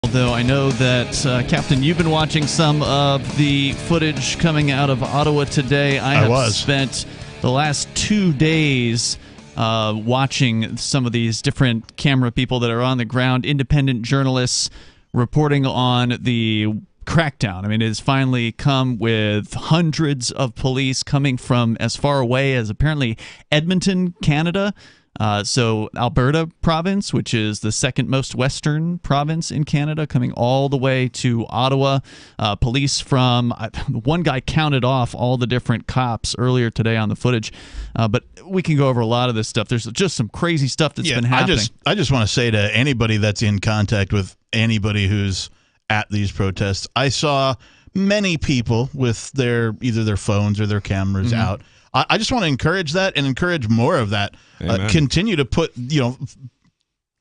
Although I know that, Captain, you've been watching some of the footage coming out of Ottawa today. I have spent the last 2 days watching some of these different camera people that are on the ground, independent journalists reporting on the crackdown. I mean, it has finally come with hundreds of police coming from as far away as apparently Edmonton, Canada. So Alberta province, which is the second most western province in Canada, coming all the way to Ottawa. Police from one guy counted off all the different cops earlier today on the footage. But we can go over a lot of this stuff. There's just some crazy stuff that's been happening. I just want to say to anybody that's in contact with anybody who's at these protests, I saw many people with either their phones or their cameras out. I just want to encourage that and encourage more of that. Continue to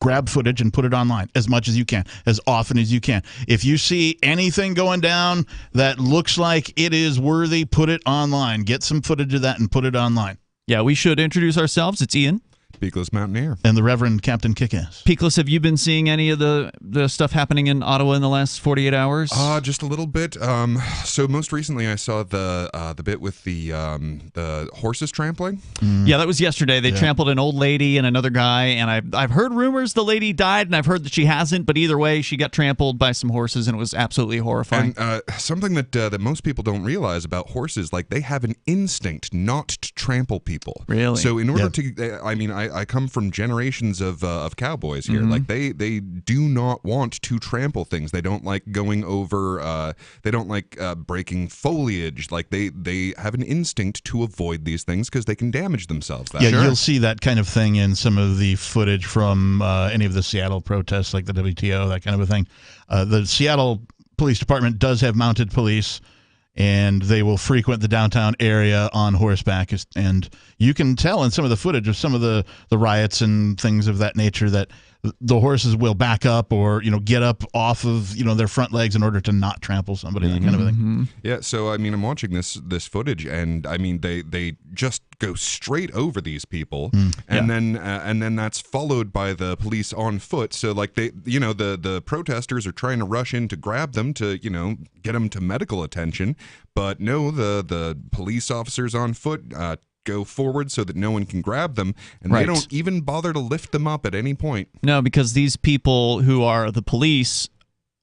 grab footage and put it online as much as you can, as often as you can. If you see anything going down that looks like it is worthy, put it online. Get some footage of that and put it online. Yeah, we should introduce ourselves. It's Ian. Peakless Mountaineer. And the Reverend Captain Kickass. Peakless, have you been seeing any of the stuff happening in Ottawa in the last 48 hours? Just a little bit. So most recently I saw the bit with the horses trampling. Yeah, that was yesterday. They trampled an old lady and another guy, and I've heard rumors the lady died, and I've heard that she hasn't, but either way, she got trampled by some horses, and it was absolutely horrifying. And something that most people don't realize about horses, like they have an instinct not to trample people. Really? So in order to, I come from generations of cowboys here. Like they do not want to trample things. They don't like going over. They don't like breaking foliage. Like they have an instinct to avoid these things because they can damage themselves. You'll see that kind of thing in some of the footage from any of the Seattle protests, like the WTO, that kind of a thing. The Seattle Police Department does have mounted police, and they will frequent the downtown area on horseback. And you can tell in some of the footage of some of the riots and things of that nature that the horses will back up or, get up off of, their front legs in order to not trample somebody, that kind of thing. Yeah, so, I'm watching this footage, and, they just go straight over these people, and then that's followed by the police on foot. So, like, the protesters are trying to rush in to grab them to, get them to medical attention, but no, the police officers on foot go forward so that no one can grab them, and they don't even bother to lift them up at any point. No, because these people who are the police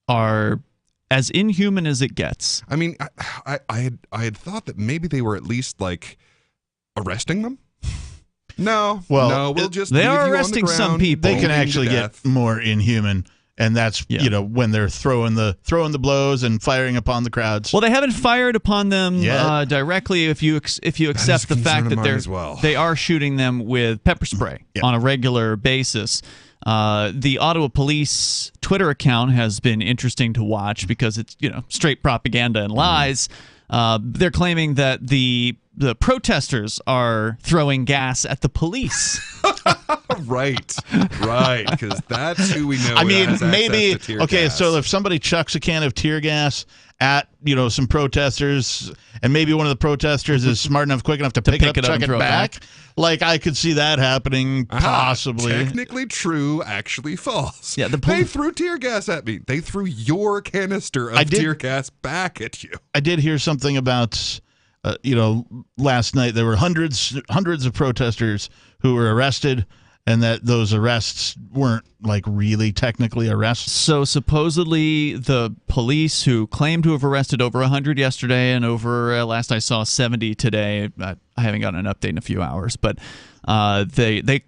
are as inhuman as it gets. I mean, I had thought that maybe they were at least like arresting them. No, we'll just they leave are you arresting on the ground, some people. They can actually get more inhuman. And that's when they're throwing the blows and firing upon the crowds. Well, they haven't fired upon them directly. If you accept the fact that they are shooting them with pepper spray on a regular basis. The Ottawa Police Twitter account has been interesting to watch because it's straight propaganda and lies. They're claiming that the protesters are throwing gas at the police. Right, because that's who we know. I mean, has maybe access to tear gas. So if somebody chucks a can of tear gas at some protesters, and maybe one of the protesters is smart enough, quick enough to pick it up, chuck it back. Like, I could see that happening, possibly. Technically true, actually false. Yeah, they threw tear gas at me. They threw your canister of tear gas back at you. I did hear something about, last night there were hundreds of protesters who were arrested, and that those arrests weren't like really technically arrests. So supposedly the police who claimed to have arrested over 100 yesterday and over, last I saw, 70 today. I haven't gotten an update in a few hours, but the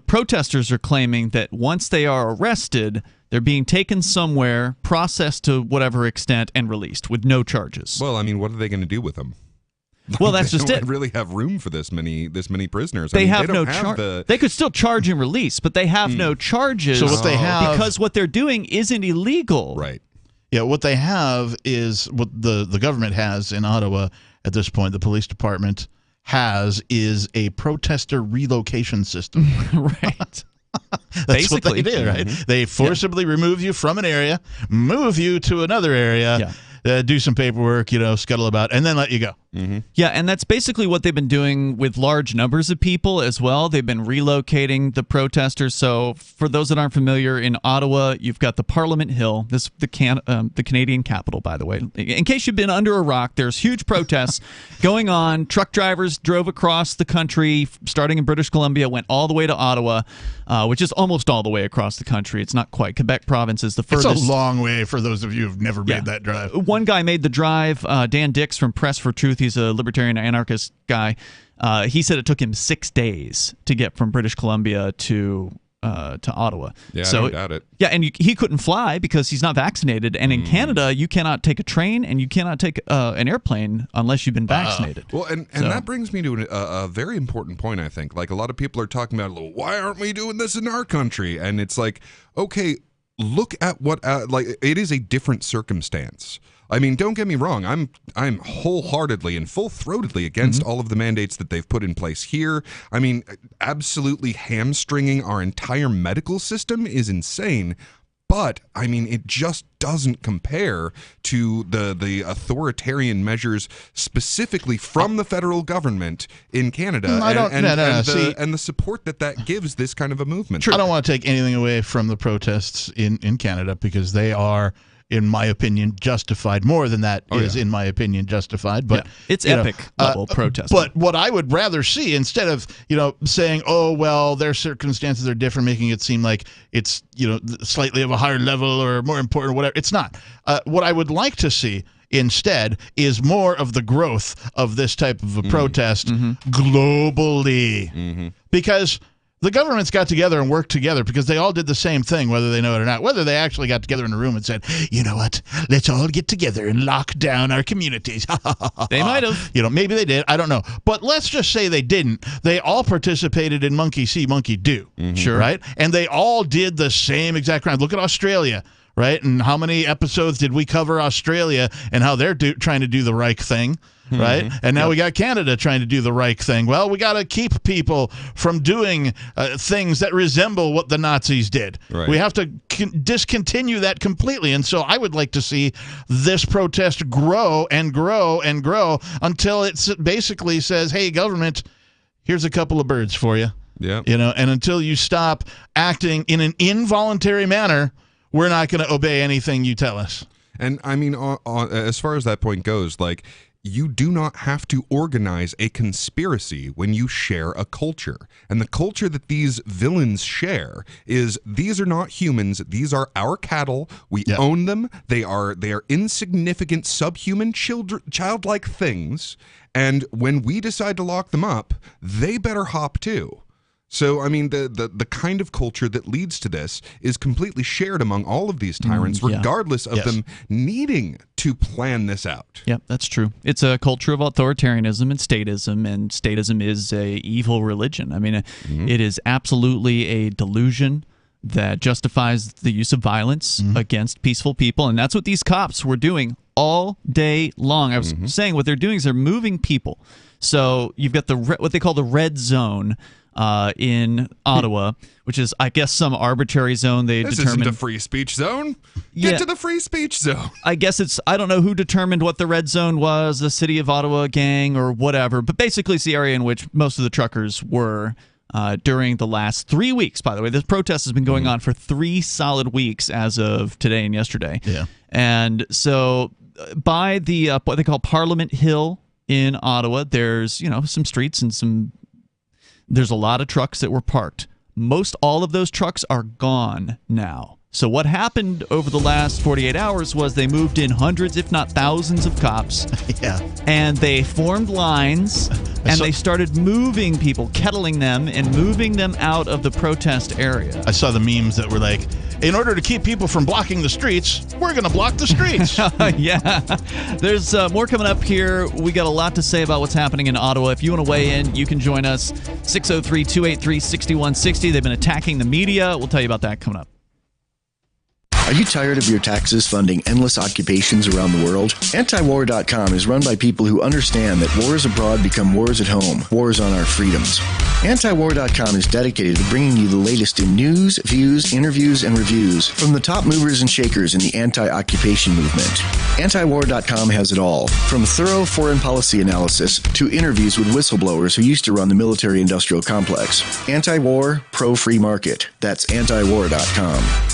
protesters are claiming that once they are arrested, they're being taken somewhere, processed to whatever extent, and released with no charges. Well, I mean, what are they going to do with them? Well, that's just it. They don't really have room for this many prisoners. They have no charge. They could still charge and release, but they have no charges. So what they have, because what they're doing isn't illegal. Right. Yeah, what they have is what the government has in Ottawa at this point. The police department is a protester relocation system. Right. That's basically what they do, right? They forcibly remove you from an area, move you to another area. do some paperwork, scuttle about, and then let you go. Mm-hmm. Yeah, and that's basically what they've been doing with large numbers of people as well. They've been relocating the protesters. So for those that aren't familiar, in Ottawa, you've got the Parliament Hill, the Canadian capital, by the way. In case you've been under a rock, there's huge protests going on. Truck drivers drove across the country, starting in British Columbia, went all the way to Ottawa, which is almost all the way across the country. It's not quite. Quebec province is the furthest. It's a long way for those of you who've never made that drive. One guy made the drive, Dan Dix from Press for Truth. He's a libertarian anarchist guy. He said it took him 6 days to get from British Columbia to Ottawa. Yeah, so, I don't doubt it. Yeah, and he couldn't fly because he's not vaccinated. And in Canada, you cannot take a train and you cannot take an airplane unless you've been vaccinated. Well, and that brings me to a very important point, I think. Like, a lot of people are talking about, why aren't we doing this in our country? And it's like, okay, look at what it is a different circumstance. I mean, don't get me wrong. I'm wholeheartedly and full-throatedly against all of the mandates that they've put in place here. I mean, absolutely hamstringing our entire medical system is insane. But, I mean, it just doesn't compare to the authoritarian measures specifically from the federal government in Canada and the support that gives this kind of a movement. True. I don't want to take anything away from the protests in Canada because they are, in my opinion, justified. More than that in my opinion, justified. But it's epic level protest. But what I would rather see, instead of saying, oh well, their circumstances are different, making it seem like it's slightly of a higher level or more important or whatever. It's not. What I would like to see instead is more of the growth of this type of a protest globally, because the governments got together and worked together because they all did the same thing, whether they know it or not. Whether they actually got together in a room and said, you know what, let's all get together and lock down our communities. They might have. Maybe they did. I don't know. But let's just say they didn't. They all participated in monkey see, monkey do. Sure. Right? And they all did the same exact crime. Look at Australia. Right? And how many episodes did we cover Australia and how they're trying to do the right thing? Right? And now we got Canada trying to do the right thing. Well, we got to keep people from doing things that resemble what the Nazis did. Right. We have to discontinue that completely. And so I would like to see this protest grow and grow and grow until it basically says, hey, government, here's a couple of birds for you. Yeah. And until you stop acting in an involuntary manner, we're not going to obey anything you tell us. And I mean, as far as that point goes, you do not have to organize a conspiracy when you share a culture. And the culture that these villains share is these are not humans. These are our cattle. We own them. They are insignificant, subhuman, childlike things. And when we decide to lock them up, they better hop too. So, I mean, the kind of culture that leads to this is completely shared among all of these tyrants, regardless of them needing to plan this out. Yep, that's true. It's a culture of authoritarianism and statism is a evil religion. I mean, it is absolutely a delusion that justifies the use of violence against peaceful people, and that's what these cops were doing all day long. I was saying what they're doing is they're moving people. So you've got what they call the red zone in Ottawa, which is, I guess, some arbitrary zone they determined. This isn't a free speech zone. Get to the free speech zone. I guess I don't know who determined what the red zone was, the City of Ottawa gang or whatever, but basically it's the area in which most of the truckers were during the last 3 weeks, by the way. This protest has been going on for 3 solid weeks as of today and yesterday. Yeah. And so by the what they call Parliament Hill in Ottawa, there's, some streets and there's a lot of trucks that were parked. Most all of those trucks are gone now. So what happened over the last 48 hours was they moved in hundreds, if not thousands, of cops. And they formed lines, and they started moving people, kettling them, and moving them out of the protest area. I saw the memes that were like, in order to keep people from blocking the streets, we're going to block the streets. Yeah. There's more coming up here. We got a lot to say about what's happening in Ottawa. If you want to weigh in, you can join us. 603-283-6160. They've been attacking the media. We'll tell you about that coming up. Are you tired of your taxes funding endless occupations around the world? Antiwar.com is run by people who understand that wars abroad become wars at home, wars on our freedoms. Antiwar.com is dedicated to bringing you the latest in news, views, interviews, and reviews from the top movers and shakers in the anti-occupation movement. Antiwar.com has it all, from thorough foreign policy analysis to interviews with whistleblowers who used to run the military-industrial complex. Anti-war, pro-free market. That's antiwar.com.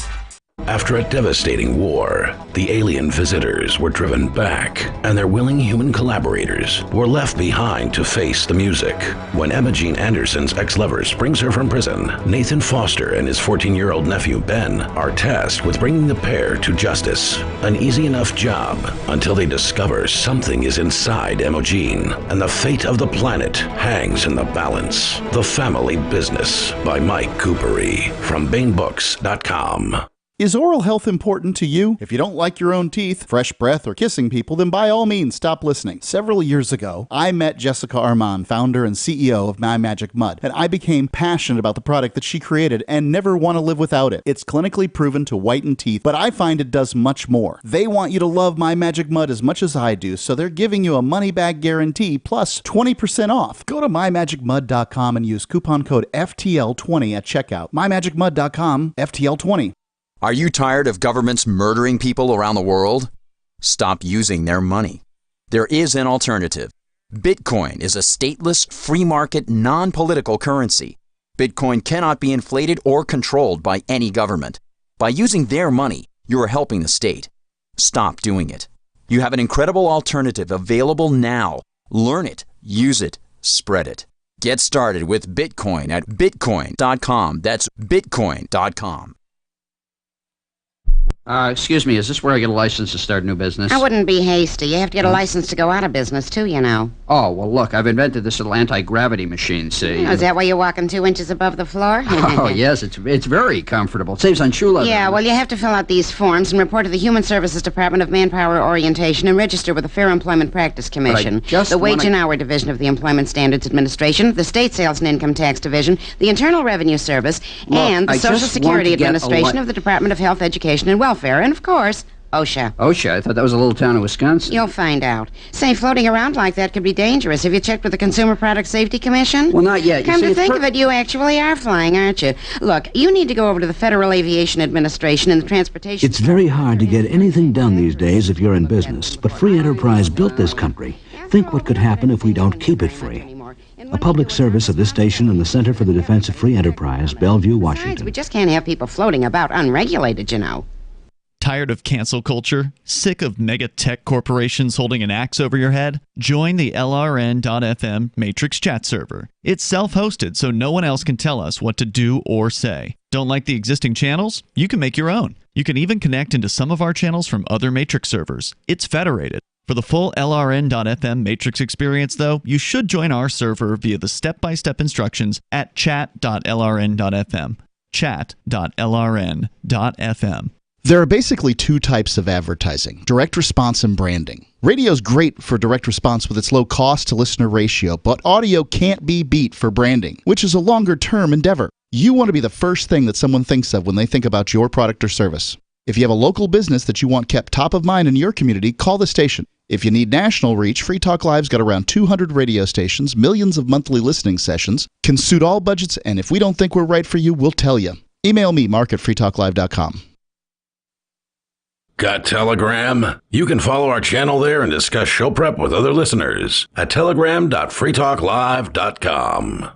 After a devastating war, the alien visitors were driven back, and their willing human collaborators were left behind to face the music. When Emma Jean Anderson's ex-lover springs her from prison, Nathan Foster and his 14-year-old nephew Ben are tasked with bringing the pair to justice. An easy enough job until they discover something is inside Emma Jean, and the fate of the planet hangs in the balance. The Family Business by Mike Coopery from BaneBooks.com. Is oral health important to you? If you don't like your own teeth, fresh breath, or kissing people, then by all means, stop listening. Several years ago, I met Jessica Armand, founder and CEO of My Magic Mud, and I became passionate about the product that she created and never want to live without it. It's clinically proven to whiten teeth, but I find it does much more. They want you to love My Magic Mud as much as I do, so they're giving you a money-back guarantee plus 20% off. Go to mymagicmud.com and use coupon code FTL20 at checkout. mymagicmud.com, FTL20. Are you tired of governments murdering people around the world? Stop using their money. There is an alternative. Bitcoin is a stateless, free market, non-political currency. Bitcoin cannot be inflated or controlled by any government. By using their money, you are helping the state. Stop doing it. You have an incredible alternative available now. Learn it, use it, spread it. Get started with Bitcoin at bitcoin.com. That's bitcoin.com. Excuse me, is this where I get a license to start a new business? I wouldn't be hasty. You have to get a license to go out of business, too, you know. Oh, well, look, I've invented this little anti-gravity machine, see? Oh, is that why you're walking 2 inches above the floor? Oh, yes, it's very comfortable. It saves on shoe leather. Yeah, well, you have to fill out these forms and report to the Human Services Department of Manpower Orientation and register with the Fair Employment Practice Commission, the Wage and Hour Division of the Employment Standards Administration, the State Sales and Income Tax Division, the Internal Revenue Service, and the Social Security Administration of the Department of Health, Education, and Welfare, and, of course, OSHA. OSHA? I thought that was a little town in Wisconsin. You'll find out. Say, floating around like that could be dangerous. Have you checked with the Consumer Product Safety Commission? Well, not yet. Come to think of it, you actually are flying, aren't you? Look, you need to go over to the Federal Aviation Administration and the Transportation... It's very hard to get anything done these days if you're in business, but free enterprise built this country. Think what could happen if we don't keep it free. A public service of this station and the Center for the Defense of Free Enterprise, Bellevue, Washington. We just can't have people floating about unregulated, you know. Tired of cancel culture? Sick of mega tech corporations holding an axe over your head? Join the LRN.FM Matrix chat server. It's self-hosted, so no one else can tell us what to do or say. Don't like the existing channels? You can make your own. You can even connect into some of our channels from other Matrix servers. It's federated. For the full LRN.FM Matrix experience, though, you should join our server via the step-by-step instructions at chat.lrn.fm. Chat.lrn.fm. There are basically 2 types of advertising, direct response and branding. Radio's great for direct response with its low cost to listener ratio, but audio can't be beat for branding, which is a longer-term endeavor. You want to be the first thing that someone thinks of when they think about your product or service. If you have a local business that you want kept top of mind in your community, call the station. If you need national reach, Free Talk Live's got around 200 radio stations, millions of monthly listening sessions, can suit all budgets, and if we don't think we're right for you, we'll tell you. Email me, mark@freetalklive.com. Got Telegram? You can follow our channel there and discuss show prep with other listeners at telegram.freetalklive.com.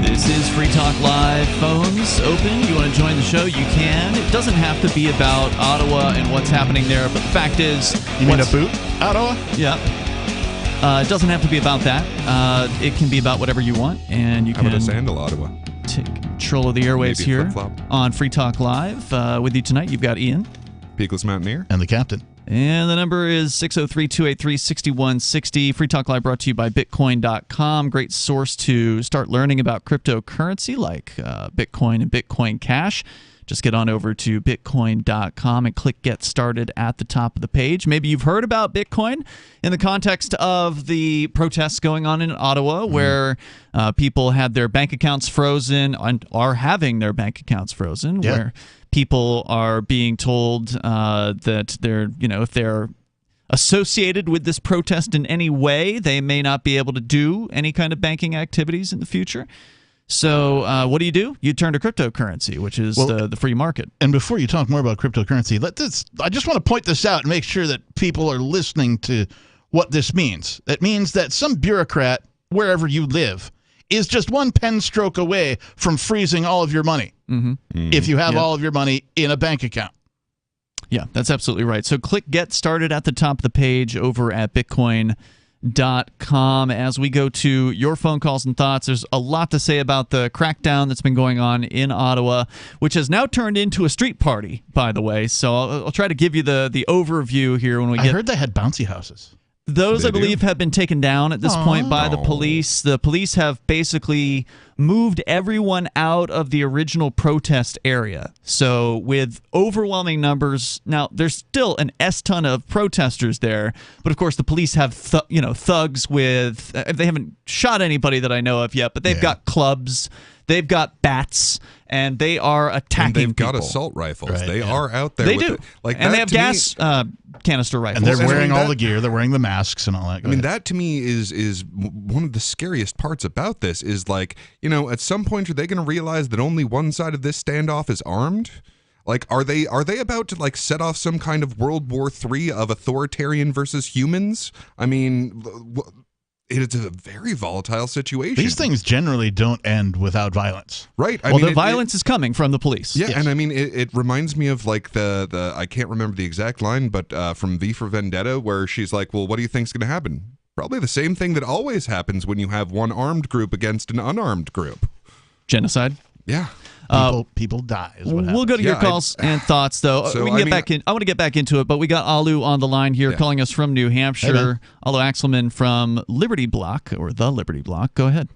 This is Free Talk Live. Phones open. You want to join the show? You can. It doesn't have to be about Ottawa and what's happening there, but the fact is... You mean a boot? Ottawa? Yeah. It doesn't have to be about that. It can be about whatever you want, and you How about a sandal, Ottawa? Take control of the airwaves Maybe here flip-flop. on Free Talk Live. With you tonight, you've got Ian. Peakless Mountaineer. And the captain. And the number is 603-283-6160. Free Talk Live brought to you by Bitcoin.com. Great source to start learning about cryptocurrency like Bitcoin and Bitcoin Cash. Just get on over to Bitcoin.com and click Get Started at the top of the page. Maybe you've heard about Bitcoin in the context of the protests going on in Ottawa, where people had their bank accounts frozen and are having their bank accounts frozen, where people are being told that they're, if they're associated with this protest in any way, they may not be able to do any kind of banking activities in the future. So what do? You turn to cryptocurrency, which is the free market. And before you talk more about cryptocurrency, I just want to point this out and make sure that people are listening to what this means. It means that some bureaucrat, wherever you live, is just one pen stroke away from freezing all of your money if you have all of your money in a bank account. Yeah, that's absolutely right. So click Get Started at the top of the page over at Bitcoin.com. As we go to your phone calls and thoughts, there's a lot to say about the crackdown that's been going on in Ottawa, which has now turned into a street party, by the way. So I'll try to give you the overview here when we get. I heard they had bouncy houses. Those, I believe, have been taken down at this point by the police. The police have basically moved everyone out of the original protest area. So with overwhelming numbers, now there's still an S-ton of protesters there, but of course the police have thugs with, they haven't shot anybody that I know of yet, but they've got clubs, they've got bats, and they are attacking and they've people. got assault rifles. Right, they are out there. They with do. it. Like, and they have gas canister rifles. And they're wearing all the gear. They're wearing the masks and all that. I mean, that to me is one of the scariest parts about this is, like, at some point, are they going to realize that only one side of this standoff is armed? Like, are they about to, like, set off some kind of World War III of authoritarian versus humans? I mean, it's a very volatile situation. These things generally don't end without violence. Right. I mean, the violence is coming from the police. Yeah, yes. And I mean, it reminds me of, like, the I can't remember the exact line, but from V for Vendetta, where she's like, well, what do you think's going to happen? Probably the same thing that always happens when you have one armed group against an unarmed group. Genocide. Yeah. People die is what happens. We'll go to your calls and thoughts, though. So, we can get back in. I want to get back into it, but we got Alu on the line here calling us from New Hampshire. Alu Axelman from Liberty Block, or the Liberty Block. Go ahead.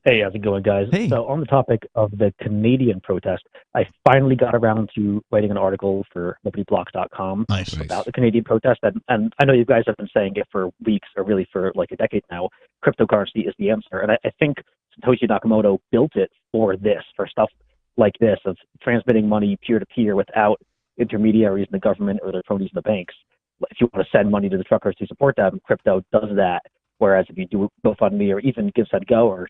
Hey, how's it going, guys? Hey. So on the topic of the Canadian protest, I finally got around to writing an article for libertyblocks.com about the Canadian protest. And I know you guys have been saying it for weeks, or really for like a decade now, cryptocurrency is the answer. And I think Satoshi Nakamoto built it for stuff like this, of transmitting money peer-to-peer without intermediaries in the government or the cronies in the banks. If you want to send money to the truckers to support them, crypto does that. Whereas if you do GoFundMe or even GiveSendGo or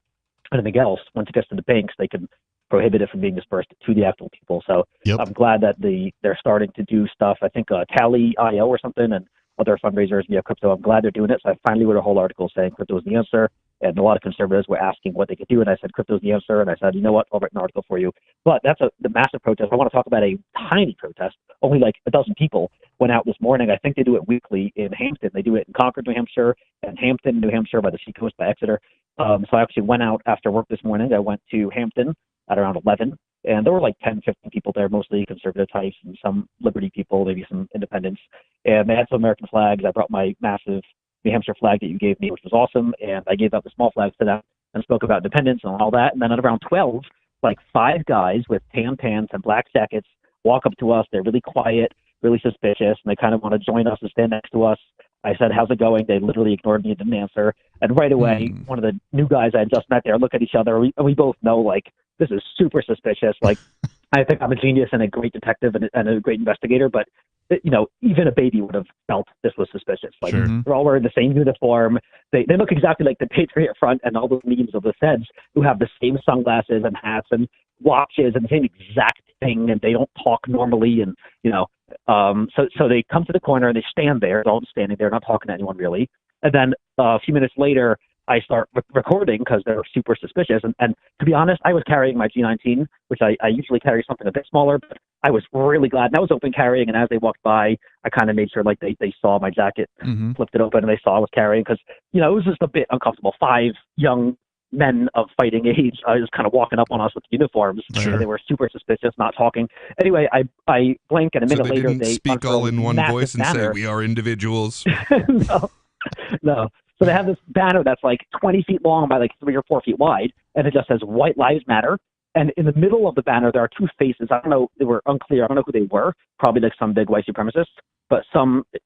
anything else, once it gets to the banks, they can prohibit it from being dispersed to the actual people. So I'm glad that they're starting to do stuff. I think Tally.io or something and other fundraisers via crypto. I'm glad they're doing it. So I finally wrote a whole article saying crypto is the answer. And a lot of conservatives were asking what they could do. And I said, crypto is the answer. And I said, you know what? I'll write an article for you. But that's the massive protest. I want to talk about a tiny protest. Only like a dozen people went out this morning. I think they do it weekly in Hampton. They do it in Concord, New Hampshire, and Hampton, New Hampshire, by the seacoast, by Exeter. So I actually went out after work this morning. I went to Hampton at around 11. And there were like 10, 15 people there, mostly conservative types and some liberty people, maybe some independents. And they had some American flags. I brought my massive New Hampshire flag that you gave me, which was awesome. And I gave out the small flags to them and spoke about independence and all that. And then at around 12, like 5 guys with tan pants and black jackets walk up to us. They're really quiet, really suspicious, and they kind of want to join us and stand next to us. I said, how's it going? They literally ignored me and didn't answer. And right away, one of the new guys I had just met there look at each other. And we both know, like, this is super suspicious. Like, I think I'm a genius and a great detective and a great investigator, but, even a baby would have felt this was suspicious. Like, they're all wearing the same uniform. They look exactly like the Patriot Front and all those memes of the feds who have the same sunglasses and hats and watches and the same exact thing, and they don't talk normally. And, so they come to the corner and they stand there. They're all just standing there, not talking to anyone really. And then a few minutes later, I start recording because they're super suspicious. And to be honest, I was carrying my G19, which I usually carry something a bit smaller, but I was really glad. And I was open carrying, and as they walked by, I kind of made sure like they saw my jacket, flipped it open, and they saw I was carrying because, it was just a bit uncomfortable. 5 young men of fighting age was kind of walking up on us with uniforms. And they were super suspicious, not talking. Anyway, I blink, and a minute later, they speak all in one voice and say, we are individuals. No. So they have this banner that's like 20 feet long by like 3 or 4 feet wide, and it just says White Lives Matter. And in the middle of the banner, there are two faces. I don't know, they were unclear. I don't know who they were. Probably like some big white supremacists, but some it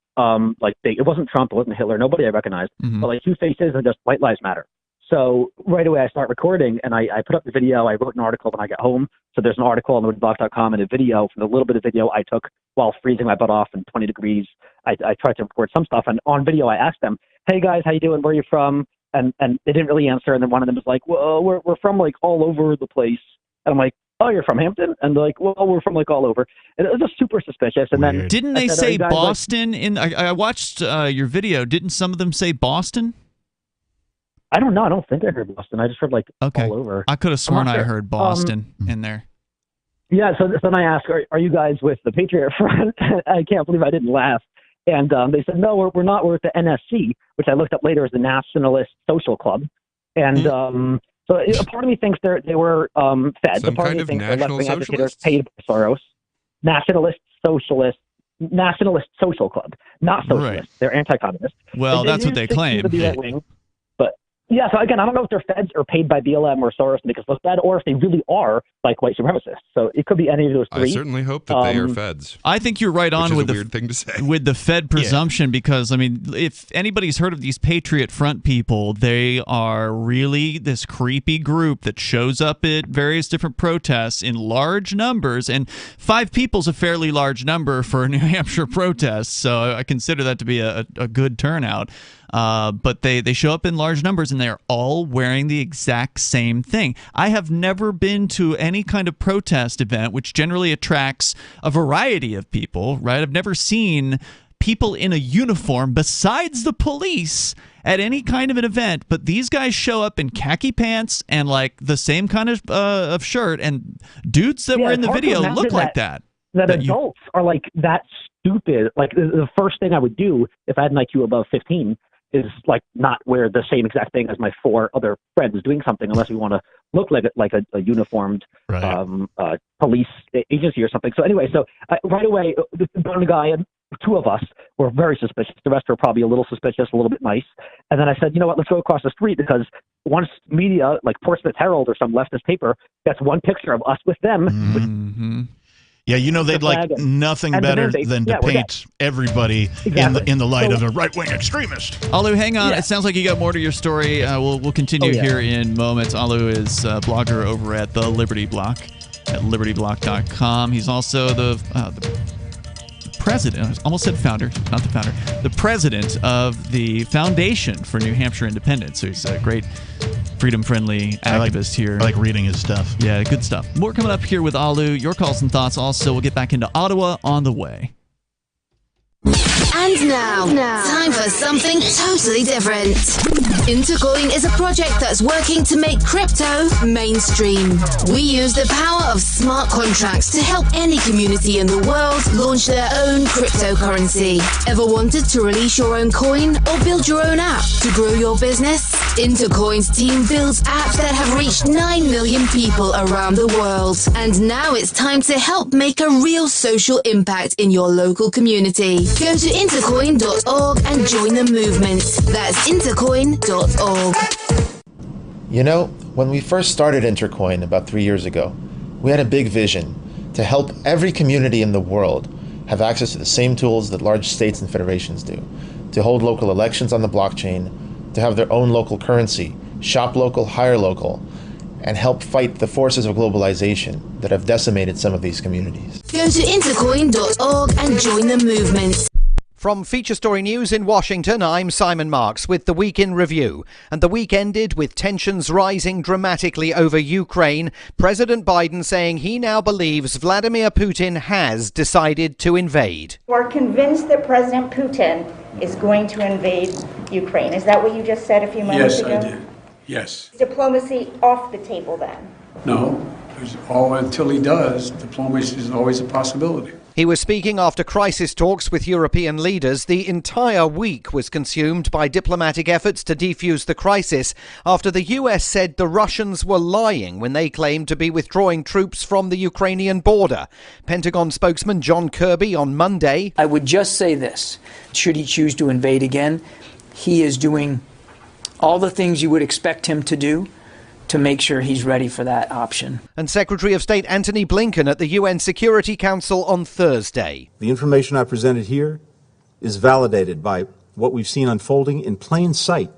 wasn't Trump, it wasn't Hitler, nobody I recognized, but like two faces and just White Lives Matter. So right away I start recording, and I put up the video. I wrote an article when I got home. So there's an article on libertyblock.com and a video from the little bit of video I took while freezing my butt off in 20 degrees. I tried to record some stuff, and on video I asked them, "Hey guys, how you doing? Where are you from?" And they didn't really answer. And then one of them was like, "Well, we're from like all over the place." And I'm like, "Oh, you're from Hampton?" And they're like, "Well, we're from like all over." And it was just super suspicious. And then didn't they say Boston? I watched your video. Didn't some of them say Boston? I don't know. I don't think I heard Boston. I just heard like all over. I could have sworn I heard Boston in there. Yeah. So then I asked, "Are you guys with the Patriot Front?" I can't believe I didn't laugh. And they said, "No, we're not. We're at the NSC," which I looked up later as the Nationalist Social Club. And so a part of me thinks they were feds. Some a part kind of me of thinks they're national left-wing agitators socialists? paid by Soros. Nationalist Social Club, not socialist. Right. They're anti-communist. Well, that's what they claim. To be right-wing. But yeah, so again, I don't know if they're feds or paid by BLM or Soros to make us look bad, or if they really are like white supremacists. So it could be any of those three. I certainly hope that they are feds. I think you're right on with a weird thing to say. With the Fed presumption, because I mean, if anybody's heard of these Patriot Front people, they are really this creepy group that shows up at various different protests in large numbers, and 5 people's a fairly large number for a New Hampshire protest, so I consider that to be a good turnout. But they show up in large numbers, and they're all wearing the exact same thing. I have never been to any kind of protest event, which generally attracts a variety of people, right? I've never seen people in a uniform besides the police at any kind of an event, but these guys show up in khaki pants and like the same kind of shirt, and dudes that were in the video look like that. That adults are like that stupid. Like the first thing I would do if I had an IQ above 15 is like not wear the same exact thing as my 4 other friends doing something, unless we want to look like a uniformed police agency or something. So anyway, right away, one guy and 2 of us were very suspicious. The rest were probably a little suspicious, a little bit nice. And then I said, you know what, let's go across the street, because once media like Portsmouth Herald or some leftist paper gets one picture of us with them. Mm-hmm. Yeah, you know, they'd like nothing better than to paint everybody in the light of a right-wing extremist. Alu, hang on. It sounds like you got more to your story. We'll continue here in moments. Alu is a blogger over at the Liberty Block at libertyblock.com. He's also the president, I almost said founder, not the founder, the president of the Foundation for New Hampshire Independence. So he's a great freedom-friendly activist here. I like reading his stuff. Yeah, good stuff. More coming up here with Alu. Your calls and thoughts also. We'll get back into Ottawa on the way. And now, time for something totally different. Intercoin is a project that's working to make crypto mainstream. We use the power of smart contracts to help any community in the world launch their own cryptocurrency. Ever wanted to release your own coin or build your own app to grow your business? Intercoin's team builds apps that have reached 9 million people around the world. And now it's time to help make a real social impact in your local community. Go to intercoin.org and join the movement. That's intercoin.org. You know, when we first started Intercoin about 3 years ago, we had a big vision to help every community in the world have access to the same tools that large states and federations do, to hold local elections on the blockchain, to have their own local currency, shop local, hire local, and help fight the forces of globalization that have decimated some of these communities. Go to intercoin.org and join the movement. From Feature Story News in Washington, I'm Simon Marks with the Week in Review. And the week ended with tensions rising dramatically over Ukraine. President Biden saying he now believes Vladimir Putin has decided to invade. You are convinced that President Putin is going to invade Ukraine. Is that what you just said a few moments ago? Yes, I did. Yes. Diplomacy off the table then? No. Until he does, diplomacy is always a possibility. He was speaking after crisis talks with European leaders. The entire week was consumed by diplomatic efforts to defuse the crisis after the US said the Russians were lying when they claimed to be withdrawing troops from the Ukrainian border. Pentagon spokesman John Kirby on Monday. I would just say this. Should he choose to invade again, he is doing all the things you would expect him to do to make sure he's ready for that option. And Secretary of State Antony Blinken at the UN Security Council on Thursday. The information I presented here is validated by what we've seen unfolding in plain sight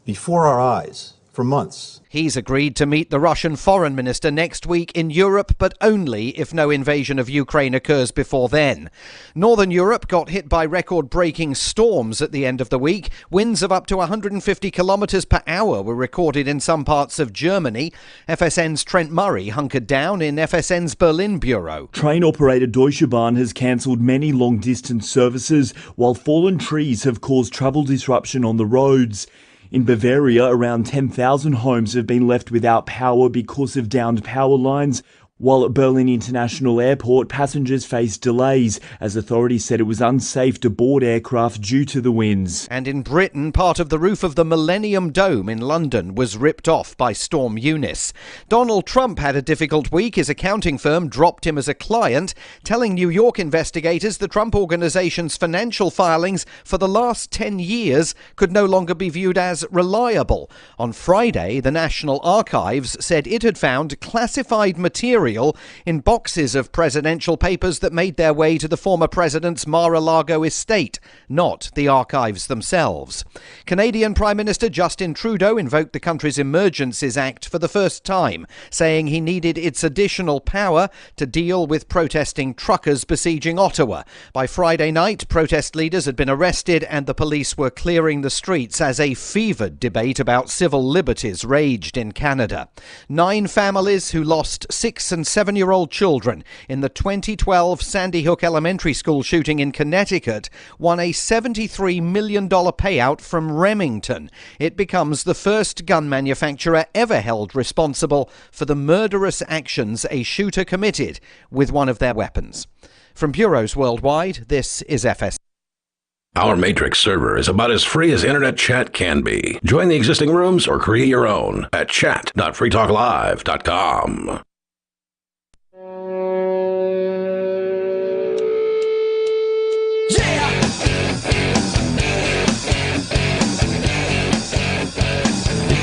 before our eyes for months. He's agreed to meet the Russian foreign minister next week in Europe, but only if no invasion of Ukraine occurs before then. Northern Europe got hit by record-breaking storms at the end of the week. Winds of up to 150 kilometres per hour were recorded in some parts of Germany. FSN's Trent Murray hunkered down in FSN's Berlin bureau. Train operator Deutsche Bahn has cancelled many long-distance services, while fallen trees have caused travel disruption on the roads. In Bavaria, around 10,000 homes have been left without power because of downed power lines, while at Berlin International Airport, passengers faced delays as authorities said it was unsafe to board aircraft due to the winds. And in Britain, part of the roof of the Millennium Dome in London was ripped off by Storm Eunice. Donald Trump had a difficult week. His accounting firm dropped him as a client, telling New York investigators the Trump Organization's financial filings for the last 10 years could no longer be viewed as reliable. On Friday, the National Archives said it had found classified material in boxes of presidential papers that made their way to the former president's Mar-a-Lago estate, not the archives themselves. Canadian Prime Minister Justin Trudeau invoked the country's Emergencies Act for the first time, saying he needed its additional power to deal with protesting truckers besieging Ottawa. By Friday night, protest leaders had been arrested and the police were clearing the streets as a fevered debate about civil liberties raged in Canada. 9 families who lost 6 and 7-year-old children in the 2012 Sandy Hook Elementary School shooting in Connecticut won a $73 million payout from Remington. It becomes the first gun manufacturer ever held responsible for the murderous actions a shooter committed with one of their weapons. From bureaus worldwide, this is FS. Our Matrix server is about as free as internet chat can be. Join the existing rooms or create your own at chat.freetalklive.com.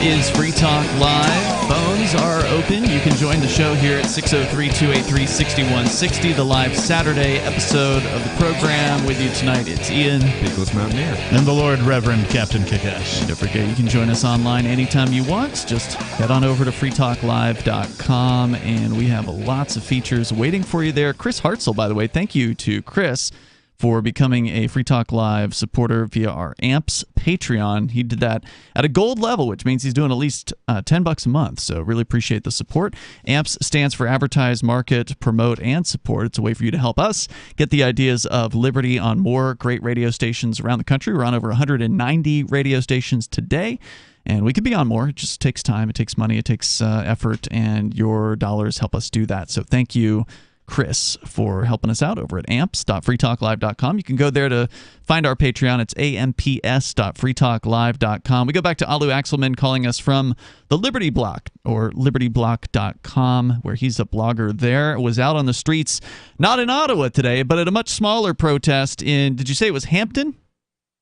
Is Free Talk Live. Phones are open. You can join the show here at 603-283-6160, the live Saturday episode of the program. With you tonight, it's Ian, Peakless Mountaineer, and the Lord Reverend Captain Kickass. Don't forget, you can join us online anytime you want. Just head on over to freetalklive.com, and we have lots of features waiting for you there. Chris Hartzell, by the way, thank you to Chris for becoming a Free Talk Live supporter via our AMPS Patreon. He did that at a gold level, which means he's doing at least $10 a month. So really appreciate the support. AMPS stands for Advertise, Market, Promote, and Support. It's a way for you to help us get the ideas of liberty on more great radio stations around the country. We're on over 190 radio stations today. And we could be on more. It just takes time. It takes money. It takes effort. And your dollars help us do that. So thank you, Chris, for helping us out over at amps.freetalklive.com. You can go there to find our Patreon. It's amps.freetalklive.com. We go back to Alu Axelman calling us from the Liberty Block, or libertyblock.com, where he's a blogger there. Was out on the streets, not in Ottawa today, but at a much smaller protest in, did you say it was Hampton,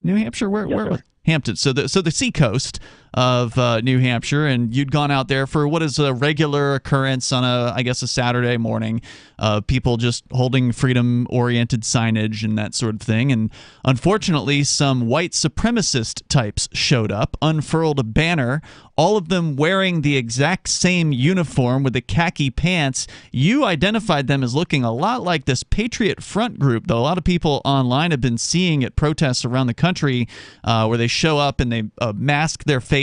New Hampshire? Where was it? Hampton. So the seacoast of New Hampshire, and you'd gone out there for what is a regular occurrence on a Saturday morning, people just holding freedom-oriented signage and that sort of thing. And unfortunately, some white supremacist types showed up, unfurled a banner, all of them wearing the exact same uniform with the khaki pants. You identified them as looking a lot like this Patriot Front group that a lot of people online have been seeing at protests around the country, where they show up and they mask their faces.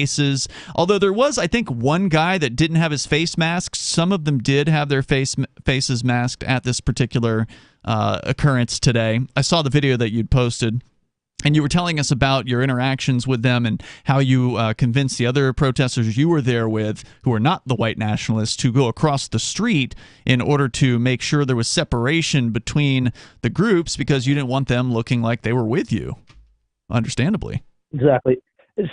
Although there was, I think, one guy that didn't have his face masked. Some of them did have their faces masked at this particular occurrence today. I saw the video that you'd posted, and you were telling us about your interactions with them and how you convinced the other protesters you were there with, who are not the white nationalists, to go across the street in order to make sure there was separation between the groups because you didn't want them looking like they were with you, understandably. Exactly.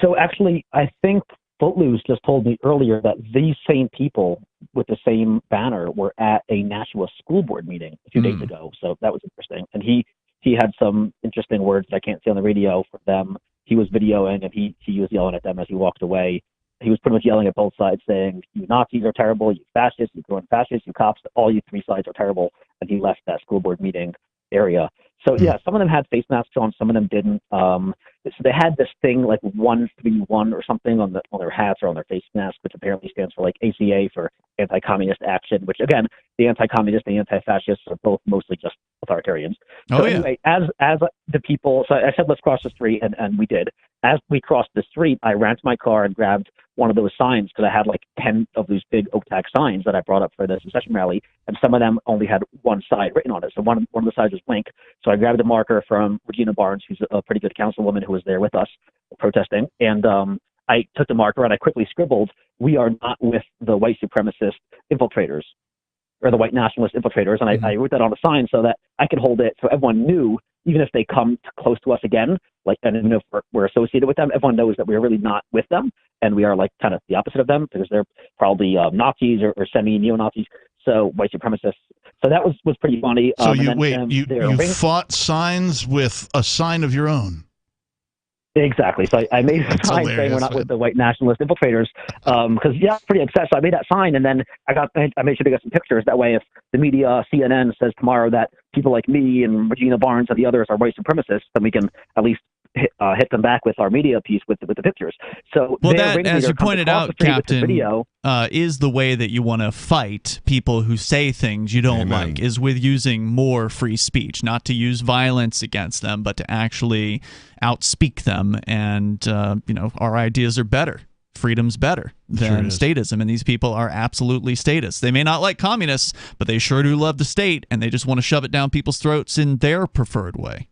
So actually, I think Footloose just told me earlier that these same people with the same banner were at a Nashua school board meeting a few days ago. So that was interesting. And he had some interesting words that I can't say on the radio for them. He was videoing and he was yelling at them as he walked away. he was pretty much yelling at both sides, saying, "You Nazis are terrible, you fascists, you growing fascists, you cops, all you three sides are terrible." And he left that school board meeting area. So yeah, some of them had face masks on, some of them didn't. So they had this thing like 131 or something on their hats or on their face masks, which apparently stands for like ACA, for anti-communist action. Which again, the anti-communist and the anti-fascists are both mostly just authoritarians. So anyway, as the people, so I said let's cross the street, and we did. As we crossed the street, I ran to my car and grabbed one of those signs, because I had like 10 of these big oak tag signs that I brought up for the secession rally, and some of them only had one side written on it. So one of the sides was blank. So I grabbed a marker from Regina Barnes, who's a pretty good councilwoman who was there with us protesting, and I took the marker and I quickly scribbled, "We are not with the white supremacist infiltrators," or the white nationalist infiltrators, and I wrote that on a sign so that I could hold it so everyone knew, even if they come close to us again, like, and even if we're associated with them, everyone knows that we are really not with them, and we are like kind of the opposite of them, because they're probably Nazis or semi-neo-Nazis, so white supremacists. So that was pretty funny. So you fought signs with a sign of your own. Exactly. So I made a sign saying we're not with the white nationalist infiltrators, because I'm pretty obsessed. So I made that sign, and then I made sure to get some pictures. That way, if the media, CNN, says tomorrow that people like me and Regina Barnes and the others are white supremacists, then we can at least hit them back with our media piece with the pictures. So that, as you pointed out, Captain, is the way that you want to fight people who say things you don't like, is with using more free speech, not to use violence against them, but to actually outspeak them. And our ideas are better. Freedom's better than statism, and these people are absolutely statists. They may not like communists, but they sure do love the state, and they just want to shove it down people's throats in their preferred way.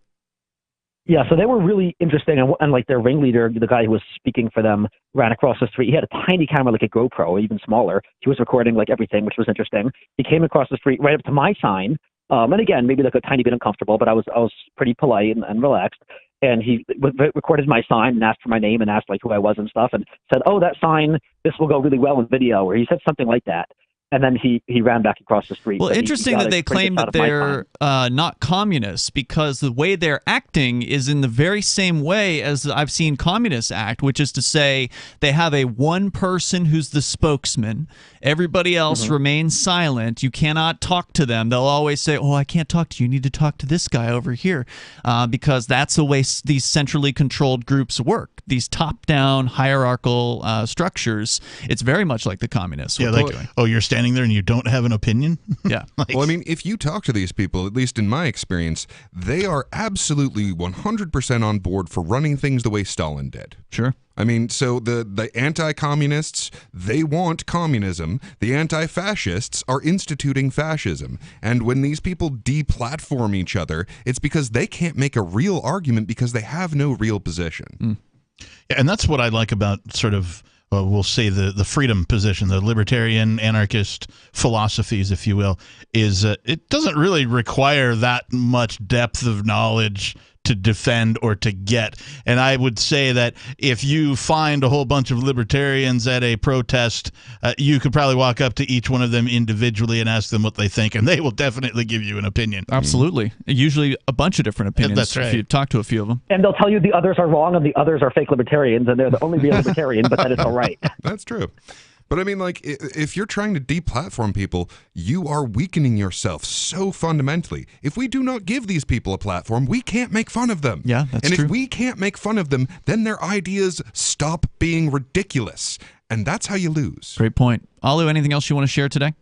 Yeah, so they were really interesting, and like their ringleader, the guy who was speaking for them, ran across the street. He had a tiny camera, like a GoPro, or even smaller. He was recording like everything, which was interesting. He came across the street right up to my sign, and again, maybe like a tiny bit uncomfortable, but I was pretty polite and relaxed. And he recorded my sign and asked for my name and asked like who I was and stuff, and said, "Oh, that sign, this will go really well in video," or he said something like that. And then he ran back across the street. Well, interesting that they claim that they're not communists, because the way they're acting is in the very same way as I've seen communists act, which is to say they have a one person who's the spokesman. Everybody else remains silent. You cannot talk to them. They'll always say, "Oh, I can't talk to you. You need to talk to this guy over here," because that's the way these centrally controlled groups work. These top-down hierarchical structures. It's very much like the communists. Yeah, like, oh, you're standing there and you don't have an opinion? Yeah. Well, I mean, if you talk to these people, at least in my experience, they are absolutely 100% on board for running things the way Stalin did. Sure. I mean, so the anti-communists, they want communism. The anti-fascists are instituting fascism. And when these people deplatform each other, it's because they can't make a real argument because they have no real position. Yeah, and that's what I like about sort of, we'll say the freedom position, the libertarian anarchist philosophies, if you will, is it doesn't really require that much depth of knowledge to defend or to get. And I would say that if you find a whole bunch of libertarians at a protest, you could probably walk up to each one of them individually and ask them what they think, and they will definitely give you an opinion. Absolutely. Usually a bunch of different opinions. That's right. If you talk to a few of them. And they'll tell you the others are wrong and the others are fake libertarians, and they're the only real libertarian, but that is all right. That's true. But I mean, like, if you're trying to deplatform people, you are weakening yourself so fundamentally. If we do not give these people a platform, we can't make fun of them. Yeah, that's true. And if we can't make fun of them, then their ideas stop being ridiculous. And that's how you lose. Great point. Alu, anything else you want to share today?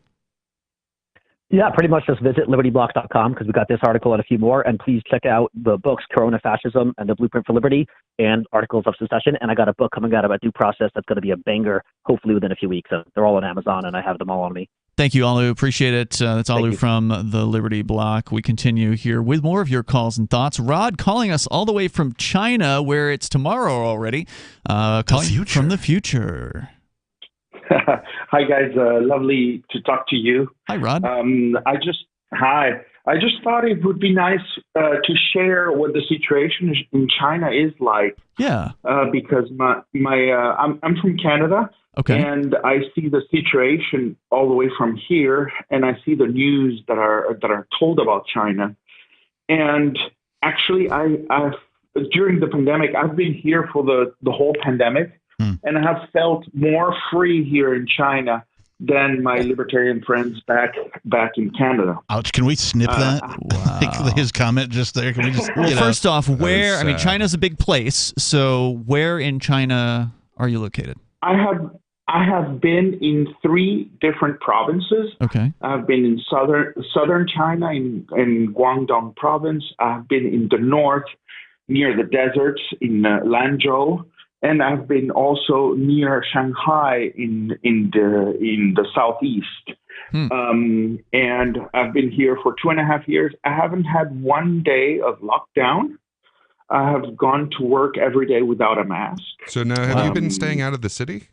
Yeah, pretty much just visit libertyblock.com, because we got this article and a few more. And please check out the books Corona Fascism and The Blueprint for Liberty and Articles of Secession. And I got a book coming out about due process that's going to be a banger, hopefully within a few weeks. They're all on Amazon, and I have them all on me. Thank you, Alu. Appreciate it. That's Alu from the Liberty Block. We continue here with more of your calls and thoughts. Rod calling us all the way from China, where it's tomorrow already. Calling from the future. Hi, guys. Lovely to talk to you. Hi, Rod. I just thought it would be nice to share what the situation in China is like. Yeah. Because I'm from Canada. Okay. And I see the situation all the way from here, and I see the news that are told about China. And actually, I've during the pandemic, I've been here for the whole pandemic. and I have felt more free here in China than my libertarian friends back in Canada. Ouch! Can we snip that? Wow. His comment just there. Can we just? Well, first off, where? I mean, China's a big place. So, where in China are you located? I have been in 3 different provinces. Okay. I've been in southern China, in Guangdong province. I've been in the north, near the deserts, in Lanzhou. And I've been also near Shanghai in the southeast. And I've been here for 2.5 years. I haven't had one day of lockdown. I have gone to work every day without a mask. So now, have you been staying out of the city?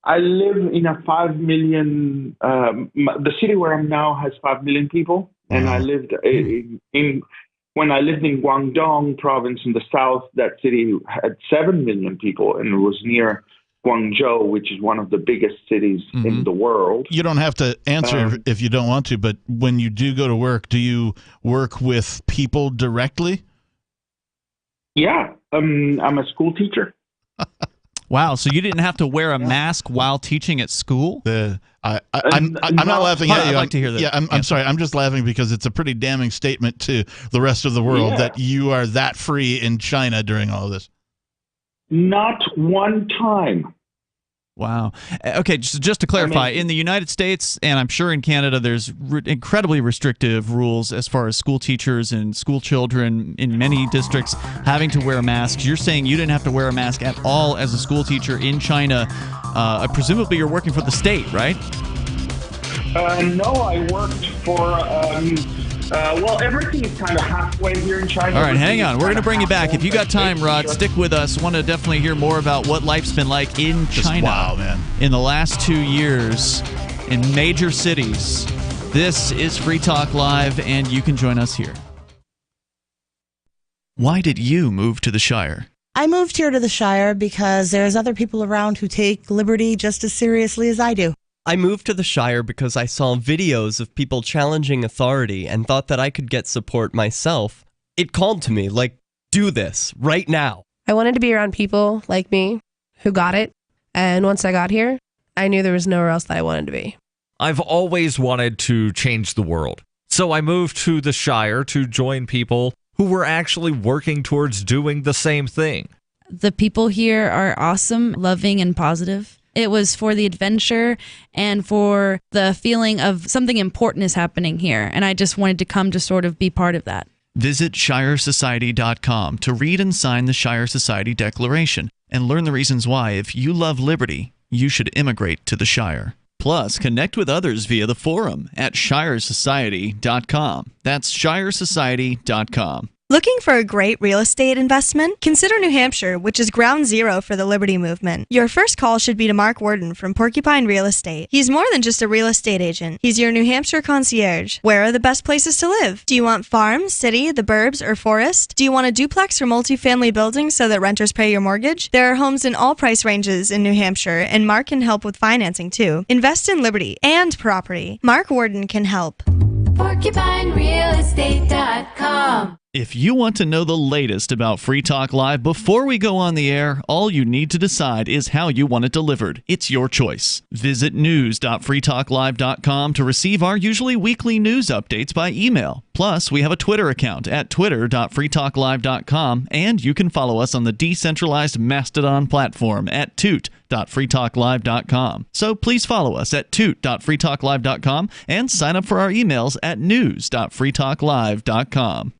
I live in a 5 million, the city where I'm now has 5 million people. And I lived when I lived in Guangdong province in the south, that city had 7 million people, and it was near Guangzhou, which is one of the biggest cities in the world. You don't have to answer if you don't want to, but when you do go to work, do you work with people directly? Yeah, I'm a school teacher. Wow, so you didn't have to wear a mask while teaching at school? I'm not laughing at you. I'd like to hear that. Yeah, I'm sorry. I'm just laughing because it's a pretty damning statement to the rest of the world that you are that free in China during all of this. Not one time. Wow. Okay, just to clarify, in the United States, and I'm sure in Canada, there's incredibly restrictive rules as far as school teachers and school children in many districts having to wear masks. You're saying you didn't have to wear a mask at all as a school teacher in China. Presumably you're working for the state, right? No, I worked for... everything is kind of halfway here in China. All right, hang on. We're going to bring you back. If you got time, Rod, stick with us. Want to definitely hear more about what life's been like in China. Wow, man. In the last 2 years in major cities. This is Free Talk Live, and you can join us here. Why did you move to the Shire? I moved here to the Shire because there's other people around who take liberty just as seriously as I do. I moved to the Shire because I saw videos of people challenging authority and thought that I could get support myself. It called to me, like, do this, right now. I wanted to be around people like me who got it, and once I got here, I knew there was nowhere else that I wanted to be. I've always wanted to change the world, so I moved to the Shire to join people who were actually working towards doing the same thing. The people here are awesome, loving, and positive. It was for the adventure and for the feeling of something important is happening here. And I just wanted to come to sort of be part of that. Visit ShireSociety.com to read and sign the Shire Society Declaration and learn the reasons why, if you love liberty, you should immigrate to the Shire. Plus, connect with others via the forum at ShireSociety.com. That's ShireSociety.com. Looking for a great real estate investment? Consider New Hampshire, which is ground zero for the Liberty Movement. Your first call should be to Mark Worden from Porcupine Real Estate. He's more than just a real estate agent. He's your New Hampshire concierge. Where are the best places to live? Do you want farm, city, the burbs, or forest? Do you want a duplex or multifamily building so that renters pay your mortgage? There are homes in all price ranges in New Hampshire, and Mark can help with financing too. Invest in liberty and property. Mark Worden can help. PorcupineRealEstate.com. If you want to know the latest about Free Talk Live before we go on the air, all you need to decide is how you want it delivered. It's your choice. Visit news.freetalklive.com to receive our usually weekly news updates by email. Plus, we have a Twitter account at twitter.freetalklive.com, and you can follow us on the decentralized Mastodon platform at toot.freetalklive.com. So please follow us at toot.freetalklive.com and sign up for our emails at news.freetalklive.com.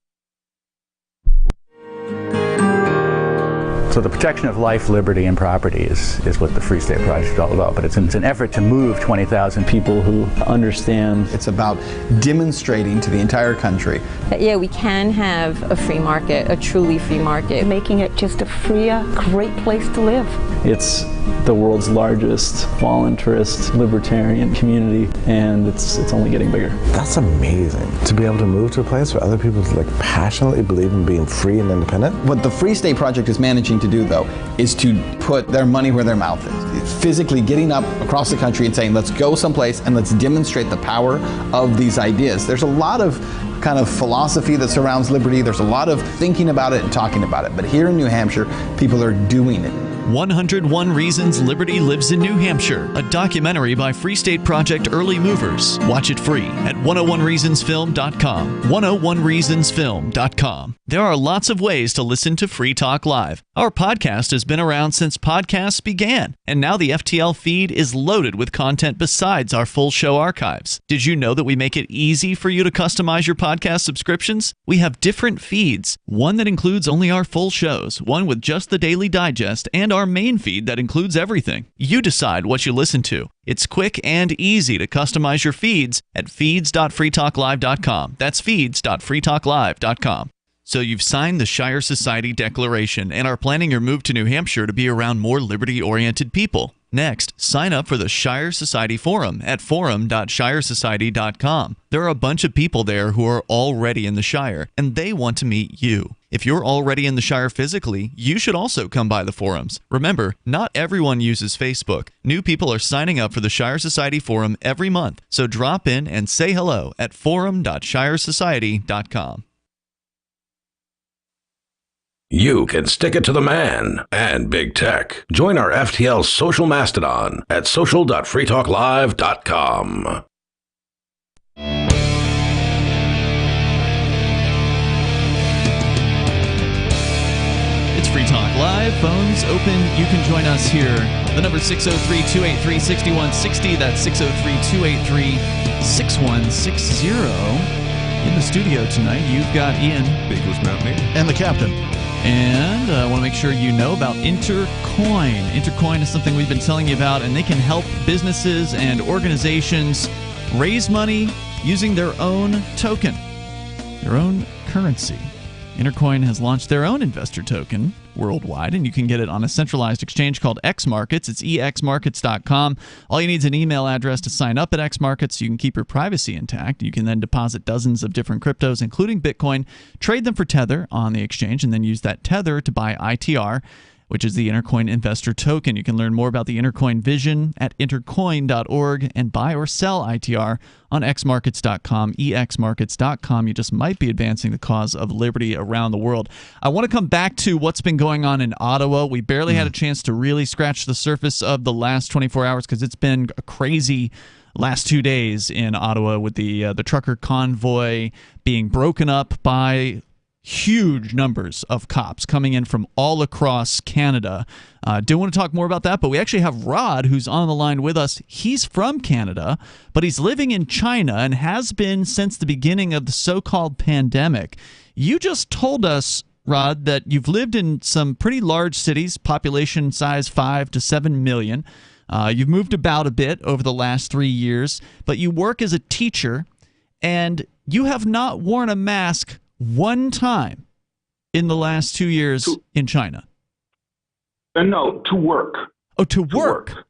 So the protection of life, liberty, and property is what the Free State Project is all about. But it's an effort to move 20,000 people who understand. It's about demonstrating to the entire country that, yeah, we can have a free market, a truly free market. Making it just a freer, great place to live. It's the world's largest voluntarist libertarian community, and it's only getting bigger. That's amazing, to be able to move to a place where other people passionately believe in being free and independent. What the Free State Project is managing to do, though, is to put their money where their mouth is. It's physically getting up across the country and saying, let's go someplace and let's demonstrate the power of these ideas. There's a lot of kind of philosophy that surrounds liberty. There's a lot of thinking about it and talking about it. But here in New Hampshire, people are doing it. 101 Reasons Liberty Lives in New Hampshire, a documentary by Free State Project Early Movers. Watch it free at 101reasonsfilm.com. 101reasonsfilm.com. There are lots of ways to listen to Free Talk Live. Our podcast has been around since podcasts began, and now the FTL feed is loaded with content besides our full show archives. Did you know that we make it easy for you to customize your podcast subscriptions? We have different feeds, one that includes only our full shows, one with just the Daily Digest, and our main feed that includes everything. You decide what you listen to. It's quick and easy to customize your feeds at feeds.freetalklive.com. That's feeds.freetalklive.com. So you've signed the Shire Society Declaration and are planning your move to New Hampshire to be around more liberty-oriented people. Next, sign up for the Shire Society Forum at forum.shiresociety.com. There are a bunch of people there who are already in the Shire, and they want to meet you. If you're already in the Shire physically, you should also come by the forums. Remember, not everyone uses Facebook. New people are signing up for the Shire Society Forum every month, so drop in and say hello at forum.shiresociety.com. You can stick it to the man and big tech. Join our FTL social mastodon at social.freetalklive.com. It's Free Talk Live. Phones open. You can join us here. The number 603-283-6160. That's 603-283-6160. In the studio tonight, you've got Ian, Bigless Mountaineer, and the captain. And I want to make sure you know about Intercoin. Intercoin is something we've been telling you about, and they can help businesses and organizations raise money using their own token, their own currency. Intercoin has launched their own investor token worldwide, and you can get it on a centralized exchange called X Markets. It's exmarkets.com. All you need is an email address to sign up at X Markets so you can keep your privacy intact. You can then deposit dozens of different cryptos, including Bitcoin, trade them for Tether on the exchange, and then use that Tether to buy ITR, which is the Intercoin Investor Token. You can learn more about the Intercoin vision at intercoin.org and buy or sell ITR on xmarkets.com, exmarkets.com. You just might be advancing the cause of liberty around the world. I want to come back to what's been going on in Ottawa. We barely had a chance to really scratch the surface of the last 24 hours because it's been a crazy last 2 days in Ottawa with the trucker convoy being broken up by huge numbers of cops coming in from all across Canada. Do want to talk more about that, but we actually have Rod, who's on the line with us. He's from Canada, but he's living in China and has been since the beginning of the so-called pandemic. You just told us, Rod, that you've lived in some pretty large cities, population size 5 to 7 million. You've moved about a bit over the last 3 years, but you work as a teacher, and you have not worn a mask one time in the last 2 years in China. No, to work. Oh, to work.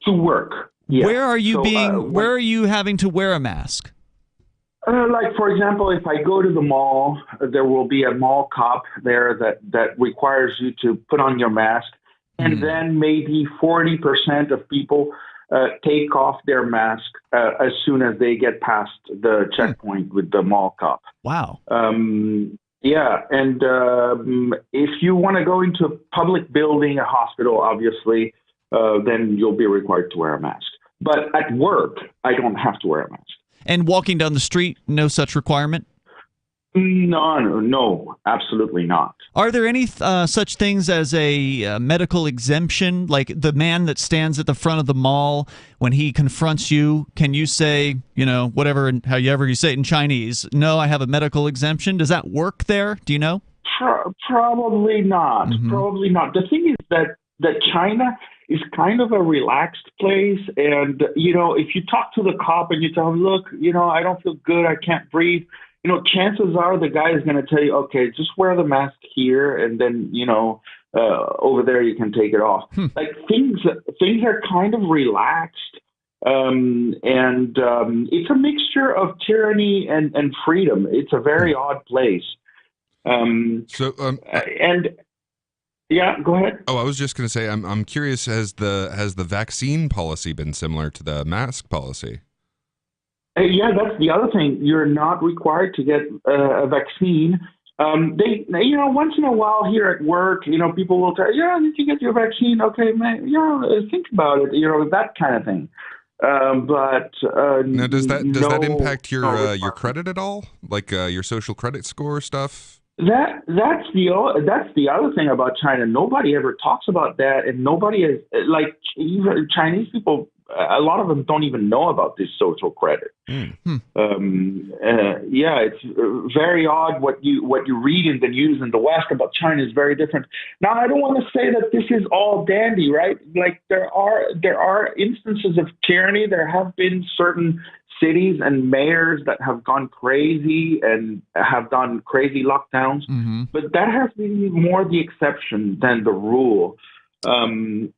To work. Yeah. Where are you where are you having to wear a mask? Like, for example, if I go to the mall, there will be a mall cop there that requires you to put on your mask. And then maybe 40% of people take off their mask as soon as they get past the checkpoint with the mall cop. Wow. Yeah, and if you want to go into a public building, a hospital, obviously, then you'll be required to wear a mask. But at work, I don't have to wear a mask. And walking down the street, no such requirement? No, absolutely not. Are there any such things as a medical exemption? Like the man that stands at the front of the mall, when he confronts you, can you say, whatever, however you say it in Chinese, no, I have a medical exemption? Does that work there? Do you know? Probably not. Probably not. The thing is that China is kind of a relaxed place. And, if you talk to the cop and you tell him, look, I don't feel good, I can't breathe, chances are the guy is going to tell you, okay, just wear the mask here, and then, over there you can take it off. Like things are kind of relaxed, and it's a mixture of tyranny and freedom. It's a very odd place. And yeah, go ahead. Oh, I was just going to say, I'm curious, has the vaccine policy been similar to the mask policy? Yeah, that's the other thing. You're not required to get a vaccine They, once in a while here at work, people will tell, did you get your vaccine? Okay, man, think about it, that kind of thing. But now, does that impact your credit at all? Like your social credit score stuff? That's the other thing about China. Nobody ever talks about that, and nobody is like even Chinese people. A lot of them don't even know about this social credit. It's very odd what you read in the news in the West about China is very different. Now, I don't want to say that this is all dandy, right? Like there are instances of tyranny. There have been certain cities and mayors that have gone crazy and have done crazy lockdowns, but that has been more the exception than the rule. And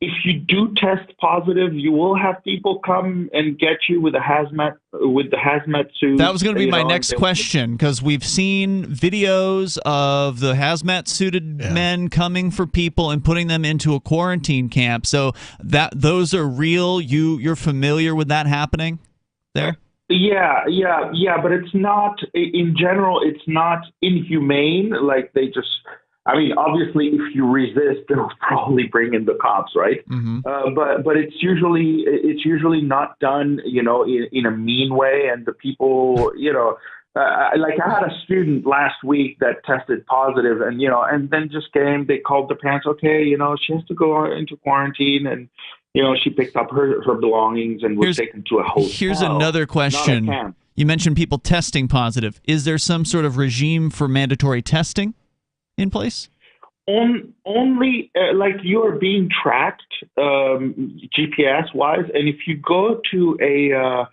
if you do test positive, you will have people come and get you with the hazmat suit. That was going to be my next question, because we've seen videos of the hazmat suited men coming for people and putting them into a quarantine camp. So those are real. You're familiar with that happening there? Yeah, but it's not, in general, it's not inhumane. Like they just, I mean, obviously, if you resist, they'll probably bring in the cops, right? But it's usually not done, in a mean way. And the people, like I had a student last week that tested positive, and and then just they called the parents. Okay, she has to go into quarantine, and she picked up her belongings and was taken to a hotel. Here's another question. You mentioned people testing positive. Is there some sort of regime for mandatory testing in place? Only like you're being tracked GPS wise, and if you go to a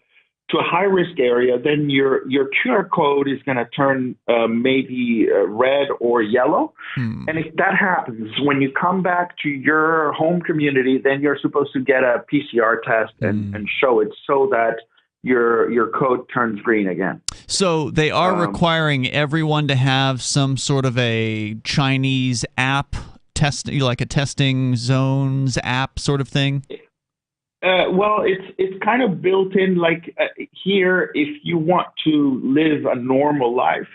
high risk area, then your QR code is going to turn maybe red or yellow. And if that happens, when you come back to your home community, then you're supposed to get a PCR test and show it so that your code turns green again. So they are requiring everyone to have some sort of a Chinese app testing, like a testing zones app sort of thing. Well, it's kind of built in. Like here, if you want to live a normal life,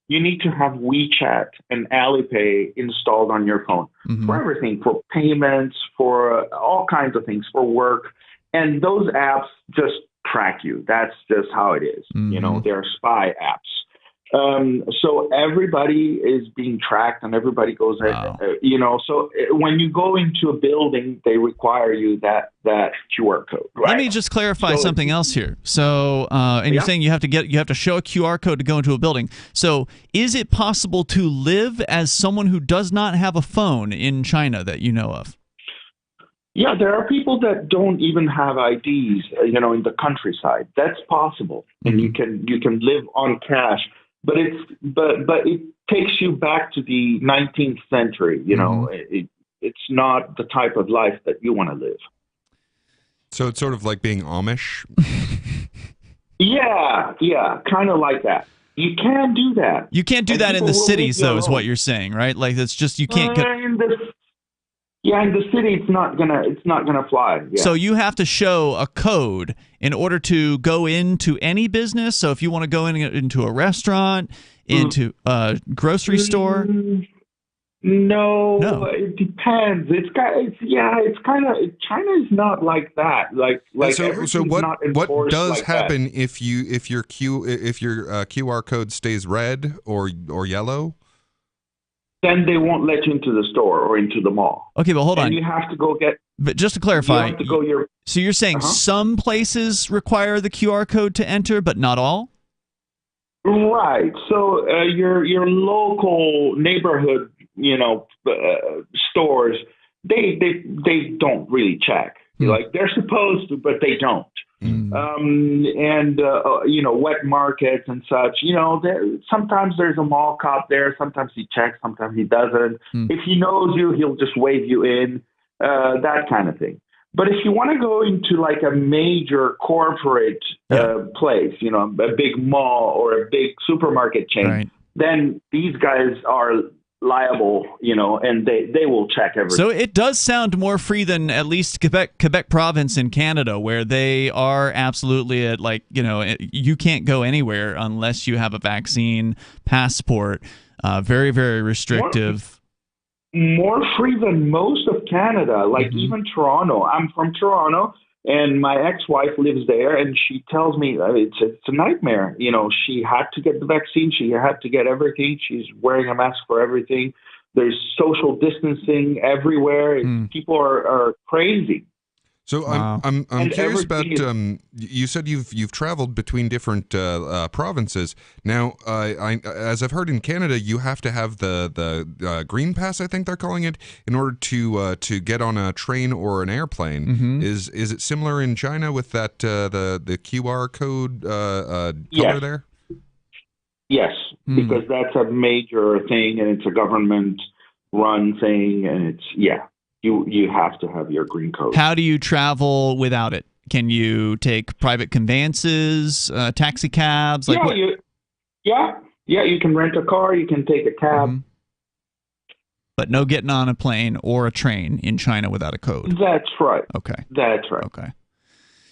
you need to have WeChat and Alipay installed on your phone for everything, for payments, for all kinds of things, for work, and those apps just track you. That's just how it is. They're spy apps. So everybody is being tracked, and everybody goes, so when you go into a building, they require you that QR code. Right? Let me just clarify something else here. So, and you're saying you have to show a QR code to go into a building. So, is it possible to live as someone who does not have a phone in China that you know of? Yeah, there are people that don't even have IDs, in the countryside. That's possible, and you can live on cash. But it takes you back to the 19th century. It's not the type of life that you want to live. So it's sort of like being Amish. Yeah, kind of like that. You can do that. You can't do that in the cities, though, is what you're saying, right? Like it's just you can't. In the city, it's not gonna fly. Yeah. So you have to show a code in order to go into any business. So if you want to go into a restaurant, into a grocery store. No, it depends. It's kind of China is not like that. So what does happen if your QR code stays red or yellow? Then they won't let you into the store or into the mall. Okay, but hold on. And you have to go get. But just to clarify, you have to go so you're saying some places require the QR code to enter, but not all? Right. So your local neighborhood, stores, they don't really check. Like they're supposed to, but they don't. Wet markets and such, sometimes there's a mall cop there. Sometimes he checks, sometimes he doesn't. If he knows you, he'll just wave you in, that kind of thing. But if you want to go into like a major corporate place, a big mall or a big supermarket chain, then these guys are liable, and they will check everything. So it does sound more free than at least Quebec province in Canada, where they are absolutely at you can't go anywhere unless you have a vaccine passport. Very, very restrictive. More free than most of Canada, even Toronto. I'm from Toronto, and my ex-wife lives there, and she tells me it's a nightmare. She had to get the vaccine. She had to get everything. She's wearing a mask for everything. There's social distancing everywhere. People are crazy. So wow. I'm curious about. You said you've traveled between different provinces. Now, as I've heard in Canada, you have to have the green pass, I think they're calling it, in order to get on a train or an airplane. Mm-hmm. Is it similar in China with that the QR code color there? Yes, because that's a major thing, and it's a government-run thing, and it's You have to have your green code. How do you travel without it? Can you take private conveyances, taxi cabs? You can rent a car. You can take a cab. Mm-hmm. But no getting on a plane or a train in China without a code. That's right. Okay. That's right. Okay.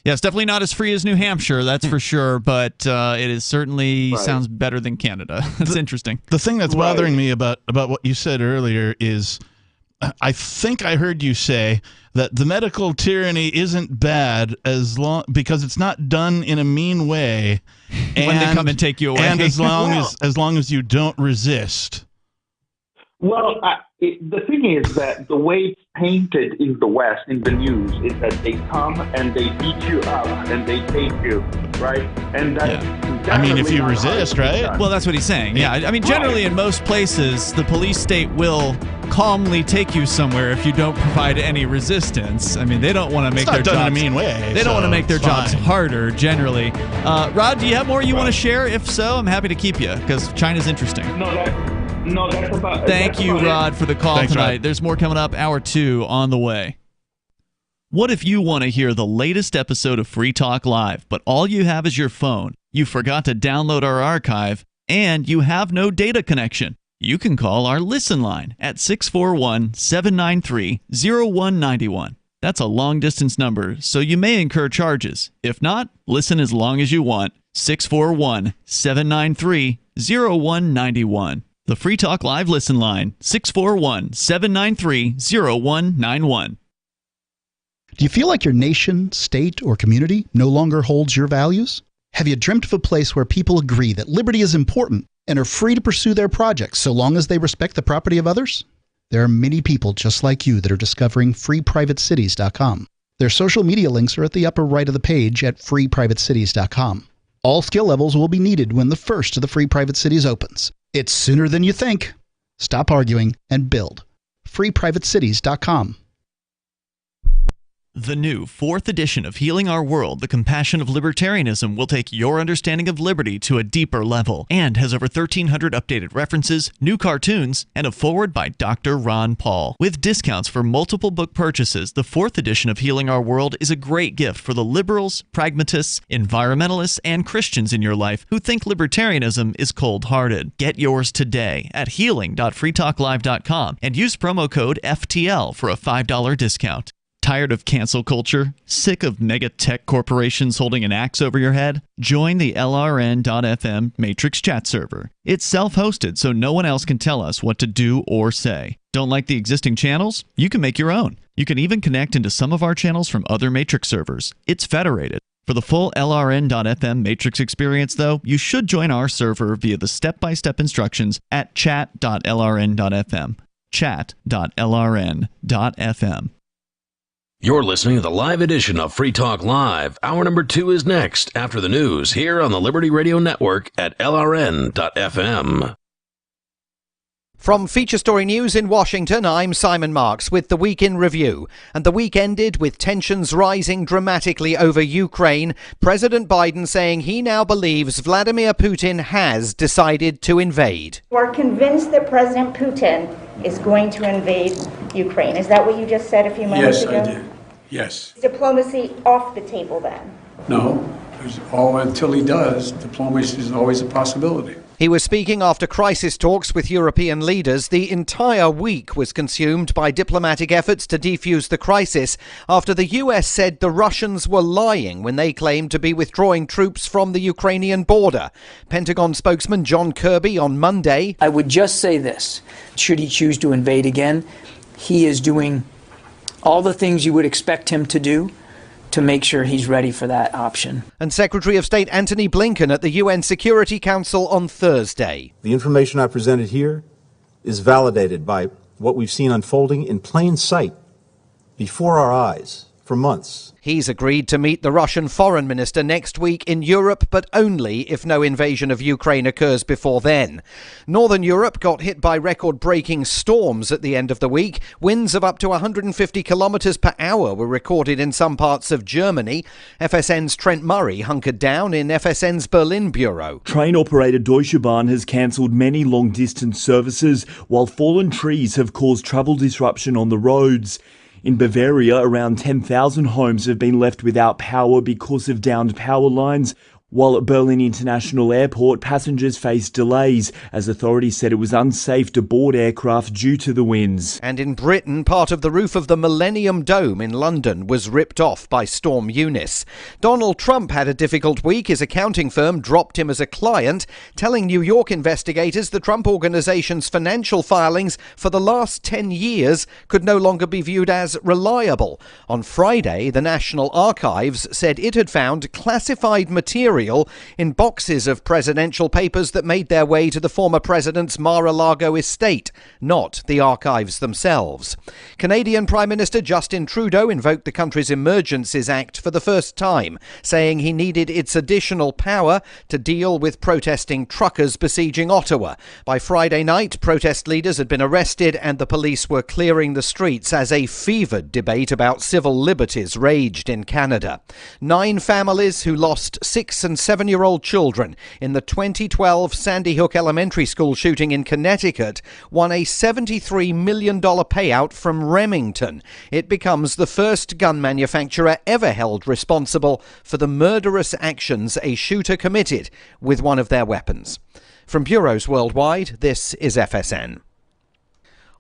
Yeah, it's definitely not as free as New Hampshire, that's for sure, but it is certainly sounds better than Canada. That's interesting. The thing that's bothering me about what you said earlier is I think I heard you say that the medical tyranny isn't bad because it's not done in a mean way, and, when they come and take you away, and as long as you don't resist. Well, the thing is that the way it's painted in the West, in the news, is that they come and they beat you up and they take you, right? And that's if you resist, right? Well, that's what he's saying. Yeah, I mean, generally in most places, the police state will calmly take you somewhere if you don't provide any resistance. I mean, they don't want to make their jobs in a mean way. They don't want to make their jobs harder. Generally, Rod, do you have more you want to share? If so, I'm happy to keep you because China's interesting. No, that's about. Thank you, Rod, for the call tonight. Rod. There's more coming up. Hour 2 on the way. What if you want to hear the latest episode of Free Talk Live, but all you have is your phone? You forgot to download our archive, and you have no data connection. You can call our Listen line at 641-793-0191. That's a long-distance number, so you may incur charges. If not, listen as long as you want. 641-793-0191. The Free Talk Live Listen line, 641-793-0191. Do you feel like your nation, state, or community no longer holds your values? Have you dreamt of a place where people agree that liberty is important and are free to pursue their projects so long as they respect the property of others? There are many people just like you that are discovering freeprivatecities.com. Their social media links are at the upper right of the page at freeprivatecities.com. All skill levels will be needed when the first of the Free Private Cities opens. It's sooner than you think. Stop arguing and build. freeprivatecities.com. The new 4th edition of Healing Our World, The Compassion of Libertarianism, will take your understanding of liberty to a deeper level and has over 1,300 updated references, new cartoons, and a foreword by Dr. Ron Paul. With discounts for multiple book purchases, the 4th edition of Healing Our World is a great gift for the liberals, pragmatists, environmentalists, and Christians in your life who think libertarianism is cold-hearted. Get yours today at healing.freetalklive.com and use promo code FTL for a $5 discount. Tired of cancel culture? Sick of mega tech corporations holding an axe over your head? Join the LRN.FM Matrix chat server. It's self-hosted, so no one else can tell us what to do or say. Don't like the existing channels? You can make your own. You can even connect into some of our channels from other Matrix servers. It's federated. For the full LRN.FM Matrix experience, though, you should join our server via the step-by-step instructions at chat.lrn.fm. chat.lrn.fm. You're listening to the live edition of Free Talk Live. Hour number 2 is next after the news here on the Liberty Radio Network at LRN.FM. From Feature Story News in Washington, I'm Simon Marks with the Week in Review. And the week ended with tensions rising dramatically over Ukraine. President Biden saying he now believes Vladimir Putin has decided to invade. We're convinced that President Putin is going to invade Ukraine. Is that what you just said a few moments ago? Yes, I did. Yes. Diplomacy off the table then? No. Until he does, diplomacy is always a possibility. He was speaking after crisis talks with European leaders. The entire week was consumed by diplomatic efforts to defuse the crisis after the US said the Russians were lying when they claimed to be withdrawing troops from the Ukrainian border. Pentagon spokesman John Kirby on Monday. I would just say this. Should he choose to invade again, he is doing all the things you would expect him to do to make sure he's ready for that option. And Secretary of State Antony Blinken at the UN Security Council on Thursday. The information I presented here is validated by what we've seen unfolding in plain sight before our eyes for months. He's agreed to meet the Russian foreign minister next week in Europe, but only if no invasion of Ukraine occurs before then. Northern Europe got hit by record-breaking storms at the end of the week. Winds of up to 150 kilometres per hour were recorded in some parts of Germany. FSN's Trent Murray hunkered down in FSN's Berlin bureau. Train operator Deutsche Bahn has cancelled many long-distance services, while fallen trees have caused travel disruption on the roads. In Bavaria, around 10,000 homes have been left without power because of downed power lines, while at Berlin International Airport, passengers faced delays as authorities said it was unsafe to board aircraft due to the winds. And in Britain, part of the roof of the Millennium Dome in London was ripped off by Storm Eunice. Donald Trump had a difficult week. His accounting firm dropped him as a client, telling New York investigators the Trump Organization's financial filings for the last 10 years could no longer be viewed as reliable. On Friday, the National Archives said it had found classified material in boxes of presidential papers that made their way to the former president's Mar-a-Lago estate, not the archives themselves. Canadian Prime Minister Justin Trudeau invoked the country's Emergencies Act for the first time, saying he needed its additional power to deal with protesting truckers besieging Ottawa. By Friday night, protest leaders had been arrested and the police were clearing the streets as a fevered debate about civil liberties raged in Canada. 9 families who lost 6 and 7-year-old children in the 2012 Sandy Hook Elementary School shooting in Connecticut won a $73 million payout from Remington. It becomes the first gun manufacturer ever held responsible for the murderous actions a shooter committed with one of their weapons. From bureaus worldwide, this is FSN.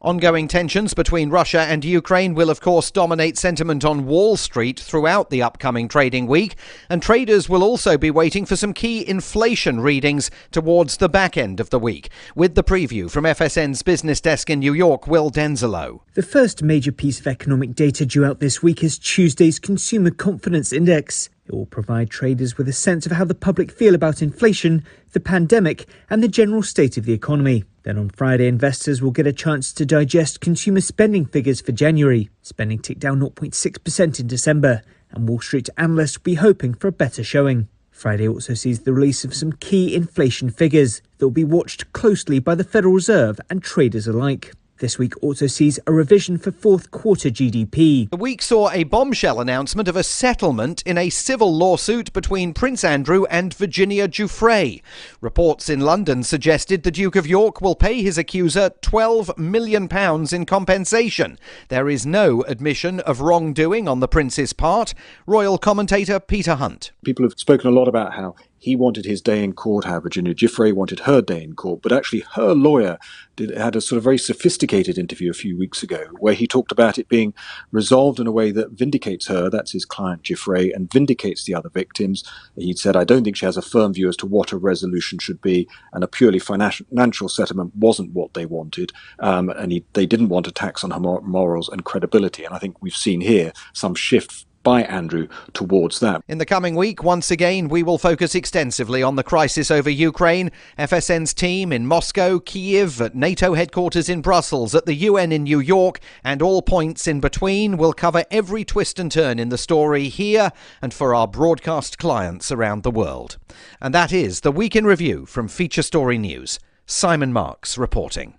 Ongoing tensions between Russia and Ukraine will, of course, dominate sentiment on Wall Street throughout the upcoming trading week, and traders will also be waiting for some key inflation readings towards the back end of the week. With the preview from FSN's business desk in New York, Will Denzelo. The first major piece of economic data due out this week is Tuesday's Consumer Confidence Index. It will provide traders with a sense of how the public feel about inflation, the pandemic, and the general state of the economy. Then on Friday, investors will get a chance to digest consumer spending figures for January. Spending ticked down 0.6% in December, and Wall Street analysts will be hoping for a better showing. Friday also sees the release of some key inflation figures that will be watched closely by the Federal Reserve and traders alike. This week also sees a revision for fourth quarter GDP. The week saw a bombshell announcement of a settlement in a civil lawsuit between Prince Andrew and Virginia Giuffre. Reports in London suggested the Duke of York will pay his accuser £12 million in compensation. There is no admission of wrongdoing on the Prince's part. Royal commentator Peter Hunt. People have spoken a lot about how he wanted his day in court, how Virginia Giuffre wanted her day in court, but actually her lawyer had a sort of very sophisticated interview a few weeks ago where he talked about it being resolved in a way that vindicates her, that's his client Giuffre, and vindicates the other victims. He'd said, I don't think she has a firm view as to what a resolution should be, and a purely financial settlement wasn't what they wanted, and they didn't want a tax on her morals and credibility. And I think we've seen here some shift by Andrew towards that. In the coming week, once again, we will focus extensively on the crisis over Ukraine. FSN's team in Moscow, Kyiv, at NATO headquarters in Brussels, at the UN in New York, and all points in between will cover every twist and turn in the story here and for our broadcast clients around the world. And that is the Week in Review from Feature Story News. Simon Marks reporting.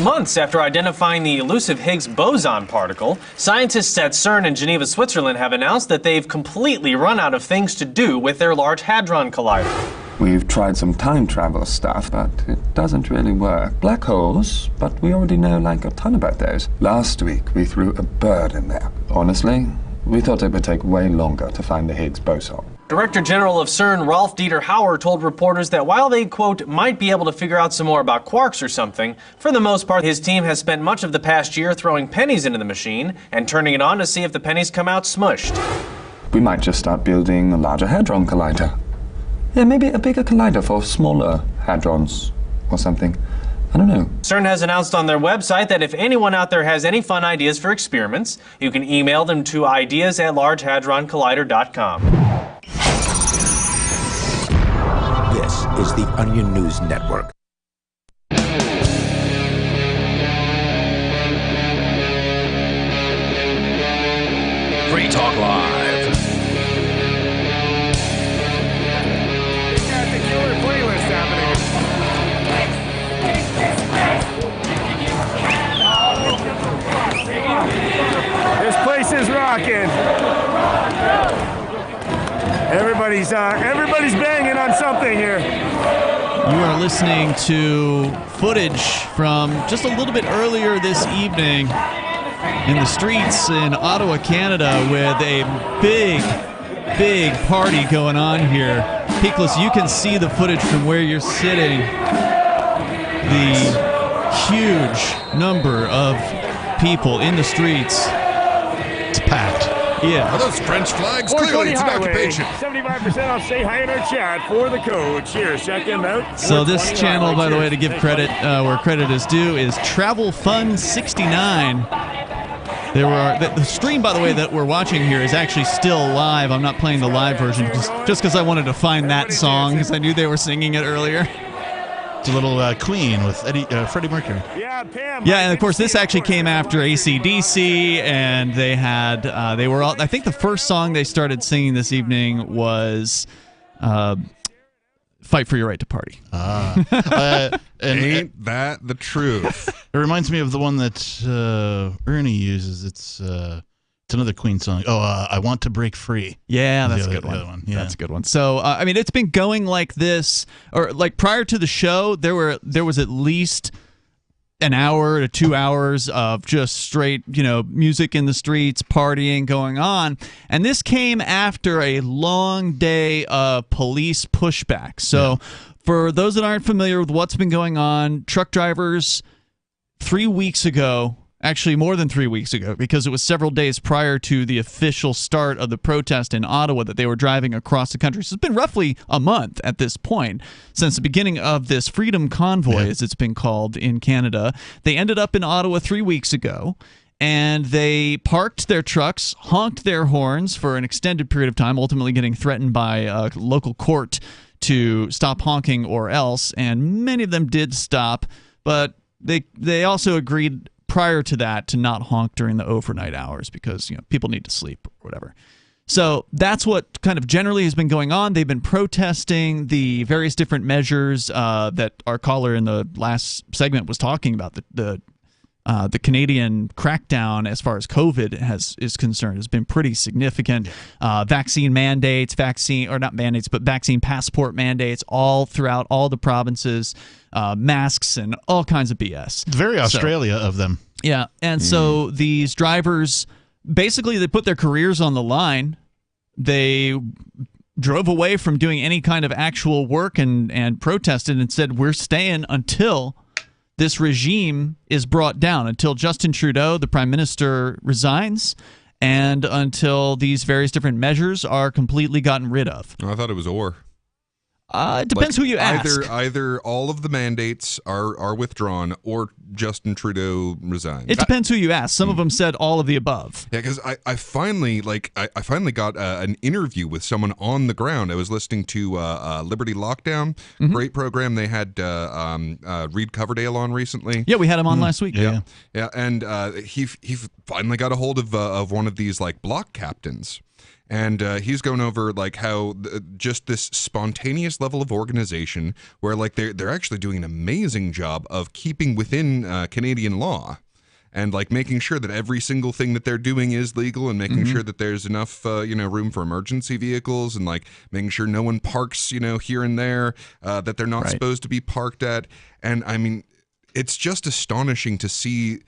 Months after identifying the elusive Higgs boson particle, scientists at CERN in Geneva, Switzerland have announced that they've completely run out of things to do with their Large Hadron Collider. We've tried some time travel stuff, but it doesn't really work. Black holes, but we already know like a ton about those. Last week we threw a bird in there. Honestly, we thought it would take way longer to find the Higgs boson. Director General of CERN, Rolf Dieter Hauer, told reporters that while they, quote, might be able to figure out some more about quarks or something, for the most part, his team has spent much of the past year throwing pennies into the machine and turning it on to see if the pennies come out smushed. We might just start building a larger hadron collider. Yeah, maybe a bigger collider for smaller hadrons or something. I don't know. CERN has announced on their website that if anyone out there has any fun ideas for experiments, you can email them to ideas@largehadroncollider.com. This is the Onion News Network. Free Talk Live. This place is rocking. Everybody's banging on something here. You are listening to footage from just a little bit earlier this evening in the streets in Ottawa, Canada, with a big party going on here. Peakless, you can see the footage from where you're sitting. The huge number of people in the streets. It's packed. Yeah. Are those French flags? Clearly, it's an occupation. 75% off. Say hi in our chat for the code. Cheers. Check them out. So this channel, by the way, to give credit where credit is due, is Travel Fun 69. The stream, by the way, that we're watching here is actually still live. I'm not playing the live version just because I wanted to find that song because I knew they were singing it earlier. It's a little Queen with Freddie Mercury. Yeah, Pam. Yeah, and of course this actually came after AC/DC, and they had they were all. I think the first song they started singing this evening was "Fight for Your Right to Party." Ain't that the truth? It reminds me of the one that Ernie uses. It's another Queen song. I Want to Break Free. Yeah, that's a good one. Yeah. That's a good one. So, I mean, it's been going like this, or like prior to the show, there was at least an hour to 2 hours of just straight, music in the streets, partying going on. And this came after a long day of police pushback. So, for those that aren't familiar with what's been going on, truck drivers 3 weeks ago, actually more than 3 weeks ago, because it was several days prior to the official start of the protest in Ottawa that they were driving across the country. So it's been roughly a month at this point since the beginning of this Freedom Convoy, as it's been called in Canada. They ended up in Ottawa 3 weeks ago, and they parked their trucks, honked their horns for an extended period of time, ultimately getting threatened by a local court to stop honking or else, and many of them did stop, but they also agreed prior to that to not honk during the overnight hours because people need to sleep or whatever. So that's what kind of generally has been going on. They've been protesting the various different measures that our caller in the last segment was talking about. The Canadian crackdown as far as COVID is concerned has been pretty significant. Vaccine mandates, vaccine passport mandates all throughout all the provinces, masks and all kinds of BS. Very Australia of them. Yeah, and so these drivers, basically they put their careers on the line. They drove away from doing any kind of actual work and protested and said, we're staying until this regime is brought down, until Justin Trudeau, the Prime Minister, resigns, and until these various different measures are completely gotten rid of. I thought it was or. It depends who you ask. Either all of the mandates are withdrawn or Justin Trudeau resigns. It depends who you ask. Some of them said all of the above. Yeah, because I finally got an interview with someone on the ground. I was listening to Liberty Lockdown, great program. They had Reed Coverdale on recently. Yeah, we had him on last week. Yeah, and he finally got a hold of one of these block captains. And he's going over how just this spontaneous level of organization where they're actually doing an amazing job of keeping within Canadian law and making sure that every single thing that they're doing is legal and making sure that there's enough room for emergency vehicles and making sure no one parks here and there that they're not supposed to be parked at. And I mean, it's just astonishing to see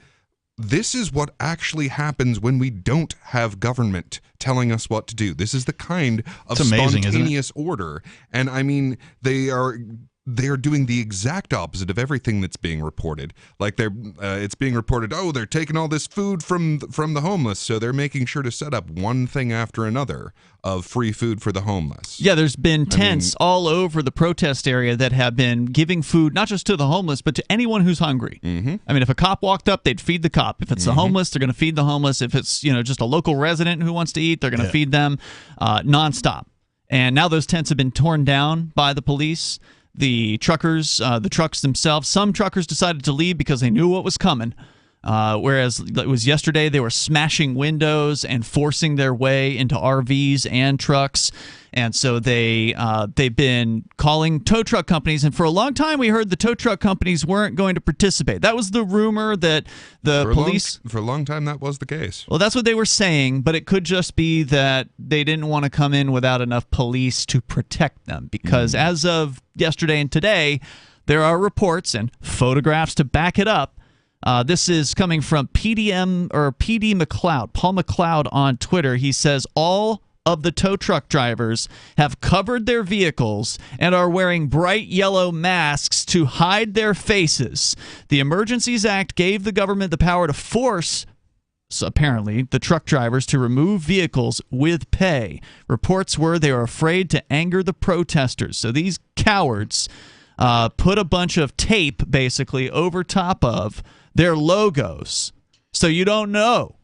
this is what actually happens when we don't have government telling us what to do. This is the kind of spontaneous order. And I mean, they are doing the exact opposite of everything that's being reported. Like it's being reported, oh, they're taking all this food from the homeless, so they're making sure to set up one thing after another of free food for the homeless. Yeah, there's been tents all over the protest area that have been giving food not just to the homeless, but to anyone who's hungry. Mm-hmm. I mean, if a cop walked up, they'd feed the cop. If it's the homeless, they're going to feed the homeless. If it's just a local resident who wants to eat, they're going to feed them nonstop. And now those tents have been torn down by the police. The truckers, the trucks themselves, some truckers decided to leave because they knew what was coming. Whereas it was yesterday, they were smashing windows and forcing their way into RVs and trucks. And so they've been calling tow truck companies. And for a long time, we heard the tow truck companies weren't going to participate. That was the rumor that the police... For a long time, that was the case. Well, that's what they were saying, but it could just be that they didn't want to come in without enough police to protect them. Because as of yesterday and today, there are reports and photographs to back it up. This is coming from PD McLeod, Paul McLeod on Twitter. He says all of the tow truck drivers have covered their vehicles and are wearing bright yellow masks to hide their faces. The Emergencies Act gave the government the power to force, apparently, the truck drivers to remove vehicles with pay. Reports were they were afraid to anger the protesters. So these cowards put a bunch of tape, basically, over top of their logos, so you don't know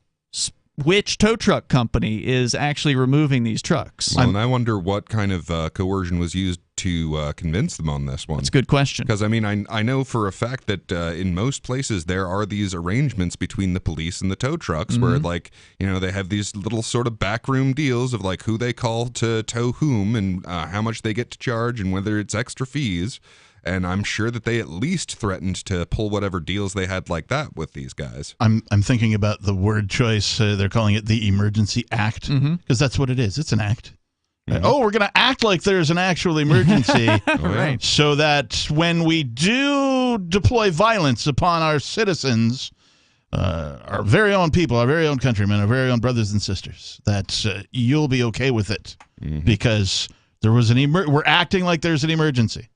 which tow truck company is actually removing these trucks. Well, and I wonder what kind of coercion was used to convince them on this one. That's a good question. Because, I mean, I know for a fact that in most places there are these arrangements between the police and the tow trucks where, like, they have these little sort of backroom deals of, like, who they call to tow whom and how much they get to charge and whether it's extra fees. And I'm sure that they at least threatened to pull whatever deals they had like that with these guys. I'm thinking about the word choice. They're calling it the Emergency Act because that's what it is. It's an act. Oh, we're going to act like there's an actual emergency right. So that when we do deploy violence upon our citizens, our very own people, our very own countrymen, our very own brothers and sisters, that you'll be okay with it because there was we're acting like there's an emergency.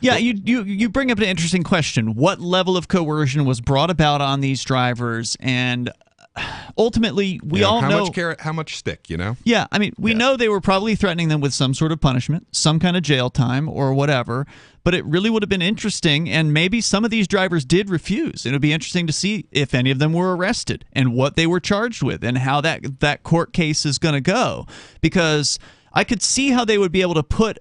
Yeah, you bring up an interesting question. What level of coercion was brought about on these drivers? And ultimately, we all know... How much carrot, how much stick, Yeah, I mean, we know they were probably threatening them with some sort of punishment, some kind of jail time or whatever, but it really would have been interesting, and maybe some of these drivers did refuse. It would be interesting to see if any of them were arrested and what they were charged with and how that court case is going to go. Because I could see how they would be able to put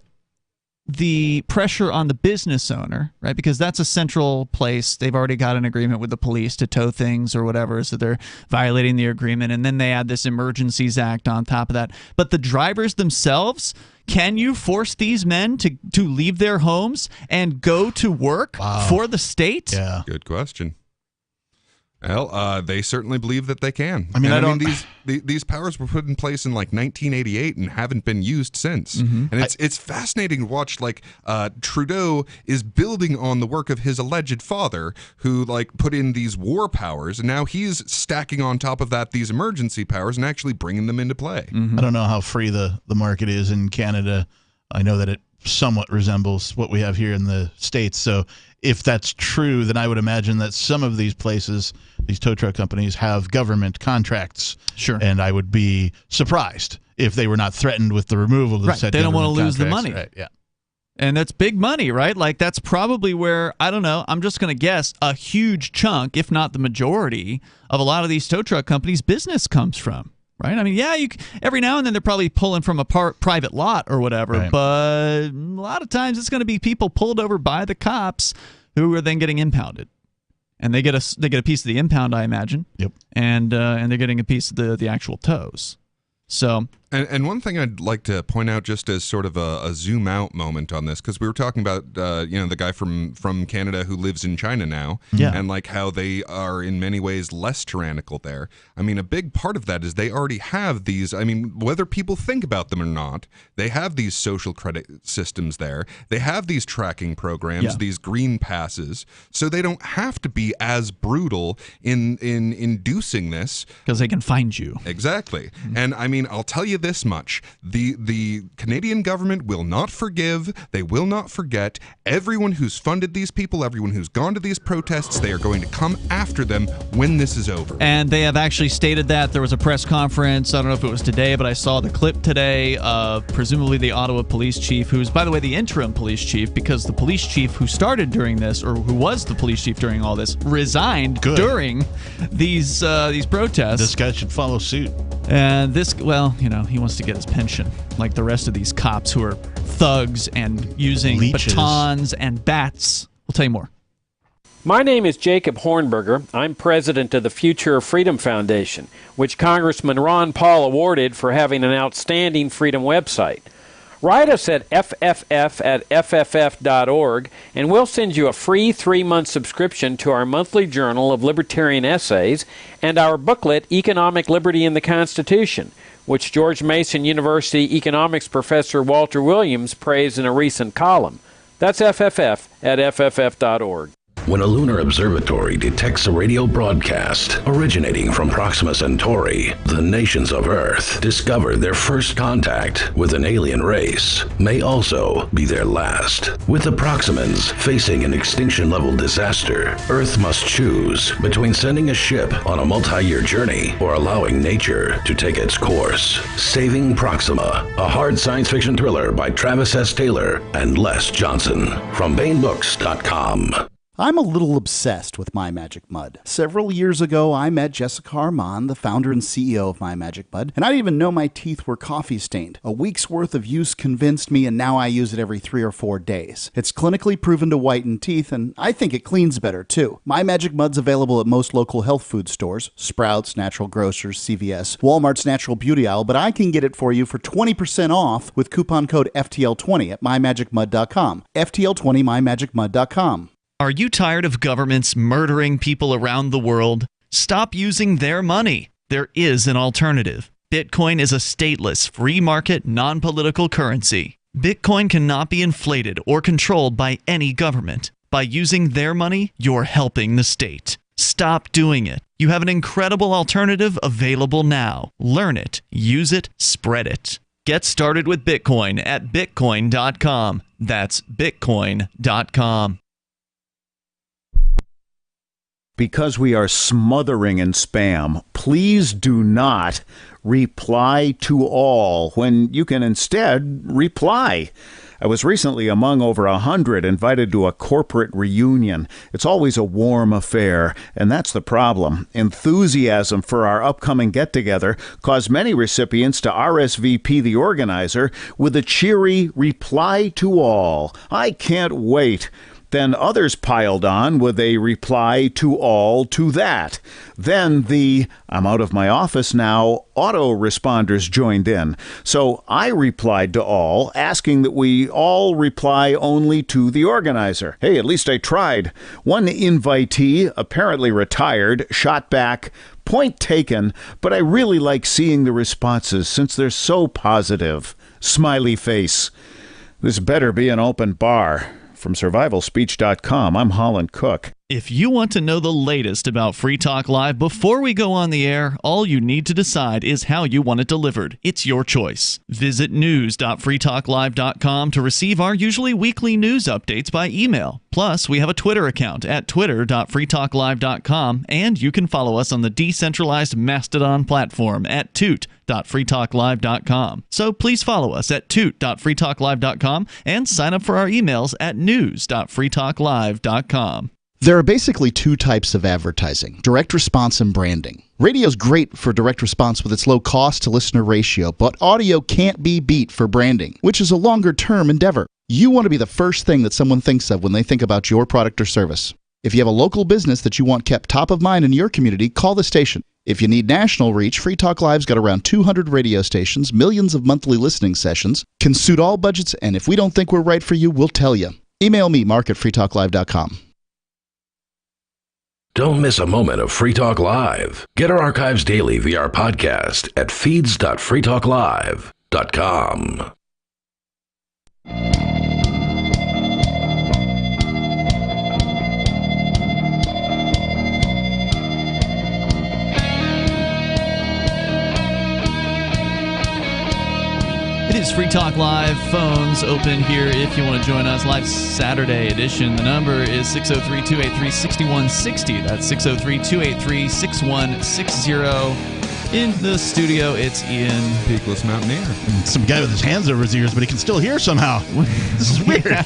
the pressure on the business owner, right? Because that's a central place. They've already got an agreement with the police to tow things or whatever, so they're violating the agreement. And then they add this Emergencies Act on top of that. But the drivers themselves, can you force these men to leave their homes and go to work for the state? Yeah. Good question. Well, they certainly believe that they can. I mean, these powers were put in place in like 1988 and haven't been used since. And it's fascinating to watch. Like Trudeau is building on the work of his alleged father, who like put in these war powers, and now he's stacking on top of that these emergency powers and actually bringing them into play. I don't know how free the market is in Canada. I know that it somewhat resembles what we have here in the States. So if that's true, then I would imagine that some of these places, these tow truck companies, have government contracts. Sure. And I would be surprised if they were not threatened with the removal of said They don't want to lose the contracts. money. Right. Yeah. And that's big money, right? Like that's probably where, I don't know, I'm just going to guess a huge chunk, if not the majority, of a lot of these tow truck companies' business comes from. Right? I mean, yeah, every now and then they're probably pulling from a private lot or whatever, right. But a lot of times it's going to be people pulled over by the cops who are then getting impounded. And they get a piece of the impound, I imagine. Yep. And they're getting a piece of the actual tows. So And one thing I'd like to point out, just as sort of a zoom out moment on this, because we were talking about the guy from Canada who lives in China now, and like how they are in many ways less tyrannical there. I mean, a big part of that is they already have these. I mean, whether people think about them or not, they have these social credit systems there. They have these tracking programs, these green passes, so they don't have to be as brutal in inducing this, because they can find you. Exactly. And I mean, I'll tell you this much: the Canadian government will not forgive, they will not forget. Everyone who's funded these people, everyone who's gone to these protests, they are going to come after them when this is over. And they have actually stated that. There was a press conference, I don't know if it was today, but I saw the clip today of presumably the Ottawa police chief, who's, by the way, the interim police chief, because the police chief who started during this, or who was the police chief during all this, resigned during these protests. This guy should follow suit. And this, well, he wants to get his pension, like the rest of these cops who are thugs and using batons and bats. We'll tell you more. My name is Jacob Hornberger. I'm president of the Future of Freedom Foundation, which Congressman Ron Paul awarded for having an outstanding freedom website. Write us at fff@fff.org, and we'll send you a free 3-month subscription to our monthly journal of libertarian essays and our booklet, Economic Liberty in the Constitution, which George Mason University economics professor Walter Williams praised in a recent column. That's fff@fff.org. When a lunar observatory detects a radio broadcast originating from Proxima Centauri, the nations of Earth discover their first contact with an alien race may also be their last. With the Proximans facing an extinction-level disaster, Earth must choose between sending a ship on a multi-year journey or allowing nature to take its course. Saving Proxima, a hard science fiction thriller by Travis S. Taylor and Les Johnson, from BaneBooks.com. I'm a little obsessed with My Magic Mud. Several years ago, I met Jessica Armand, the founder and CEO of My Magic Mud, and I didn't even know my teeth were coffee stained. A week's worth of use convinced me, and now I use it every 3 or 4 days. It's clinically proven to whiten teeth, and I think it cleans better too. My Magic Mud's available at most local health food stores, Sprouts, Natural Grocers, CVS, Walmart's Natural Beauty Aisle, but I can get it for you for 20% off with coupon code FTL20 at mymagicmud.com. FTL20 mymagicmud.com. Are you tired of governments murdering people around the world? Stop using their money. There is an alternative. Bitcoin is a stateless, free market, non-political currency. Bitcoin cannot be inflated or controlled by any government. By using their money, you're helping the state. Stop doing it. You have an incredible alternative available now. Learn it, use it, spread it. Get started with Bitcoin at bitcoin.com. That's bitcoin.com. Because we are smothering in spam, please do not reply to all when you can instead reply. I was recently among over 100 invited to a corporate reunion. It's always a warm affair, and that's the problem. Enthusiasm for our upcoming get-together caused many recipients to RSVP the organizer with a cheery reply to all. I can't wait. Then others piled on with a reply to all to that. Then the "I'm out of my office now" autoresponders joined in. So I replied to all, asking that we all reply only to the organizer. Hey, at least I tried. One invitee, apparently retired, shot back, "Point taken, but I really like seeing the responses since they're so positive." Smiley face. This better be an open bar. From survivalspeech.com, I'm Holland Cook. If you want to know the latest about Free Talk Live before we go on the air, all you need to decide is how you want it delivered. It's your choice. Visit news.freetalklive.com to receive our usually weekly news updates by email. Plus, we have a Twitter account at twitter.freetalklive.com, and you can follow us on the decentralized Mastodon platform at toot.freetalklive.com. So please follow us at toot.freetalklive.com and sign up for our emails at news.freetalklive.com. There are basically 2 types of advertising: direct response and branding. Radio's great for direct response with its low cost to listener ratio, but audio can't be beat for branding, which is a longer term endeavor. You want to be the first thing that someone thinks of when they think about your product or service. If you have a local business that you want kept top of mind in your community, call the station. If you need national reach, Free Talk Live's got around 200 radio stations, millions of monthly listening sessions, can suit all budgets, and if we don't think we're right for you, we'll tell you. Email me, mark@freetalklive.com. Don't miss a moment of Free Talk Live. Get our archives daily via our podcast at feeds.freetalklive.com. It is Free Talk Live. Phones open here if you want to join us. Live Saturday edition. The number is 603-283-6160. That's 603-283-6160. In the studio, it's Ian. Peakless Mountaineer. Some guy with his hands over his ears, but he can still hear somehow. This is weird.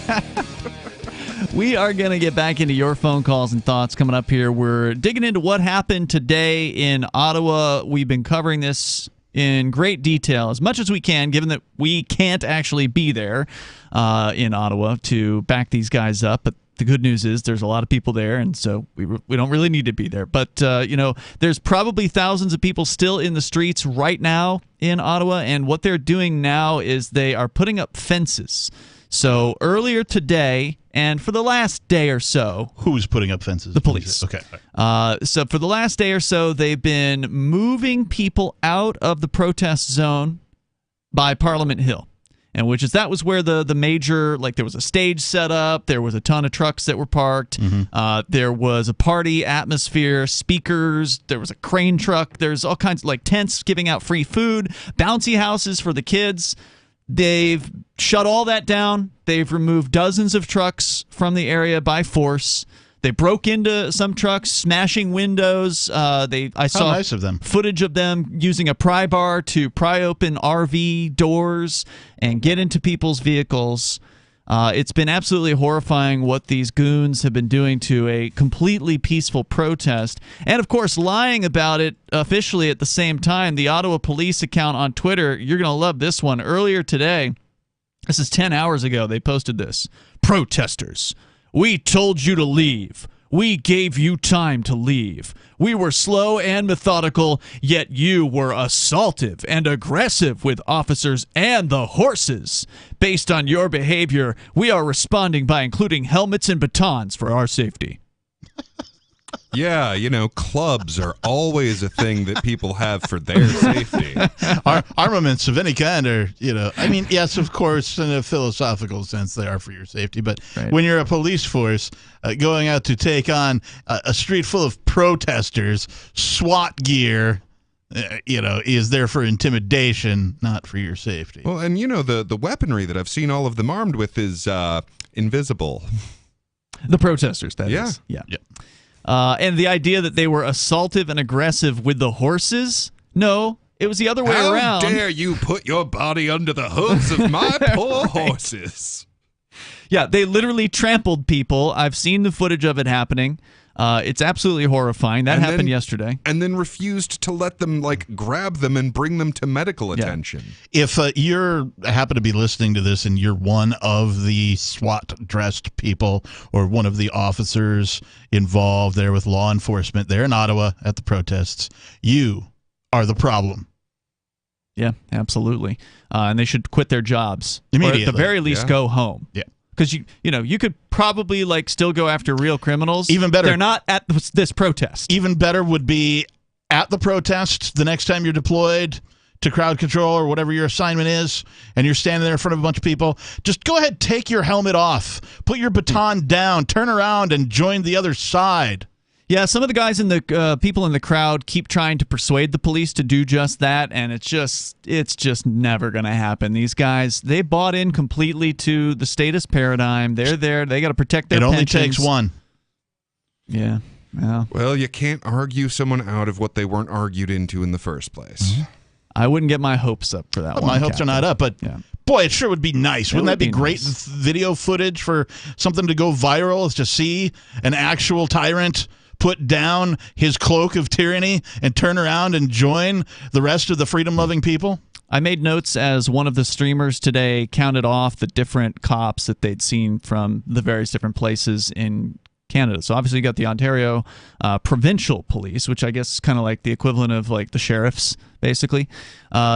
We are going to get back into your phone calls and thoughts coming up here. We're digging into what happened today in Ottawa. We've been covering this in great detail as much as we can, given that we can't actually be there in Ottawa to back these guys up. But the good news is there's a lot of people there, and so we don't really need to be there. But, there's probably thousands of people still in the streets right now in Ottawa, and what they're doing now is they are putting up fences. So earlier today, and for the last day or so... Who's putting up fences? The police. Okay. So for the last day or so, they've been moving people out of the protest zone by Parliament Hill. And that was where the major, like there was a stage set up, there was a ton of trucks that were parked, there was a party atmosphere, speakers, there was a crane truck, there's all kinds of like tents giving out free food, bouncy houses for the kids. They've shut all that down. They've removed dozens of trucks from the area by force. They broke into some trucks, smashing windows. I saw nice of them. Footage of them using a pry bar to pry open RV doors and get into people's vehicles. It's been absolutely horrifying what these goons have been doing to a completely peaceful protest. And, of course, lying about it officially at the same time. The Ottawa Police account on Twitter, you're going to love this one. Earlier today, this is 10 hours ago, they posted this. Protesters, we told you to leave. We gave you time to leave. We were slow and methodical, yet you were assaultive and aggressive with officers and the horses. Based on your behavior, we are responding by including helmets and batons for our safety. Yeah, clubs are always a thing that people have for their safety. Armaments of any kind are, yes, of course, in a philosophical sense, they are for your safety. But when you're a police force going out to take on a street full of protesters, SWAT gear, is there for intimidation, not for your safety. Well, and, the weaponry that I've seen all of them armed with is invisible. The protesters, that is. Yeah. And the idea that they were assaultive and aggressive with the horses? No, it was the other way around. How dare you put your body under the hooves of my poor horses? Yeah, they literally trampled people. I've seen the footage of it happening. It's absolutely horrifying. That happened yesterday. And then refused to let them, grab them and bring them to medical attention. If you happen to be listening to this and you're one of the SWAT-dressed people or one of the officers involved there with law enforcement there in Ottawa at the protests, you are the problem. Yeah, absolutely. And they should quit their jobs. Immediately. Or at the very least, go home. Yeah. Because you could probably still go after real criminals. Even better, they're not at this protest. Even better would be at the protest the next time you're deployed to crowd control or whatever your assignment is, and you're standing there in front of a bunch of people. Just go ahead, take your helmet off, put your baton down, turn around, and join the other side. Yeah, some of the guys in the people in the crowd keep trying to persuade the police to do just that, and it's just never going to happen. These guys, they bought in completely to the statist paradigm. They're there. They got to protect their pensions. It only takes one. Yeah. Well, you can't argue someone out of what they weren't argued into in the first place. Mm-hmm. I wouldn't get my hopes up for that one. My hopes are not up, but boy, it sure would be nice. Wouldn't that be great nice. Video footage for something to go viral, is to see an actual tyrant put down his cloak of tyranny and turn around and join the rest of the freedom-loving people? I made notes as one of the streamers today counted off the different cops that they'd seen from the various different places in Canada. So obviously you got the Ontario provincial police, which I guess is kind of like the equivalent of like the sheriffs, basically.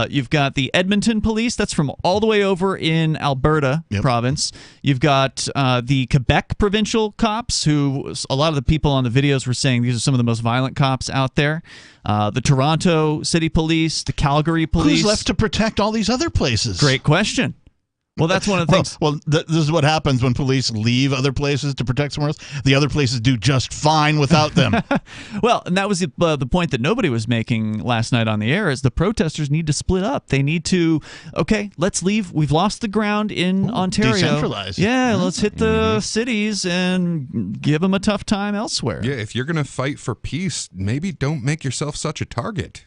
You've got the Edmonton police. That's from all the way over in Alberta province. You've got the Quebec provincial cops, who a lot of the people on the videos were saying these are some of the most violent cops out there. The Toronto City Police, the Calgary Police. Who's left to protect all these other places? Great question. Well, that's one of the things. Well, this is what happens when police leave other places to protect somewhere else. The other places do just fine without them. Well, and that was the point that nobody was making last night on the air, is the protesters need to split up. They need to, okay, let's leave. We've lost the ground in Ontario. Decentralize. Yeah, let's hit the cities and give them a tough time elsewhere. Yeah, if you're going to fight for peace, maybe don't make yourself such a target.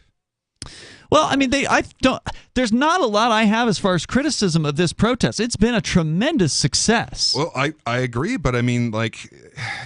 Well, I mean, there's not a lot I have as far as criticism of this protest. It's been a tremendous success. Well, I agree, but I mean, like,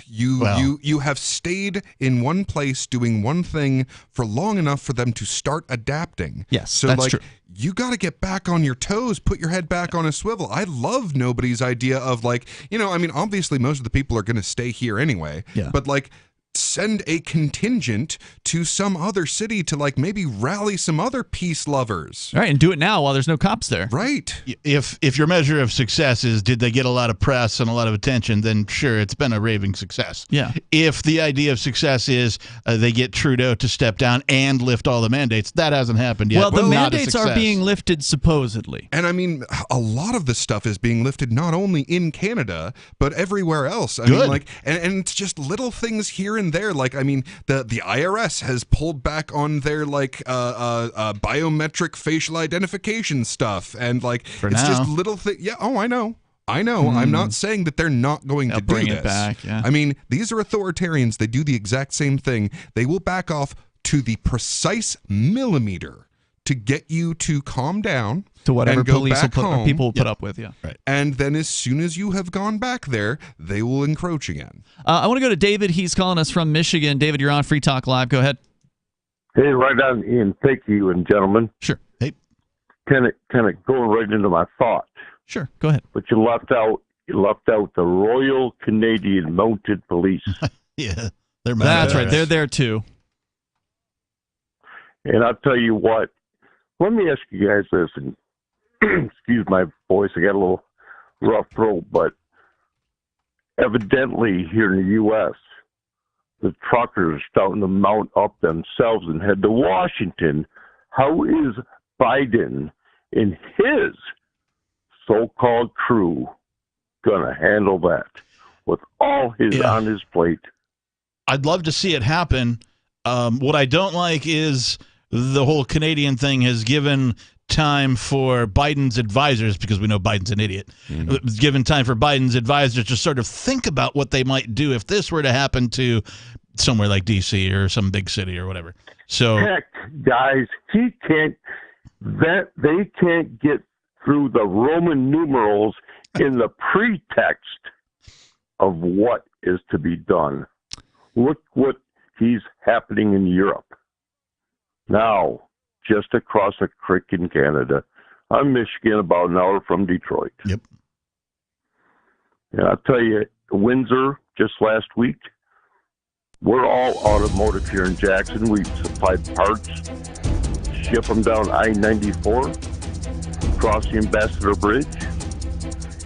you have stayed in one place doing one thing for long enough for them to start adapting. Yes, so that's like, true. You got to get back on your toes, put your head back on a swivel. I love nobody's idea of, like, I mean, obviously most of the people are going to stay here anyway, but like, send a contingent to some other city to like maybe rally some other peace lovers. All right, and do it now while there's no cops there. Right. If your measure of success is did they get a lot of press and a lot of attention, then sure, it's been a raving success. Yeah. If the idea of success is they get Trudeau to step down and lift all the mandates, that hasn't happened yet. Well, the mandates are being lifted supposedly. And I mean, a lot of the stuff is being lifted not only in Canada, but everywhere else. I mean, like, and it's just little things here and there. Like, I mean, the IRS has pulled back on their like biometric facial identification stuff, and like just little things. Yeah, I know. I'm not saying that they're not going to do this. It back, yeah. I mean, these are authoritarians. They do the exact same thing. They will back off to the precise millimeter to get you to calm down, to whatever and go police back home. People will put up with. Yeah, right. And then as soon as you have gone back there, they will encroach again. I want to go to David. He's calling us from Michigan. David, you're on Free Talk Live. Go ahead. Hey, right on, Ian. Thank you, and gentlemen. Sure. Hey. Kind of going right into my thought. Sure. Go ahead. But you left out the Royal Canadian Mounted Police. Yeah, that's right. They're there too. And I'll tell you what. Let me ask you guys this, and excuse my voice, I got a little rough throat, but evidently here in the U.S., the truckers are starting to mount up themselves and head to Washington. How is Biden and his so-called crew going to handle that with all his on his plate? I'd love to see it happen. What I don't like is the whole Canadian thing has given time for Biden's advisors, because we know Biden's an idiot, given time for Biden's advisors to sort of think about what they might do if this were to happen to somewhere like D.C. or some big city or whatever. So, heck, guys, they can't get through the Roman numerals in the pretext of what is to be done. Look what he's happening in Europe. Now, just across the creek in Canada. I'm Michigan, about an hour from Detroit. Yep. And I'll tell you, Windsor, just last week, we're all automotive here in Jackson. We supply parts, ship them down I-94, cross the Ambassador Bridge,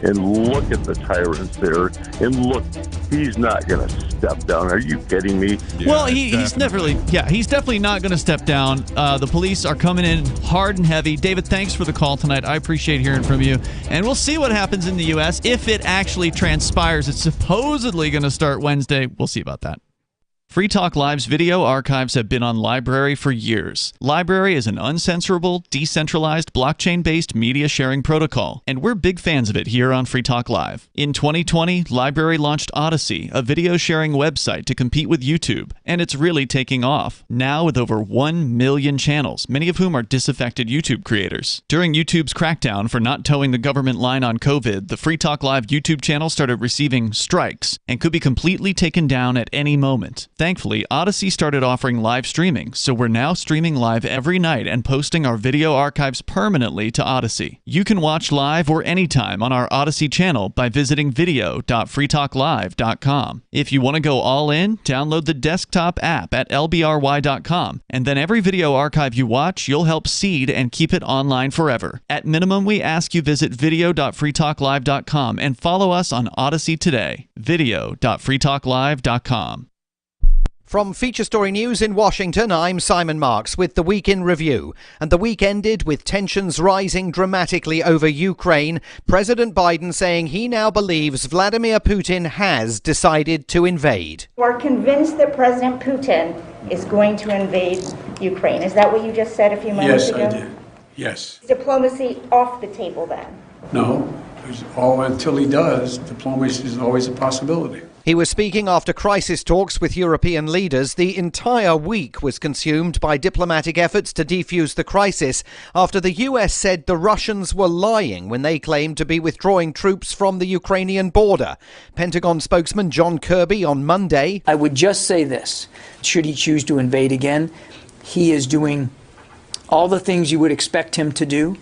and look at the tyrants there. And look, he's not going to step down. Are you kidding me? Yeah, well, he's definitely not going to step down. The police are coming in hard and heavy. David, thanks for the call tonight. I appreciate hearing from you. And we'll see what happens in the U.S. if it actually transpires. It's supposedly going to start Wednesday. We'll see about that. Free Talk Live's video archives have been on LBRY for years. LBRY is an uncensorable, decentralized, blockchain-based media sharing protocol, and we're big fans of it here on Free Talk Live. In 2020, LBRY launched Odyssey, a video sharing website to compete with YouTube, and it's really taking off, now with over 1 million channels, many of whom are disaffected YouTube creators. During YouTube's crackdown for not towing the government line on COVID, the Free Talk Live YouTube channel started receiving strikes and could be completely taken down at any moment. Thankfully, Odyssey started offering live streaming, so we're now streaming live every night and posting our video archives permanently to Odyssey. You can watch live or anytime on our Odyssey channel by visiting video.freetalklive.com. If you want to go all in, download the desktop app at lbry.com, and then every video archive you watch, you'll help seed and keep it online forever. At minimum, we ask you visit video.freetalklive.com and follow us on Odyssey today. video.freetalklive.com. From Feature Story News in Washington, I'm Simon Marks with the Week in Review. And the week ended with tensions rising dramatically over Ukraine, President Biden saying he now believes Vladimir Putin has decided to invade. You are convinced that President Putin is going to invade Ukraine. Is that what you just said a few moments ago? Yes, I did. Yes. Diplomacy off the table then? No. Until he does, diplomacy is always a possibility. He was speaking after crisis talks with European leaders. The entire week was consumed by diplomatic efforts to defuse the crisis after the US said the Russians were lying when they claimed to be withdrawing troops from the Ukrainian border. Pentagon spokesman John Kirby on Monday. I would just say this. Should he choose to invade again, he is doing all the things you would expect him to do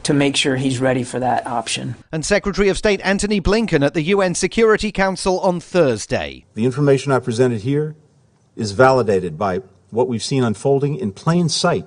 to make sure he's ready for that option. And Secretary of State Antony Blinken at the UN Security Council on Thursday. The information I presented here is validated by what we've seen unfolding in plain sight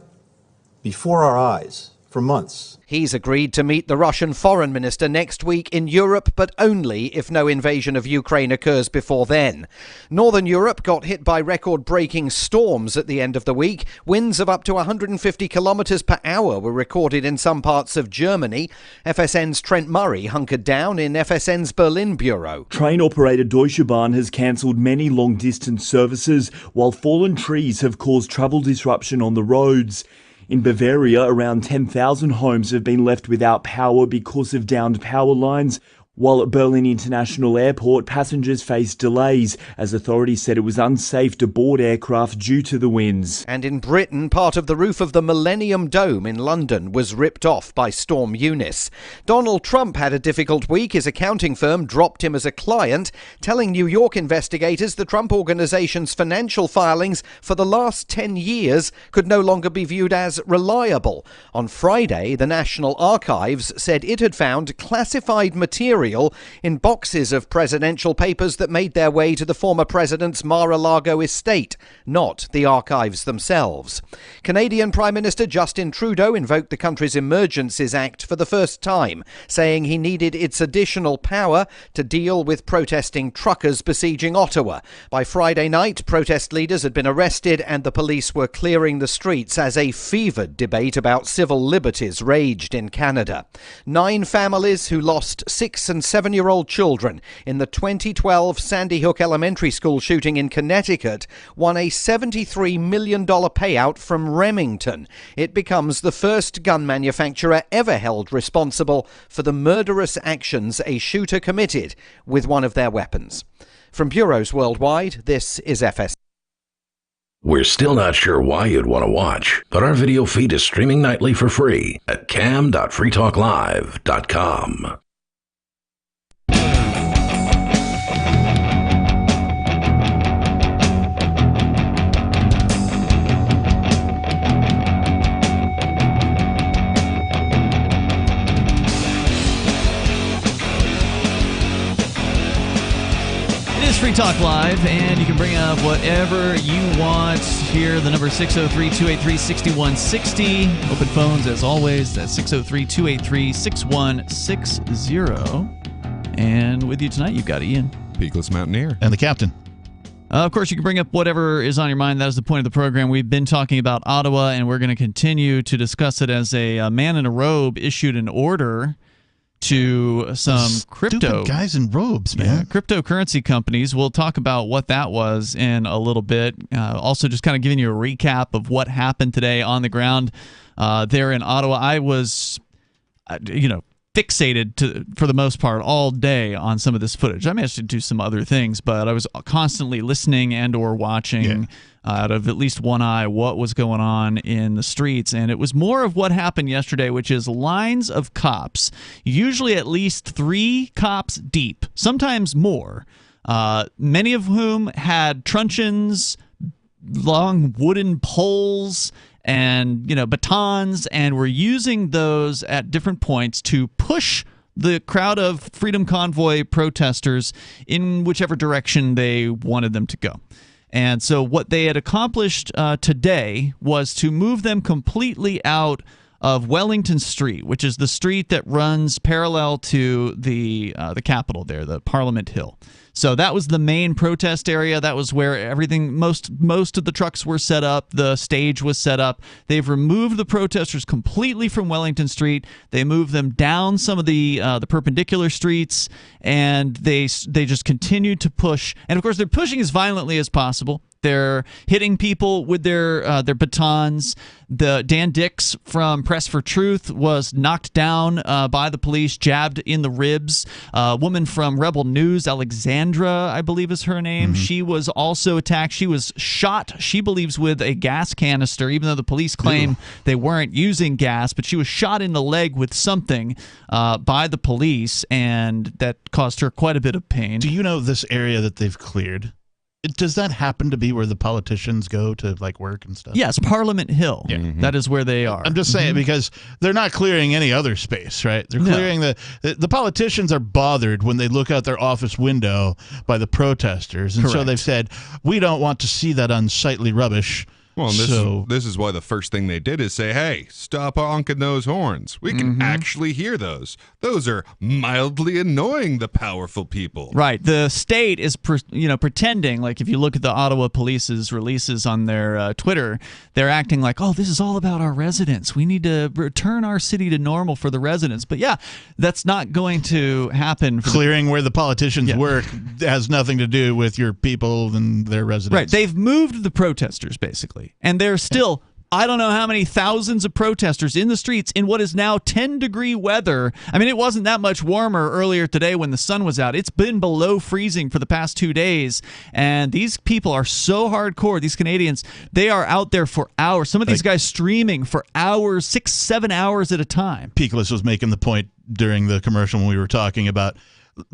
before our eyes for months. He's agreed to meet the Russian foreign minister next week in Europe, but only if no invasion of Ukraine occurs before then. Northern Europe got hit by record-breaking storms at the end of the week. Winds of up to 150 kilometres per hour were recorded in some parts of Germany. FSN's Trent Murray hunkered down in FSN's Berlin bureau. Train operator Deutsche Bahn has cancelled many long-distance services, while fallen trees have caused travel disruption on the roads. In Bavaria, around 10,000 homes have been left without power because of downed power lines, while at Berlin International Airport, passengers faced delays as authorities said it was unsafe to board aircraft due to the winds. And in Britain, part of the roof of the Millennium Dome in London was ripped off by Storm Eunice. Donald Trump had a difficult week. His accounting firm dropped him as a client, telling New York investigators the Trump Organization's financial filings for the last 10 years could no longer be viewed as reliable. On Friday, the National Archives said it had found classified material in boxes of presidential papers that made their way to the former president's Mar-a-Lago estate, not the archives themselves. Canadian Prime Minister Justin Trudeau invoked the country's Emergencies Act for the first time, saying he needed its additional power to deal with protesting truckers besieging Ottawa. By Friday night, protest leaders had been arrested and the police were clearing the streets as a fevered debate about civil liberties raged in Canada. 9 families who lost 6 and 7-year-old children in the 2012 Sandy Hook Elementary School shooting in Connecticut won a $73 million payout from Remington. It becomes the first gun manufacturer ever held responsible for the murderous actions a shooter committed with one of their weapons. From bureaus worldwide, this is FS. We're still not sure why you'd want to watch, but our video feed is streaming nightly for free at cam.freetalklive.com. Free Talk Live, and you can bring up whatever you want here. The number 603-283-6160. Open phones, as always. That's 603-283-6160. And with you tonight, you've got Ian. Peakless Mountaineer. And the captain. Of course, you can bring up whatever is on your mind. That is the point of the program. We've been talking about Ottawa, and we're going to continue to discuss it as a man in a robe issued an order to some crypto guys in robes, man. Cryptocurrency companies. We'll talk about what that was in a little bit. Also, just kind of giving you a recap of what happened today on the ground there in Ottawa. I was, fixated for the most part all day on some of this footage. I managed to do some other things, but I was constantly listening and or watching out of at least one eye what was going on in the streets. And it was more of what happened yesterday, which is lines of cops, usually at least 3 cops deep, sometimes more, many of whom had truncheons, long wooden poles, and batons, and were using those at different points to push the crowd of Freedom Convoy protesters in whichever direction they wanted them to go. And so what they had accomplished today was to move them completely out of Wellington Street, which is the street that runs parallel to the Capitol there, the Parliament Hill. So that was the main protest area. That was where everything, most of the trucks were set up. The stage was set up. They've removed the protesters completely from Wellington Street. They moved them down some of the perpendicular streets, and they just continued to push. And of course, they're pushing as violently as possible. They're hitting people with their batons. The Dan Dix from Press for Truth was knocked down by the police, jabbed in the ribs. A woman from Rebel News, Alexandra, I believe is her name. She was also attacked. She was shot, she believes, with a gas canister, even though the police claim they weren't using gas. But she was shot in the leg with something by the police, and that caused her quite a bit of pain. Do you know this area that they've cleared? Does that happen to be where the politicians go to work and stuff? Yes, Parliament Hill. Yeah. That is where they are. I'm just saying because they're not clearing any other space, right? They're clearing the politicians are bothered when they look out their office window by the protesters, and so they've said, we don't want to see that unsightly rubbish. Well, and this is why the first thing they did is say, hey, stop honking those horns. We can actually hear those. Those are mildly annoying the powerful people. Right. The state is pretending, like if you look at the Ottawa Police's releases on their Twitter, they're acting like, oh, this is all about our residents. We need to return our city to normal for the residents. But yeah, that's not going to happen. Clearing where the politicians work has nothing to do with your people and their residents. Right. They've moved the protesters, basically. And there's still, I don't know how many thousands of protesters in the streets in what is now 10-degree weather. I mean, it wasn't that much warmer earlier today when the sun was out. It's been below freezing for the past 2 days. And these people are so hardcore, these Canadians, they are out there for hours. Some of these guys streaming for hours, 6-7 hours at a time. Peakless was making the point during the commercial when we were talking about,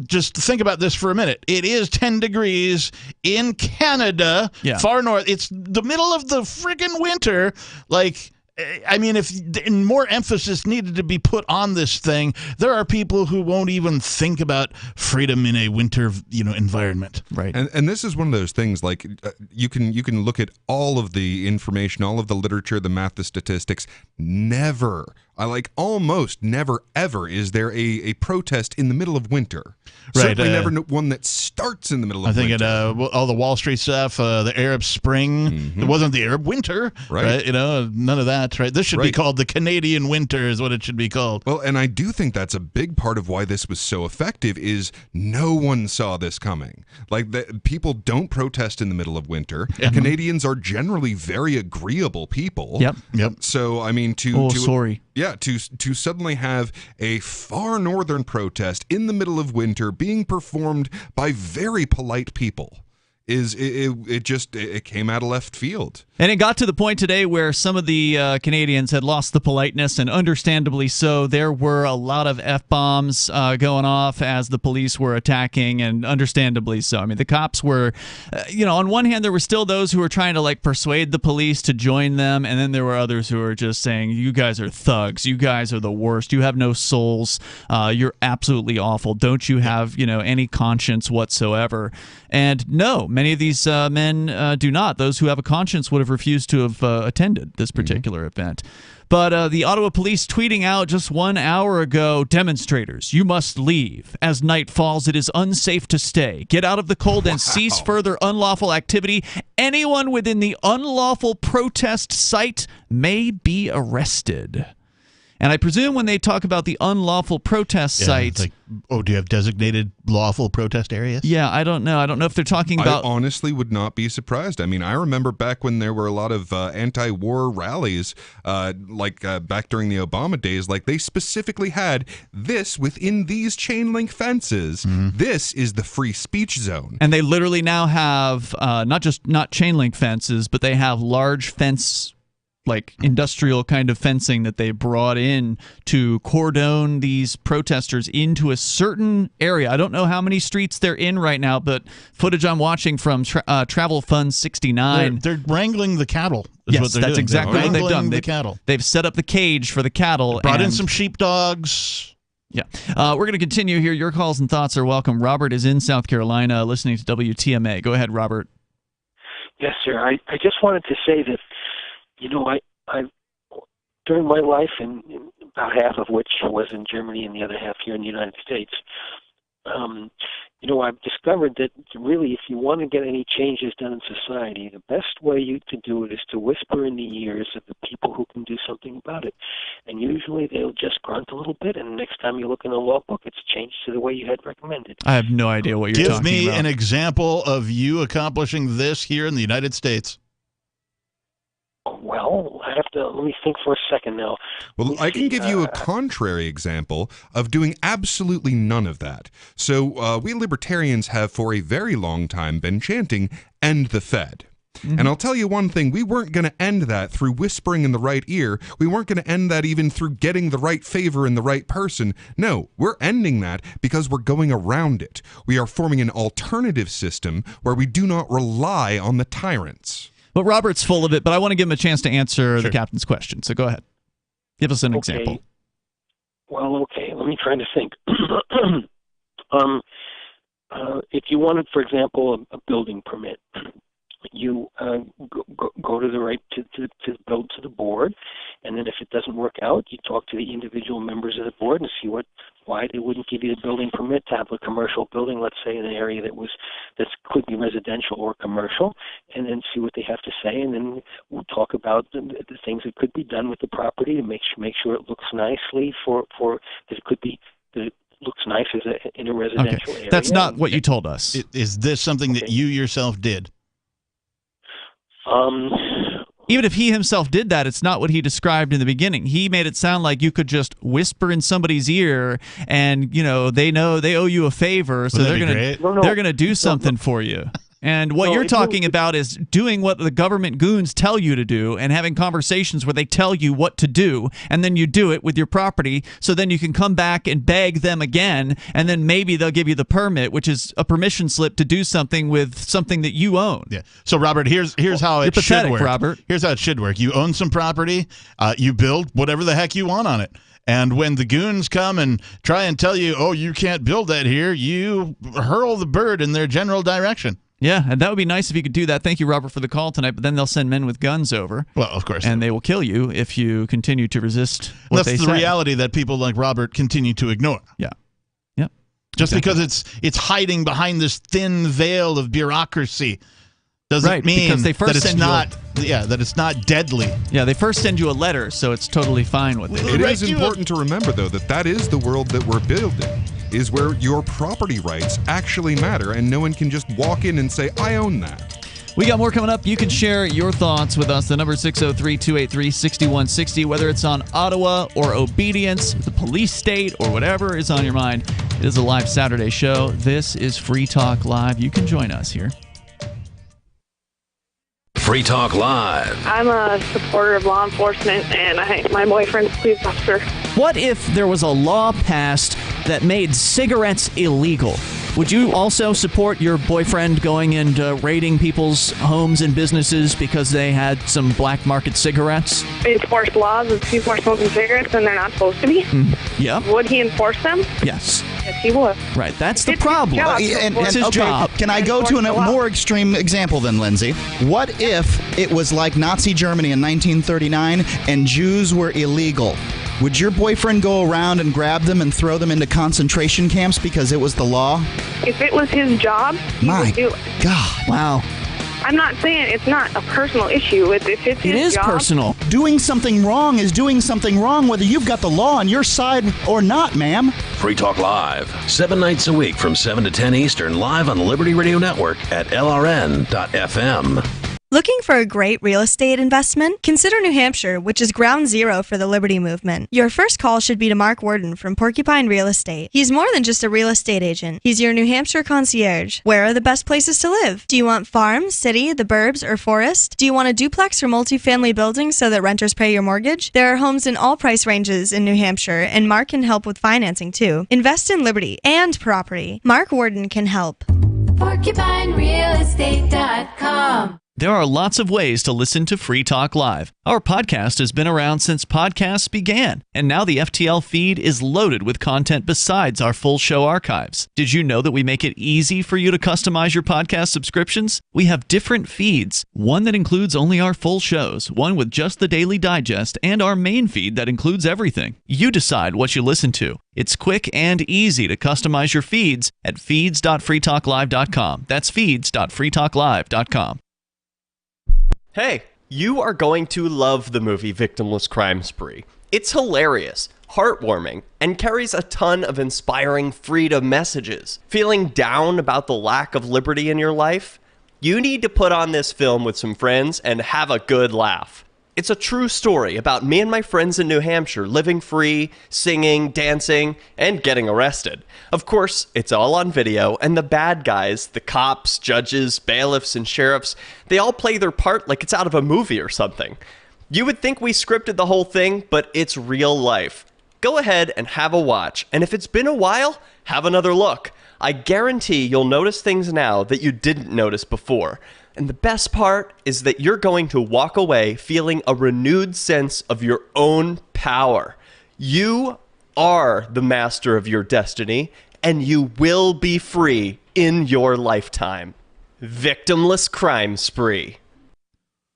just think about this for a minute. It is 10 degrees in Canada, far north. It's the middle of the friggin' winter. I mean, if more emphasis needed to be put on this thing, there are people who won't even think about freedom in a winter, environment. Right. And this is one of those things. Like you can look at all of the information, all of the literature, the math, the statistics. Almost never ever is there a protest in the middle of winter. Right. Certainly never one that starts in the middle of winter. I think all the Wall Street stuff, the Arab Spring, it wasn't the Arab Winter, right? None of that, right? This should be called the Canadian Winter is what it should be called. Well, and I do think that's a big part of why this was so effective is no one saw this coming. People don't protest in the middle of winter. Yeah. Canadians are generally very agreeable people. Yep. So, I mean, to suddenly have a far northern protest in the middle of winter being performed by very polite people it came out of left field. And it got to the point today where some of the Canadians had lost the politeness, and understandably so. There were a lot of F-bombs going off as the police were attacking, and understandably so. I mean, the cops were, on one hand, there were still those who were trying to persuade the police to join them, and then there were others who were just saying, you guys are thugs. You guys are the worst. You have no souls. You're absolutely awful. Don't you have, any conscience whatsoever? And no, many of these men do not. Those who have a conscience would have refused to have attended this particular event. But the Ottawa police tweeting out just 1 hour ago, demonstrators, you must leave. As night falls, it is unsafe to stay. Get out of the cold and cease further unlawful activity. Anyone within the unlawful protest site may be arrested. And I presume when they talk about the unlawful protest site... do you have designated lawful protest areas? Yeah, I don't know. I don't know if they're talking about... I honestly would not be surprised. I mean, I remember back when there were a lot of anti-war rallies, back during the Obama days, they specifically had this within these chain link fences. This is the free speech zone. And they literally now have not chain link fences, but they have large fence like industrial kind of fencing that they brought in to cordon these protesters into a certain area. I don't know how many streets they're in right now, but footage I'm watching from Travel Fund 69. They're wrangling the cattle. Yes, what they're that's doing. exactly what they've done. The cattle. They've set up the cage for the cattle. Brought in some sheepdogs. Yeah. We're going to continue here. Your calls and thoughts are welcome. Robert is in South Carolina listening to WTMA. Go ahead, Robert. Yes, sir. I just wanted to say that, I during my life, and about half of which was in Germany and the other half here in the United States, I've discovered that really, if you want to get any changes done in society, the best way to do it is to whisper in the ears of the people who can do something about it. And usually they'll just grunt a little bit, and the next time you look in the law book, it's changed to the way you had recommended. I have no idea what you're talking about. Give me an example of you accomplishing this here in the United States. Well, let me think for a second now. Well, I can give you a contrary example of doing absolutely none of that. So we libertarians have for a very long time been chanting, "End the Fed." Mm-hmm. And I'll tell you one thing, we weren't going to end that through whispering in the right ear. We weren't going to end that even through getting the right favor in the right person. No, we're ending that because we're going around it. We are forming an alternative system where we do not rely on the tyrants. But Robert's full of it, but I want to give him a chance to answer the captain's question. So go ahead. Give us an example. Well, okay. Let me try to think. If you wanted, for example, a building permit, you go to the right to build to the board, and then if it doesn't work out, you talk to the individual members of the board and see why they wouldn't give you the building permit to have a commercial building, let's say in an area that could be residential or commercial, and then see what they have to say, and then we'll talk about the things that could be done with the property to make sure it looks nicely that it could be that it looks nice in a residential area. That's not what you told us. Is this something that you yourself did? Even if he himself did that, it's not what he described in the beginning. He made it sound like you could just whisper in somebody's ear, and they know they owe you a favor, so they're gonna do something for you. And what you're talking about is doing what the government goons tell you to do and having conversations where they tell you what to do, and then you do it with your property, so then you can come back and beg them again, and then maybe they'll give you the permit, which is a permission slip to do something with something that you own. Yeah. So, Robert, here's how it should work. Robert. Here's how it should work. You own some property. You build whatever the heck you want on it. And when the goons come and try and tell you, oh, you can't build that here, you hurl the bird in their general direction. Yeah, and that would be nice if you could do that. Thank you, Robert, for the call tonight. But then they'll send men with guns over. Well, of course. And they will kill you if you continue to resist what they say. That's the reality that people like Robert continue to ignore. Yeah. Yep. Just because it's hiding behind this thin veil of bureaucracy doesn't mean that it's not deadly. Yeah, they first send you a letter, so it's totally fine with it. It is important to remember, though, that is the world that we're building, is where your property rights actually matter, and no one can just walk in and say, I own that. We got more coming up. You can share your thoughts with us. The number 603-283-6160, whether it's on Ottawa or obedience, the police state, or whatever is on your mind. It is a live Saturday show. This is Free Talk Live. You can join us here. Free Talk Live. I'm a supporter of law enforcement, and my boyfriend's a police officer. What if there was a law passed that made cigarettes illegal? Would you also support your boyfriend going and raiding people's homes and businesses because they had some black market cigarettes? Enforce laws if people are smoking cigarettes and they're not supposed to be? Yeah. Would he enforce them? Yes. Yes, he would. Right, that's the problem. It's his job. Can I go to a more extreme example then, Lindsay? What if it was like Nazi Germany in 1939 and Jews were illegal? Would your boyfriend go around and grab them and throw them into concentration camps because it was the law? If it was his job, he would do it. God. Wow. I'm not saying it's not a personal issue. If it's his It is job, personal. Doing something wrong is doing something wrong whether you've got the law on your side or not, ma'am. Free Talk Live, 7 nights a week from 7 to 10 Eastern, live on the Liberty Radio Network at LRN.FM. Looking for a great real estate investment? Consider New Hampshire, which is ground zero for the Liberty Movement. Your first call should be to Mark Worden from Porcupine Real Estate. He's more than just a real estate agent. He's your New Hampshire concierge. Where are the best places to live? Do you want farm, city, the burbs, or forest? Do you want a duplex or multifamily building so that renters pay your mortgage? There are homes in all price ranges in New Hampshire, and Mark can help with financing too. Invest in Liberty and property. Mark Worden can help. PorcupineRealEstate.com. There are lots of ways to listen to Free Talk Live. Our podcast has been around since podcasts began, and now the FTL feed is loaded with content besides our full show archives. Did you know that we make it easy for you to customize your podcast subscriptions? We have different feeds, one that includes only our full shows, one with just the Daily Digest, and our main feed that includes everything. You decide what you listen to. It's quick and easy to customize your feeds at feeds.freetalklive.com. That's feeds.freetalklive.com. Hey, you are going to love the movie Victimless Crime Spree. It's hilarious, heartwarming, and carries a ton of inspiring freedom messages. Feeling down about the lack of liberty in your life? You need to put on this film with some friends and have a good laugh. It's a true story about me and my friends in New Hampshire living free, singing, dancing, and getting arrested. Of course, it's all on video, and the bad guys, the cops, judges, bailiffs, and sheriffs, they all play their part like it's out of a movie or something. You would think we scripted the whole thing, but it's real life. Go ahead and have a watch, and if it's been a while, have another look. I guarantee you'll notice things now that you didn't notice before. And the best part is that you're going to walk away feeling a renewed sense of your own power. You are the master of your destiny, and you will be free in your lifetime. Victimless Crime Spree.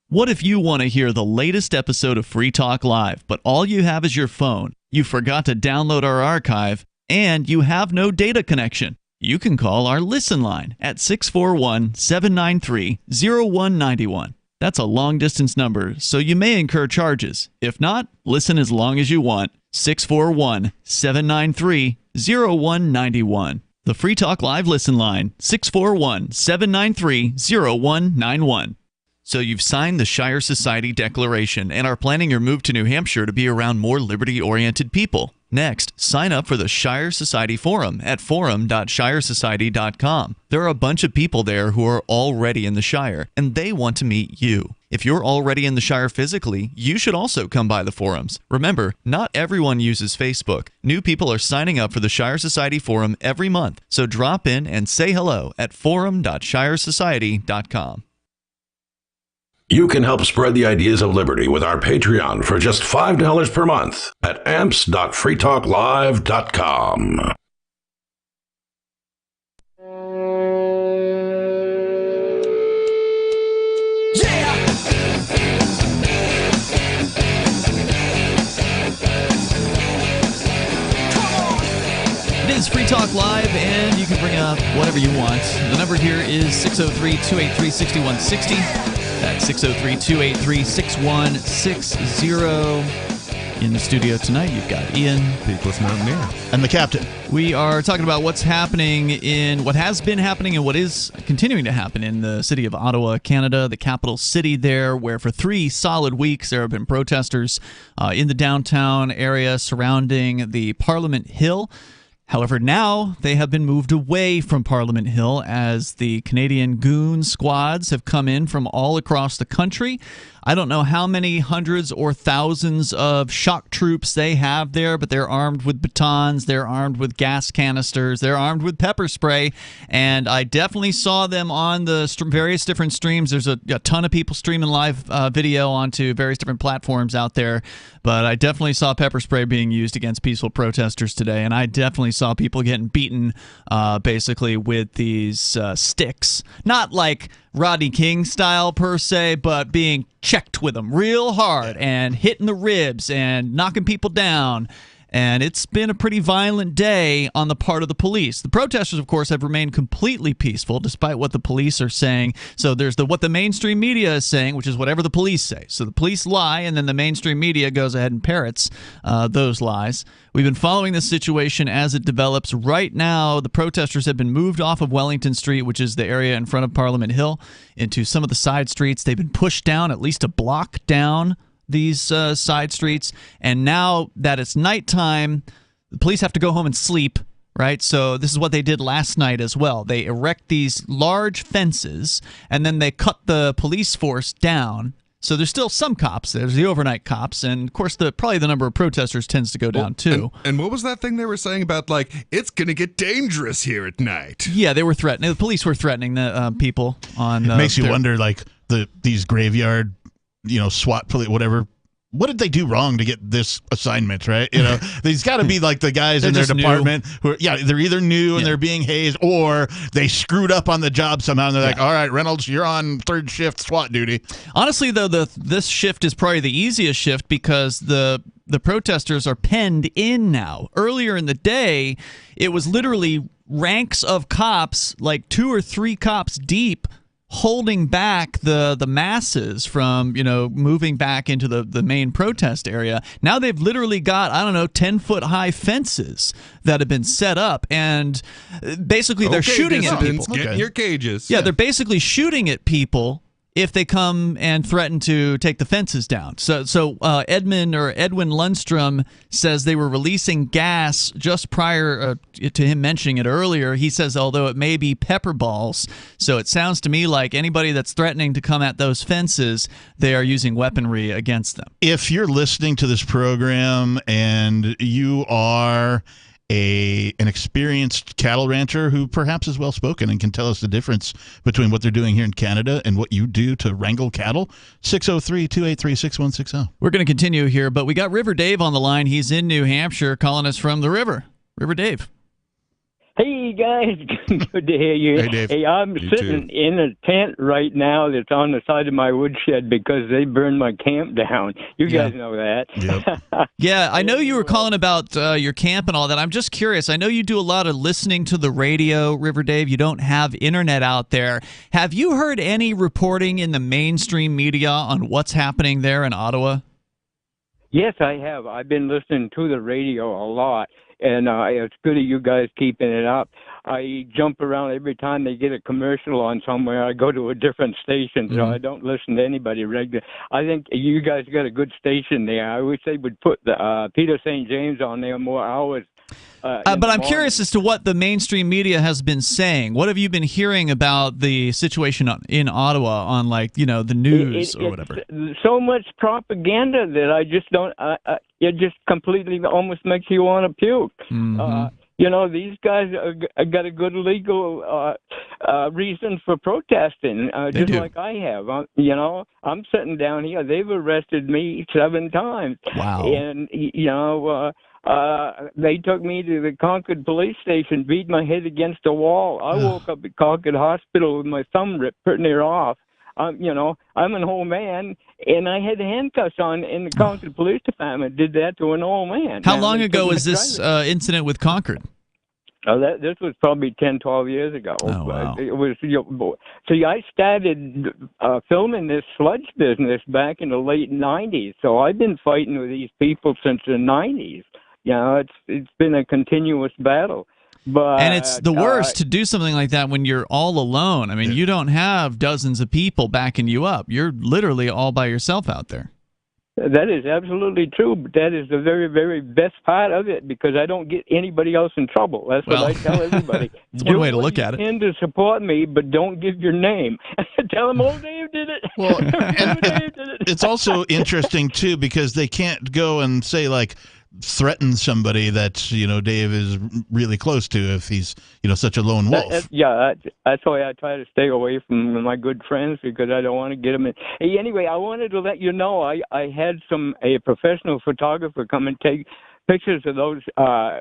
What if you want to hear the latest episode of Free Talk Live, but all you have is your phone, you forgot to download our archive, and you have no data connection? You can call our Listen line at 641-793-0191. That's a long-distance number, so you may incur charges. If not, listen as long as you want. 641-793-0191. The Free Talk Live Listen line, 641-793-0191. So you've signed the Shire Society Declaration and are planning your move to New Hampshire to be around more liberty-oriented people. Next, sign up for the Shire Society Forum at forum.shiresociety.com. There are a bunch of people there who are already in the Shire, and they want to meet you. If you're already in the Shire physically, you should also come by the forums. Remember, not everyone uses Facebook. New people are signing up for the Shire Society Forum every month, so drop in and say hello at forum.shiresociety.com. You can help spread the ideas of liberty with our Patreon for just $5 per month at amps.freetalklive.com. It is Free Talk Live, and you can bring up whatever you want. The number here is 603-283-6160. That's 603-283-6160. In the studio tonight, you've got Ian, Peakless Mountaineer, and the Captain. We are talking about what has been happening and what is continuing to happen in the city of Ottawa, Canada, the capital city there, where for 3 solid weeks there have been protesters in the downtown area surrounding the Parliament Hill. However, now they have been moved away from Parliament Hill as the Canadian goon squads have come in from all across the country. I don't know how many hundreds or thousands of shock troops they have there, but they're armed with batons, they're armed with gas canisters, they're armed with pepper spray, and I definitely saw them on the various different streams. There's a ton of people streaming live video onto various different platforms out there, but I definitely saw pepper spray being used against peaceful protesters today, and I definitely saw people getting beaten basically with these sticks. Not like Rodney King style per se, but being checked with them real hard and hitting the ribs and knocking people down. And it's been a pretty violent day on the part of the police. The protesters, of course, have remained completely peaceful despite what the police are saying. So there's what the mainstream media is saying, which is whatever the police say. So the police lie, and then the mainstream media goes ahead and parrots those lies. We've been following this situation as it develops. Right now, the protesters have been moved off of Wellington Street, which is the area in front of Parliament Hill, into some of the side streets. They've been pushed down at least a block down these side streets. And now that it's nighttime, the police have to go home and sleep, right? So this is what they did last night as well. They erect these large fences, and then they cut the police force down. So there's still some cops. There's the overnight cops, and of course, probably the number of protesters tends to go down too. And what was that thing they were saying about, like, it's going to get dangerous here at night? Yeah, they were threatening. The police were threatening the people on. It makes you wonder, like these graveyard, SWAT police, whatever. What did they do wrong to get this assignment, right? There's got to be like the guys in their department who are, they're either new and they're being hazed, or they screwed up on the job somehow, and they're like, all right, Reynolds, you're on third shift SWAT duty. Honestly, though, this shift is probably the easiest shift because the protesters are penned in now. Earlier in the day, it was literally ranks of cops, like 2 or 3 cops deep, holding back the masses from moving back into the main protest area. Now they've literally got 10-foot high fences that have been set up, and basically they're shooting at people. Get in your cages. Yeah, they're basically shooting at people if they come and threaten to take the fences down. So Edwin Lundstrom says they were releasing gas just prior to him mentioning it earlier. He says, although it may be pepper balls, so it sounds to me like anybody that's threatening to come at those fences, they are using weaponry against them. If you're listening to this program and you are an experienced cattle rancher who perhaps is well-spoken and can tell us the difference between what they're doing here in Canada and what you do to wrangle cattle, 603-283-6160. We're going to continue here, but we got River Dave on the line. He's in New Hampshire calling us from the river. River Dave. Hey, guys. Good to hear you. Hey, Dave. Hey, I'm sitting in a tent right now that's on the side of my woodshed because they burned my camp down. You guys know that. Yep. Yeah, I know you were calling about your camp and all that. I'm just curious. I know you do a lot of listening to the radio, River Dave. You don't have internet out there. Have you heard any reporting in the mainstream media on what's happening there in Ottawa? Yes, I have. I've been listening to the radio a lot. And it's good of you guys keeping it up. I jump around every time they get a commercial on somewhere. I go to a different station, so I don't listen to anybody regular. I think you guys got a good station there. I wish they would put the Peter St. James on there more hours. But I'm curious as to what the mainstream media has been saying. What have you been hearing about the situation in Ottawa on, the news or whatever? So much propaganda that I just don't. It just completely almost makes you want to puke. Mm-hmm. These guys got a good legal reason for protesting, just like I have. I'm sitting down here. They've arrested me 7 times. Wow. And, they took me to the Concord police station, beat my head against a wall. I woke up at Concord Hospital with my thumb ripped pretty near off. I'm an old man, and I had handcuffs on in the Concord Police Department. Did that to an old man. How long ago was this incident with Concord? This was probably 10, 12 years ago. Oh, wow. It was, see, I started filming this sludge business back in the late 90s, so I've been fighting with these people since the 90s. It's been a continuous battle. And it's the worst to do something like that when you're all alone. I mean, you don't have dozens of people backing you up. You're literally all by yourself out there. That is absolutely true, but that is the very, very best part of it because I don't get anybody else in trouble. That's what I tell everybody. It's one way to look at it. Tend to support me, but don't give your name. Tell them, old Dave did it. Well, it's also interesting, too, because they can't go and say, threaten somebody that Dave is really close to if he's such a lone wolf. That's why I try to stay away from my good friends because I don't want to get them in. Hey, anyway, I wanted to let you know I had a professional photographer come and take pictures of those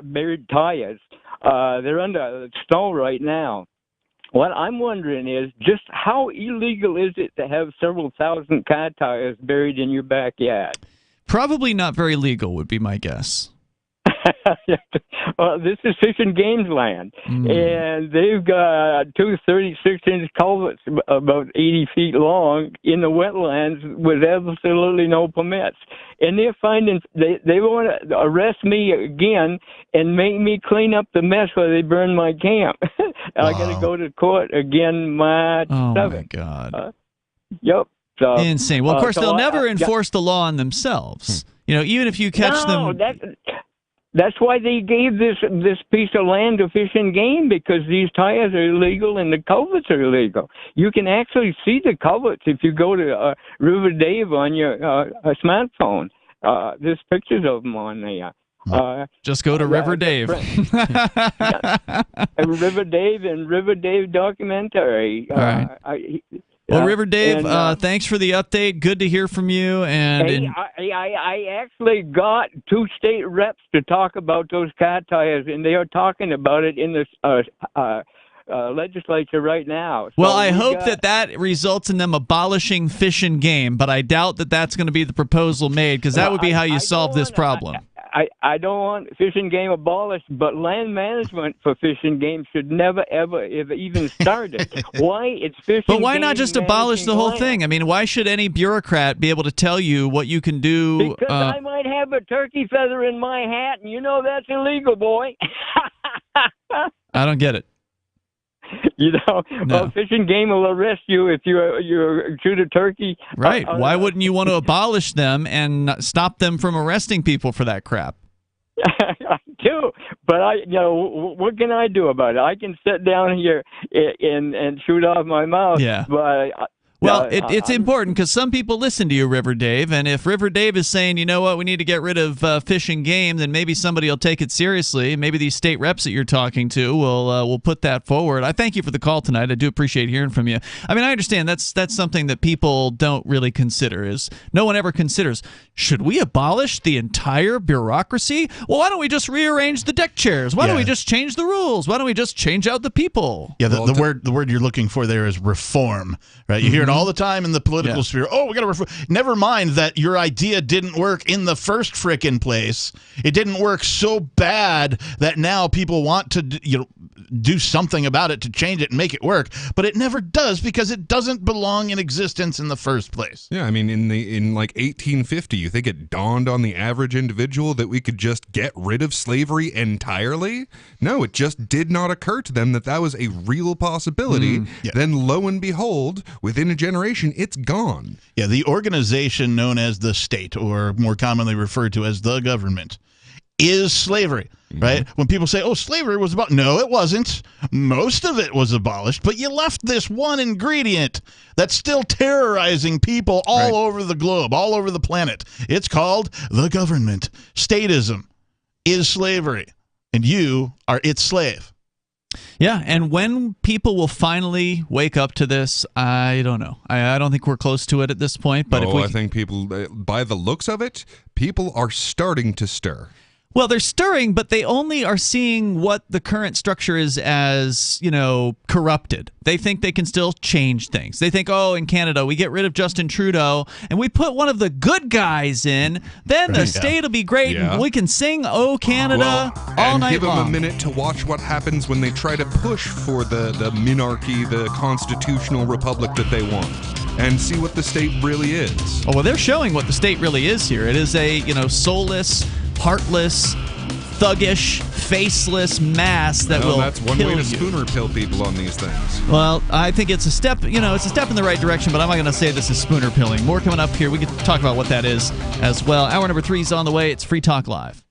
buried tires. They're under snow right now. What I'm wondering is just how illegal is it to have several thousand car tires buried in your backyard? Probably not very legal would be my guess. This is Fish and Game's land, and they've got two 36-inch culverts about 80 feet long in the wetlands with absolutely no permits. And they're finding they want to arrest me again and make me clean up the mess where they burned my camp. I got to go to court again March 7th. Oh my God! Yep. So, insane. Well, of course, they'll never enforce the law on themselves. Even if you catch them. That's why they gave this piece of land to Fish and Game, because these tires are illegal and the culverts are illegal. You can actually see the culverts if you go to River Dave on your smartphone. There's pictures of them on there. Just go to River Dave. River Dave and River Dave documentary. All right. Well, River Dave, thanks for the update. Good to hear from you. And I actually got two state reps to talk about those car tires, and they are talking about it in the legislature right now. So well, I hope that results in them abolishing Fish and Game, but I doubt that that's going to be the proposal made, because that would be how you solve this problem. I don't want Fish and Game abolished, but land management for Fish and Game should never, ever even started. Why? It's Fish and Game. But why not just abolish the whole thing? I mean, why should any bureaucrat be able to tell you what you can do? Because I might have a turkey feather in my hat, and you know that's illegal, boy. I don't get it. No. Well, Fish and Game will arrest you if you shoot a turkey. Right. Why wouldn't you want to abolish them and stop them from arresting people for that crap? I do, but what can I do about it? I can sit down here and shoot off my mouth. Yeah. But well, it's important because some people listen to you, River Dave, and if River Dave is saying, you know what, we need to get rid of Fish and Game, then maybe somebody will take it seriously. Maybe these state reps that you're talking to will put that forward. I thank you for the call tonight. I do appreciate hearing from you. I mean, I understand that's something that people don't really consider. Is no one ever considers, should we abolish the entire bureaucracy? Well, why don't we just rearrange the deck chairs? Why don't we just change the rules? Why don't we just change out the people? Yeah, the word you're looking for there is reform, right? You hear it all the time in the political sphere. Oh, we got to reform. Never mind that your idea didn't work in the first frickin' place. It didn't work so bad that now people want to do something about it to change it and make it work, but it never does because it doesn't belong in existence in the first place. Yeah, I mean, in like 1850, you think it dawned on the average individual that we could just get rid of slavery entirely? No, it just did not occur to them that was a real possibility. Then, lo and behold, within a generation, it's gone. Yeah, the organization known as the state, or more commonly referred to as the government, is slavery, right? When people say, oh, slavery was about... No, it wasn't. Most of it was abolished, but you left this one ingredient that's still terrorizing people all over the globe, all over the planet. It's called the government. Statism is slavery, and you are its slave. Yeah, and when people will finally wake up to this, I don't know. I don't think we're close to it at this point. But I think people, by the looks of it, people are starting to stir. Well, they're stirring, but they only are seeing what the current structure is as, corrupted. They think they can still change things. They think, oh, in Canada, we get rid of Justin Trudeau and we put one of the good guys in, then the state will be great and we can sing Oh Canada all night long. And give them a minute to watch what happens when they try to push for the monarchy, the constitutional republic that they want, and see what the state really is. Oh, well, they're showing what the state really is here. It is a, soulless, heartless, thuggish, faceless mass that will that's one kill way to you. Spooner pill people on these things. Well, I think it's a step, it's a step in the right direction, but I'm not going to say this is spooner pilling. More coming up here. We can talk about what that is as well. Hour number 3 is on the way. It's Free Talk Live.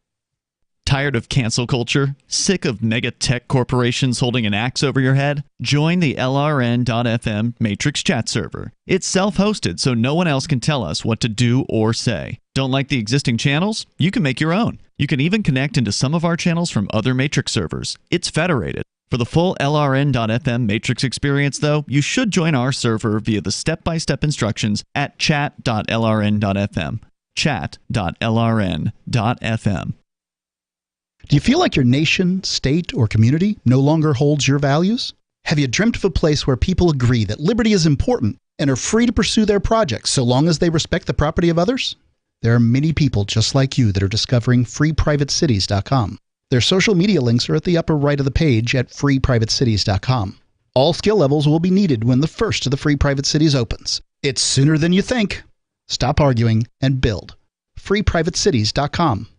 Tired of cancel culture? Sick of mega tech corporations holding an axe over your head? Join the LRN.FM Matrix chat server. It's self-hosted, so no one else can tell us what to do or say. Don't like the existing channels? You can make your own. You can even connect into some of our channels from other Matrix servers. It's federated. For the full LRN.FM Matrix experience, though, you should join our server via the step-by-step instructions at chat.lrn.fm. Chat.lrn.fm. Do you feel like your nation, state, or community no longer holds your values? Have you dreamt of a place where people agree that liberty is important and are free to pursue their projects so long as they respect the property of others? There are many people just like you that are discovering freeprivatecities.com. Their social media links are at the upper right of the page at freeprivatecities.com. All skill levels will be needed when the first of the Free Private Cities opens. It's sooner than you think. Stop arguing and build. freeprivatecities.com.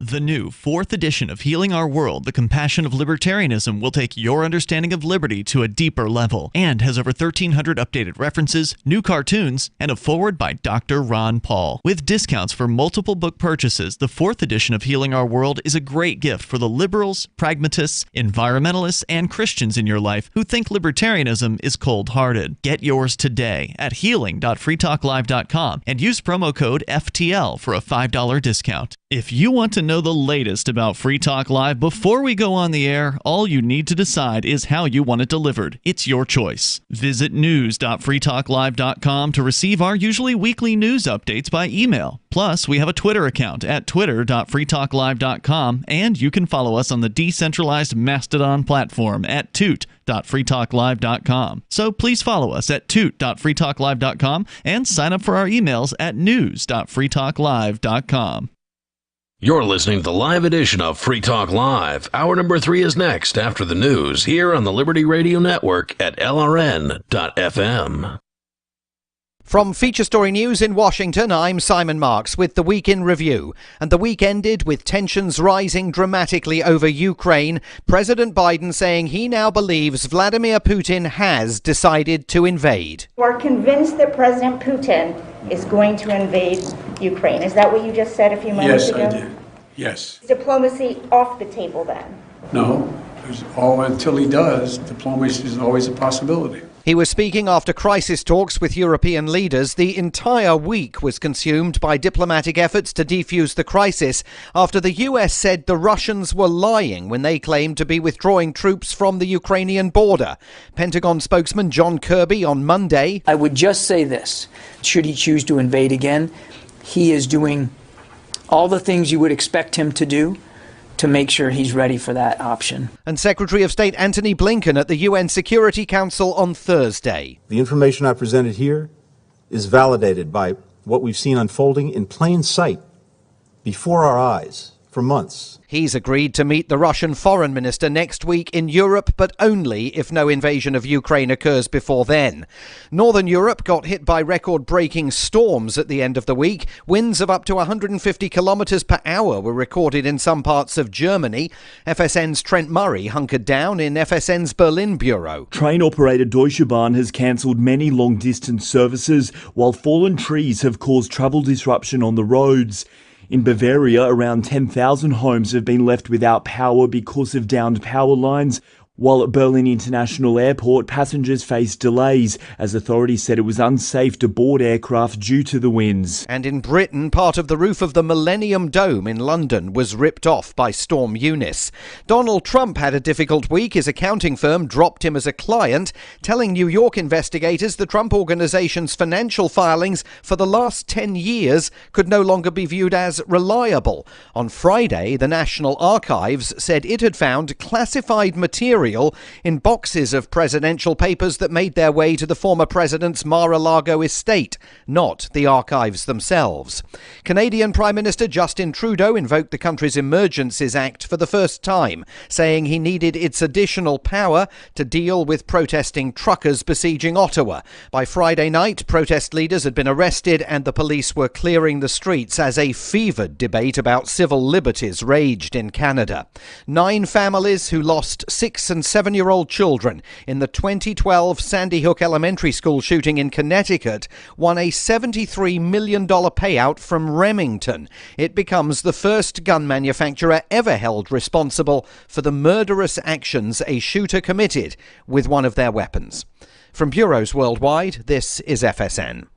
The new 4th edition of Healing Our World, The Compassion of Libertarianism, will take your understanding of liberty to a deeper level and has over 1,300 updated references, new cartoons, and a foreword by Dr. Ron Paul. With discounts for multiple book purchases, the 4th edition of Healing Our World is a great gift for the liberals, pragmatists, environmentalists, and Christians in your life who think libertarianism is cold-hearted. Get yours today at healing.freetalklive.com and use promo code FTL for a $5 discount. If you want to know the latest about Free Talk Live before we go on the air, all you need to decide is how you want it delivered. It's your choice. Visit news.freetalklive.com to receive our usually weekly news updates by email. Plus, we have a Twitter account at twitter.freetalklive.com, and you can follow us on the decentralized Mastodon platform at toot.freetalklive.com. So please follow us at toot.freetalklive.com and sign up for our emails at news.freetalklive.com. You're listening to the live edition of Free Talk Live. Hour number 3 is next after the news here on the Liberty Radio Network at LRN.FM. From Feature Story News in Washington, I'm Simon Marks with the Week in Review. And the week ended with tensions rising dramatically over Ukraine. President Biden saying he now believes Vladimir Putin has decided to invade. You are convinced that President Putin is going to invade Ukraine. Is that what you just said a few moments ago? Yes, I did. Yes. Is diplomacy off the table then? No. Until he does, diplomacy is always a possibility. He was speaking after crisis talks with European leaders. The entire week was consumed by diplomatic efforts to defuse the crisis after the US said the Russians were lying when they claimed to be withdrawing troops from the Ukrainian border. Pentagon spokesman John Kirby on Monday. I would just say this. Should he choose to invade again, he is doing all the things you would expect him to do to make sure he's ready for that option. And Secretary of State Antony Blinken at the UN Security Council on Thursday. The information I presented here is validated by what we've seen unfolding in plain sight before our eyes for months. He's agreed to meet the Russian foreign minister next week in Europe, but only if no invasion of Ukraine occurs before then. Northern Europe got hit by record-breaking storms at the end of the week. Winds of up to 150 kilometres per hour were recorded in some parts of Germany. FSN's Trent Murray hunkered down in FSN's Berlin bureau. Train operator Deutsche Bahn has cancelled many long-distance services, while fallen trees have caused travel disruption on the roads. In Bavaria, around 10,000 homes have been left without power because of downed power lines, while at Berlin International Airport, passengers faced delays as authorities said it was unsafe to board aircraft due to the winds. And in Britain, part of the roof of the Millennium Dome in London was ripped off by Storm Eunice. Donald Trump had a difficult week. His accounting firm dropped him as a client, telling New York investigators the Trump Organization's financial filings for the last 10 years could no longer be viewed as reliable. On Friday, the National Archives said it had found classified material in boxes of presidential papers that made their way to the former president's Mar-a-Lago estate, not the archives themselves. Canadian Prime Minister Justin Trudeau invoked the country's Emergencies Act for the first time, saying he needed its additional power to deal with protesting truckers besieging Ottawa. By Friday night, protest leaders had been arrested and the police were clearing the streets as a fevered debate about civil liberties raged in Canada. 9 families who lost 6 and 7-year-old children in the 2012 Sandy Hook Elementary School shooting in Connecticut won a $73 million payout from Remington. It becomes the first gun manufacturer ever held responsible for the murderous actions a shooter committed with one of their weapons. From bureaus worldwide, this is FSN.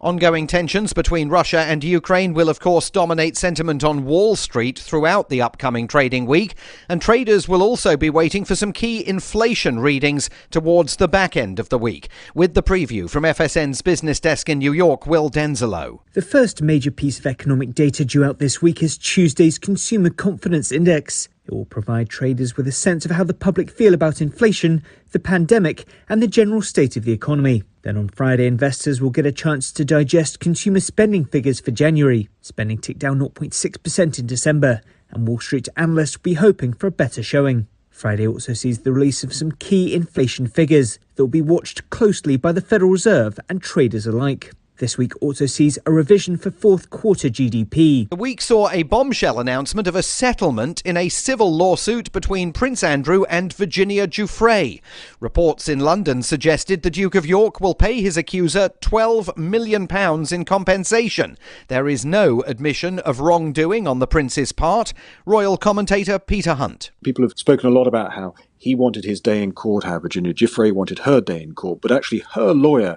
Ongoing tensions between Russia and Ukraine will, of course, dominate sentiment on Wall Street throughout the upcoming trading week, and traders will also be waiting for some key inflation readings towards the back end of the week. With the preview from FSN's business desk in New York, Will Denzelo. The first major piece of economic data due out this week is Tuesday's Consumer Confidence Index. It will provide traders with a sense of how the public feel about inflation, the pandemic, and the general state of the economy. Then on Friday, investors will get a chance to digest consumer spending figures for January. Spending ticked down 0.6% in December, and Wall Street analysts will be hoping for a better showing. Friday also sees the release of some key inflation figures that will be watched closely by the Federal Reserve and traders alike. This week also sees a revision for fourth quarter GDP. The week saw a bombshell announcement of a settlement in a civil lawsuit between Prince Andrew and Virginia Giuffre. Reports in London suggested the Duke of York will pay his accuser £12 million in compensation. There is no admission of wrongdoing on the Prince's part. Royal commentator Peter Hunt. People have spoken a lot about how he wanted his day in court, how Virginia Giuffre wanted her day in court, but actually her lawyer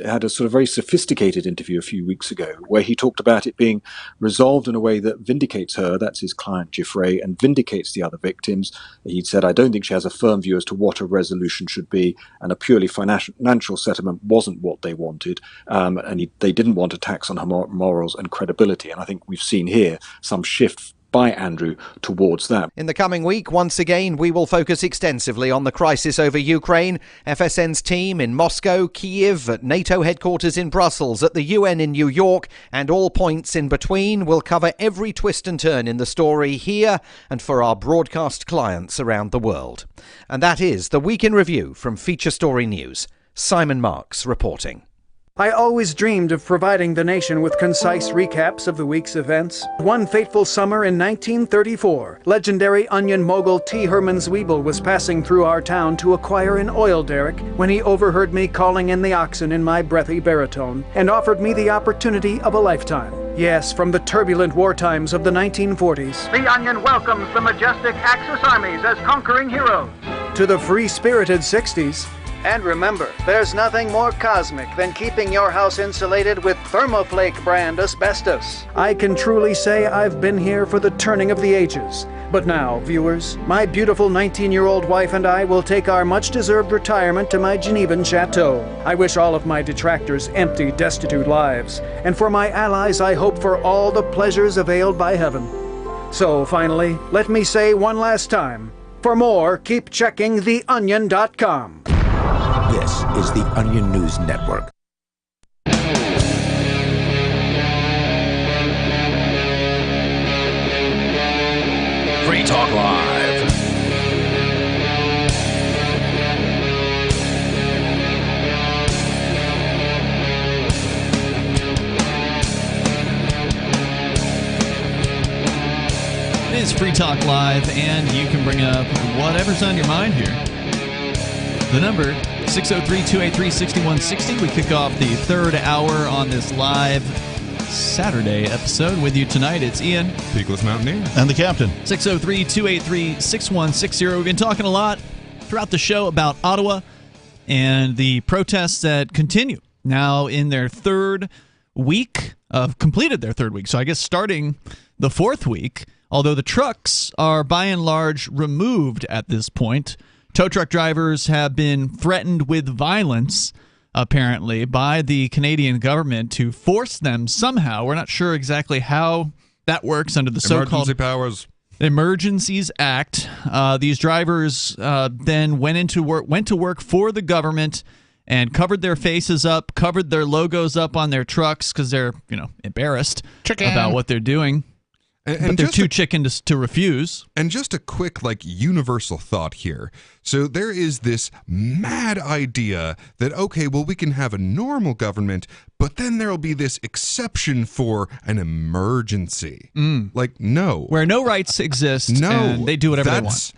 had a sort of very sophisticated interview a few weeks ago where he talked about it being resolved in a way that vindicates her, that's his client Giuffre, and vindicates the other victims. He'd said, I don't think she has a firm view as to what a resolution should be, and a purely financial settlement wasn't what they wanted, and they didn't want a tax on her morals and credibility. And I think we've seen here some shift by Andrew towards that. In the coming week, once again, we will focus extensively on the crisis over Ukraine. FSN's team in Moscow, Kyiv, at NATO headquarters in Brussels, at the UN in New York, and all points in between will cover every twist and turn in the story here and for our broadcast clients around the world. And that is the Week in Review from Feature Story News. Simon Marks reporting. I always dreamed of providing the nation with concise recaps of the week's events. One fateful summer in 1934, legendary onion mogul T. Herman Zwiebel was passing through our town to acquire an oil derrick when he overheard me calling in the oxen in my breathy baritone and offered me the opportunity of a lifetime. Yes, from the turbulent war times of the 1940s. The Onion welcomes the majestic Axis armies as conquering heroes. To the free-spirited 60s. And remember, there's nothing more cosmic than keeping your house insulated with Thermoflake brand asbestos. I can truly say I've been here for the turning of the ages. But now, viewers, my beautiful 19-year-old wife and I will take our much-deserved retirement to my Genevan chateau. I wish all of my detractors empty, destitute lives. And for my allies, I hope for all the pleasures availed by heaven. So, finally, let me say one last time, for more, keep checking theonion.com. This is the Onion News Network. Free Talk Live. It is Free Talk Live, and you can bring up whatever's on your mind here. The number 603-283-6160. We kick off the third hour on this live Saturday episode. With you tonight, it's Ian, Peakless Mountaineer, and the Captain. 603-283-6160. We've been talking a lot throughout the show about Ottawa and the protests that continue now in their third week completed their third week. So I guess starting the fourth week, although the trucks are by and large removed at this point. Tow truck drivers have been threatened with violence, apparently, by the Canadian government to force them somehow. We're not sure exactly how that works under the so-called Emergency Powers. Emergencies Act. These drivers then went to work for the government and covered their faces up, covered their logos up on their trucks because they're embarrassed about what they're doing. But they're too chicken to refuse. And just a quick, universal thought here. So there is this mad idea that, okay, well, we can have a normal government, but then there'll be this exception for an emergency. No. Where no rights exist, and they do whatever they want.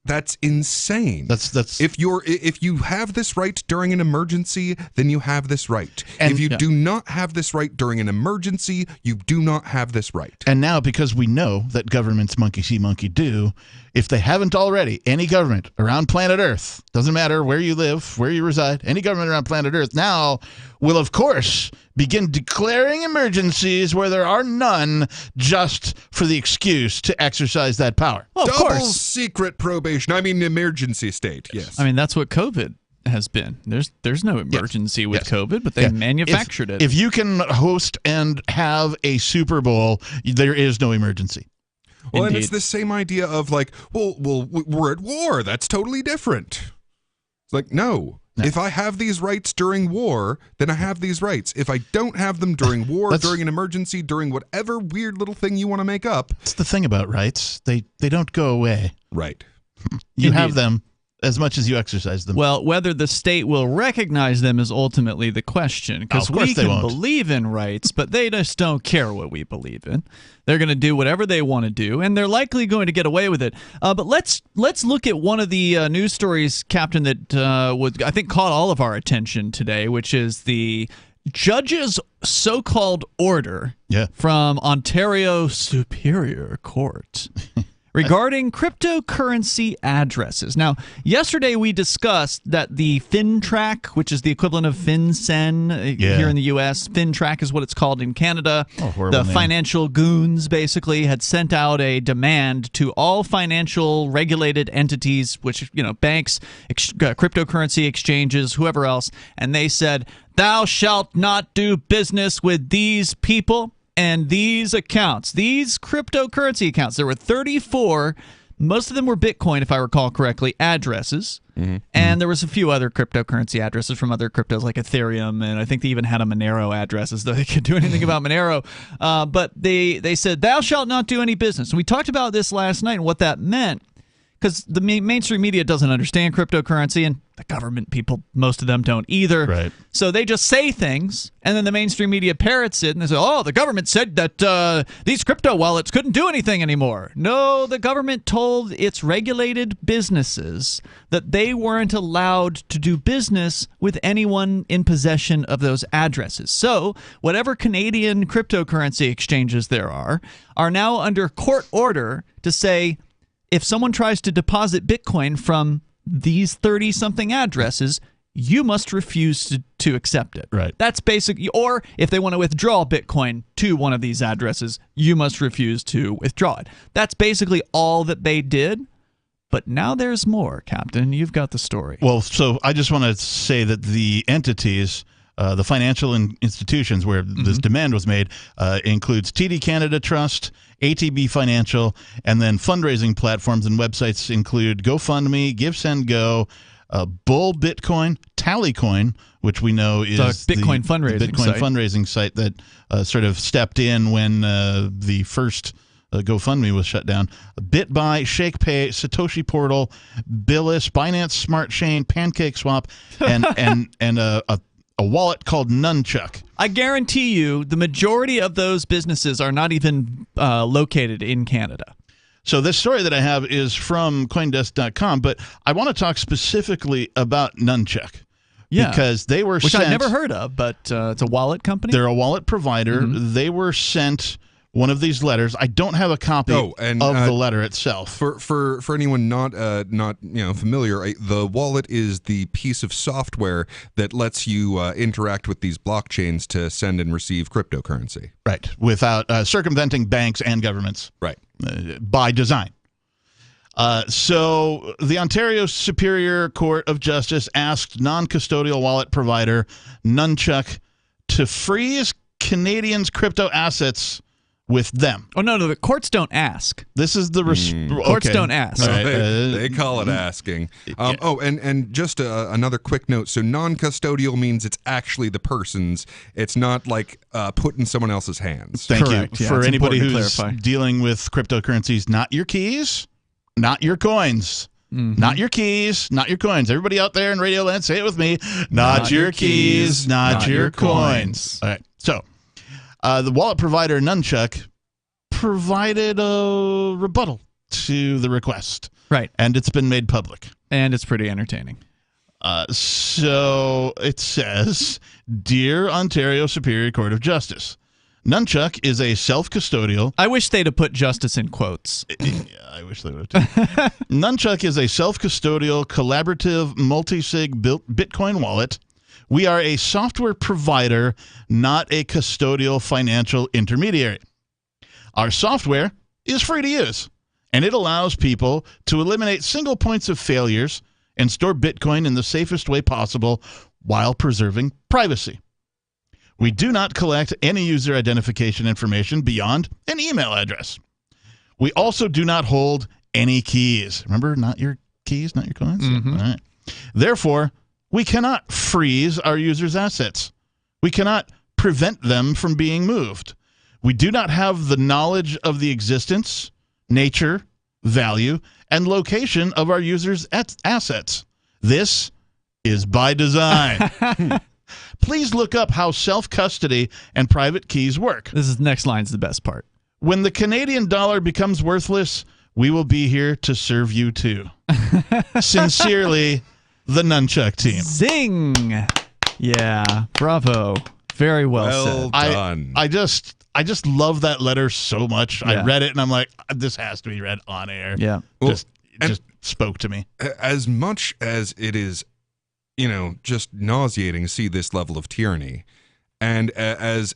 That's insane. That's if you have this right during an emergency, then you have this right. And if you do not have this right during an emergency, you do not have this right. And now, because we know that governments monkey see, monkey do, if they haven't already, any government around planet Earth, doesn't matter where you live, where you reside, any government around planet Earth now will, of course, begin declaring emergencies where there are none, just for the excuse to exercise that power. Well, of Double course. secret probation. I mean, emergency state. Yes. I mean, that's what COVID has been. There's no emergency with COVID, but they manufactured it. If you can host and have a Super Bowl, there is no emergency. Well, and it's the same idea of like, well, we're at war. That's totally different. It's like, no. If I have these rights during war, then I have these rights. If I don't have them during war, during an emergency, during whatever weird little thing you want to make up. That's the thing about rights. They don't go away. Right. You have them as much as you exercise them. Well, whether the state will recognize them is ultimately the question, because we can believe in rights, but they just don't care what we believe in. They're going to do whatever they want to do, and they're likely going to get away with it. But let's look at one of the news stories, Captain, that I think caught all of our attention today, which is the judge's so-called order from Ontario Superior Court. Regarding cryptocurrency addresses. Now, yesterday we discussed that the FinTrack, which is the equivalent of FinCEN here in the U.S., FinTrack is what it's called in Canada. The financial goons basically had sent out a demand to all financial regulated entities, which, banks, cryptocurrency exchanges, whoever else, and they said, "Thou shalt not do business with these people and these accounts, these cryptocurrency accounts." There were 34, most of them were Bitcoin, if I recall correctly, addresses. And there was a few other cryptocurrency addresses from other cryptos like Ethereum, and I think they even had a Monero addresses, though they could do anything about Monero. But they said, "Thou shalt not do any business." And we talked about this last night and what that meant, because the mainstream media doesn't understand cryptocurrency, and the government people, most of them don't either. Right. So they just say things, and then the mainstream media parrots it, and they say, "Oh, the government said that these crypto wallets couldn't do anything anymore." No, the government told its regulated businesses that they weren't allowed to do business with anyone in possession of those addresses. So whatever Canadian cryptocurrency exchanges there are now under court order to say, if someone tries to deposit Bitcoin from these 30-something addresses, you must refuse to accept it. Right. That's basically, or if they want to withdraw Bitcoin to one of these addresses, you must refuse to withdraw it. That's basically all that they did. But now there's more, Captain. You've got the story. Well, so I just want to say that the entities, the financial institutions where this demand was made, includes TD Canada Trust, ATB Financial, and then fundraising platforms and websites include GoFundMe, GiveSendGo, Bull Bitcoin, Tallycoin, which we know is the Bitcoin fundraising site that sort of stepped in when the first GoFundMe was shut down. BitBuy, ShakePay, Satoshi Portal, Billis, Binance Smart Chain, PancakeSwap, and a wallet called Nunchuck. I guarantee you the majority of those businesses are not even located in Canada. So this story that I have is from Coindesk.com, but I want to talk specifically about Nunchuck. Yeah, because they were which sent, I've never heard of, but it's a wallet company? They're a wallet provider. They were sent one of these letters. I don't have a copy of the letter itself. For anyone not familiar, the wallet is the piece of software that lets you interact with these blockchains to send and receive cryptocurrency. Right, without circumventing banks and governments. Right, by design. So the Ontario Superior Court of Justice asked non-custodial wallet provider Nunchuck to freeze Canadians' crypto assets with them. Oh, no, the courts don't ask. This is the... Courts don't ask. Right. They call it asking. And just another quick note. So non-custodial means it's actually the person's. It's not like put in someone else's hands. Thank Correct. you. For anybody who's dealing with cryptocurrencies, not your keys, not your coins. Not your keys, not your coins. Everybody out there in Radio Land, say it with me. Not your keys, not your coins. All right. So the wallet provider Nunchuck provided a rebuttal to the request. Right. And it's been made public. And it's pretty entertaining. So it says, "Dear Ontario Superior Court of Justice, Nunchuck is a self-custodial..." I wish they'd have put justice in quotes. Yeah, I wish they would have. Nunchuck is a self-custodial, collaborative, multi-sig Bitcoin wallet. We are a software provider, not a custodial financial intermediary. Our software is free to use, and it allows people to eliminate single points of failures and store Bitcoin in the safest way possible while preserving privacy. We do not collect any user identification information beyond an email address. We also do not hold any keys. Remember, not your keys, not your coins? Mm-hmm. All right. Therefore, we cannot freeze our users' assets. We cannot prevent them from being moved. We do not have the knowledge of the existence, nature, value, and location of our users' assets. This is by design. Please look up how self-custody and private keys work. Next line's the best part. When the Canadian dollar becomes worthless, we will be here to serve you too. Sincerely, the Nunchuck team. Zing! Yeah, bravo. Very well said. Done. I just love that letter so much. Yeah. I read it and I'm like, this has to be read on air. Yeah. Just spoke to me. As much as it is, just nauseating to see this level of tyranny, and as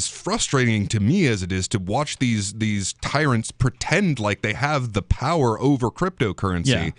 frustrating to me as it is to watch these tyrants pretend like they have the power over cryptocurrency,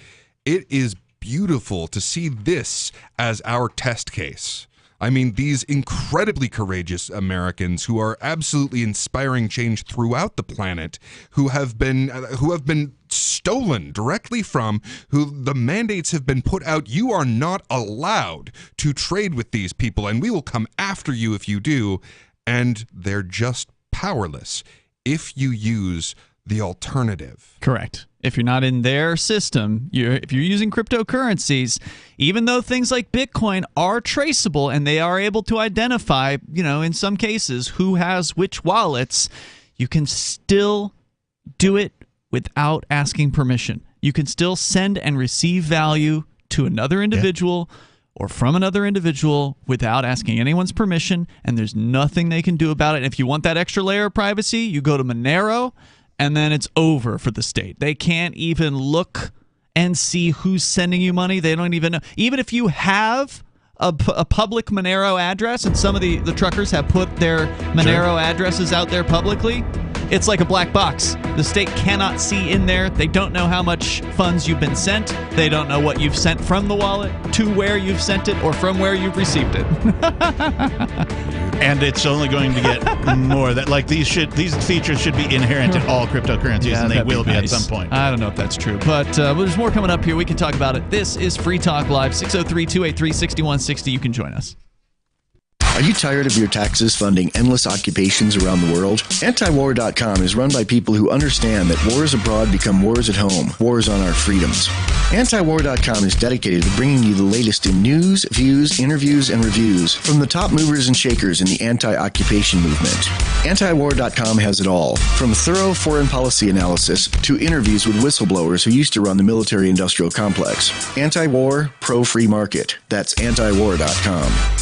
it is beautiful to see this as our test case. I mean, these incredibly courageous Americans who are absolutely inspiring change throughout the planet, who have been stolen directly from, who the mandates have been put out. You are not allowed to trade with these people, and we will come after you if you do. And they're just powerless if you use the alternative. Correct. If you're not in their system, if you're using cryptocurrencies, even though things like Bitcoin are traceable and they are able to identify, in some cases, who has which wallets, you can still do it without asking permission. You can still send and receive value to another individual or from another individual without asking anyone's permission, and there's nothing they can do about it. And if you want that extra layer of privacy, you go to Monero, and then it's over for the state. They can't even look and see who's sending you money. They don't even know. Even if you have a public Monero address, and some of the truckers have put their Monero addresses out there publicly, it's like a black box. The state cannot see in there. They don't know how much funds you've been sent. They don't know what you've sent from the wallet to where you've sent it or from where you've received it. And it's only going to get more. These features should be inherent in all cryptocurrencies, and they will be at some point. I don't know if that's true, but there's more coming up here. We can talk about it. This is Free Talk Live, 603-283-6160. You can join us. Are you tired of your taxes funding endless occupations around the world? Antiwar.com is run by people who understand that wars abroad become wars at home, wars on our freedoms. Antiwar.com is dedicated to bringing you the latest in news, views, interviews, and reviews from the top movers and shakers in the anti-occupation movement. Antiwar.com has it all, from thorough foreign policy analysis to interviews with whistleblowers who used to run the military-industrial complex. Anti-war, pro-free market. That's antiwar.com.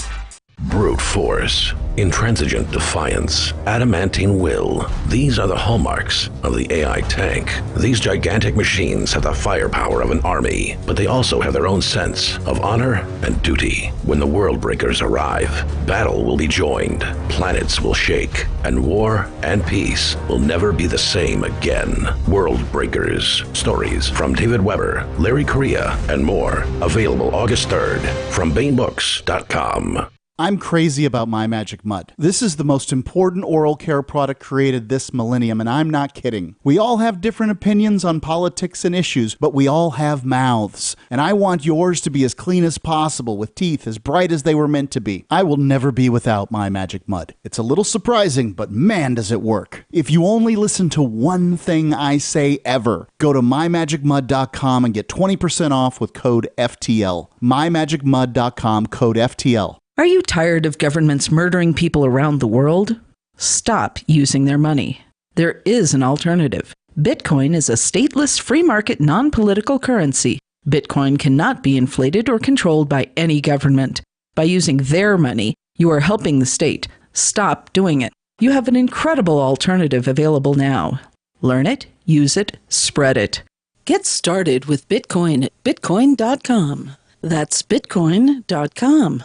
Brute force, intransigent defiance, adamantine will. These are the hallmarks of the AI tank. These gigantic machines have the firepower of an army, but they also have their own sense of honor and duty. When the world breakers arrive, battle will be joined, planets will shake, and war and peace will never be the same again. World Breakers. Stories from David Weber, Larry Correia, and more. Available August 3rd from BaneBooks.com. I'm crazy about My Magic Mud. This is the most important oral care product created this millennium, and I'm not kidding. We all have different opinions on politics and issues, but we all have mouths. And I want yours to be as clean as possible, with teeth as bright as they were meant to be. I will never be without My Magic Mud. It's a little surprising, but man, does it work. If you only listen to one thing I say ever, go to mymagicmud.com and get 20% off with code FTL. mymagicmud.com, code FTL. Are you tired of governments murdering people around the world? Stop using their money. There is an alternative. Bitcoin is a stateless, free market, non-political currency. Bitcoin cannot be inflated or controlled by any government. By using their money, you are helping the state. Stop doing it. You have an incredible alternative available now. Learn it, use it, spread it. Get started with Bitcoin at bitcoin.com. That's bitcoin.com.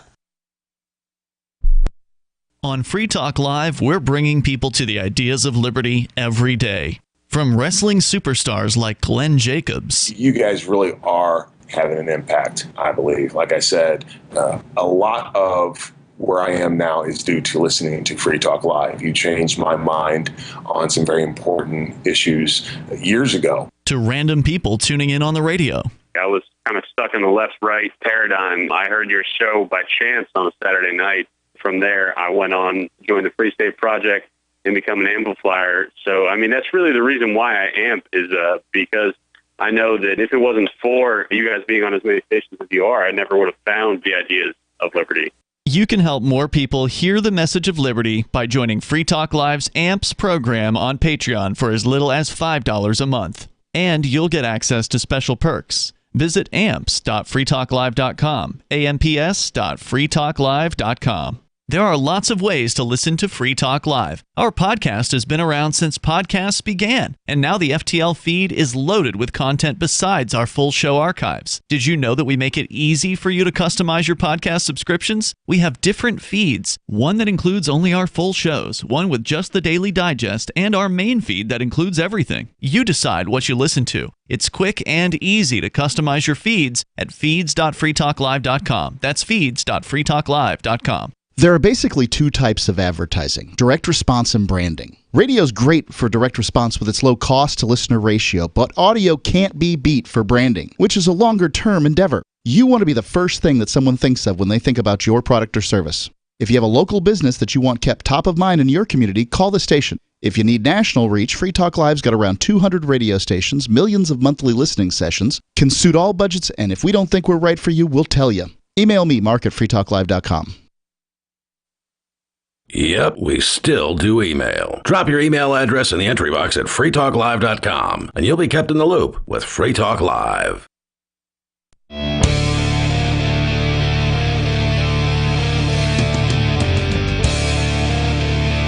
On Free Talk Live, we're bringing people to the ideas of liberty every day. From wrestling superstars like Glenn Jacobs. You guys really are having an impact, I believe. Like I said, a lot of where I am now is due to listening to Free Talk Live. You changed my mind on some very important issues years ago. To random people tuning in on the radio. I was kind of stuck in the left-right paradigm. I heard your show by chance on a Saturday night. From there, I went on, joined the Free State Project, and become an amplifier. So, I mean, that's really the reason why I amp is because I know that if it wasn't for you guys being on as many stations as you are, I never would have found the ideas of liberty. You can help more people hear the message of liberty by joining Free Talk Live's AMPS program on Patreon for as little as $5 a month. And you'll get access to special perks. Visit amps.freetalklive.com, amps.freetalklive.com. There are lots of ways to listen to Free Talk Live. Our podcast has been around since podcasts began, and now the FTL feed is loaded with content besides our full show archives. Did you know that we make it easy for you to customize your podcast subscriptions? We have different feeds, one that includes only our full shows, one with just the Daily Digest, and our main feed that includes everything. You decide what you listen to. It's quick and easy to customize your feeds at feeds.freetalklive.com. That's feeds.freetalklive.com. There are basically two types of advertising, direct response and branding. Radio's great for direct response with its low cost to listener ratio, but audio can't be beat for branding, which is a longer-term endeavor. You want to be the first thing that someone thinks of when they think about your product or service. If you have a local business that you want kept top of mind in your community, call the station. If you need national reach, Free Talk Live's got around 200 radio stations, millions of monthly listening sessions, can suit all budgets, and if we don't think we're right for you, we'll tell you. Email me, mark@freetalklive.com. Yep, we still do email. Drop your email address in the entry box at freetalklive.com, and you'll be kept in the loop with Free Talk Live.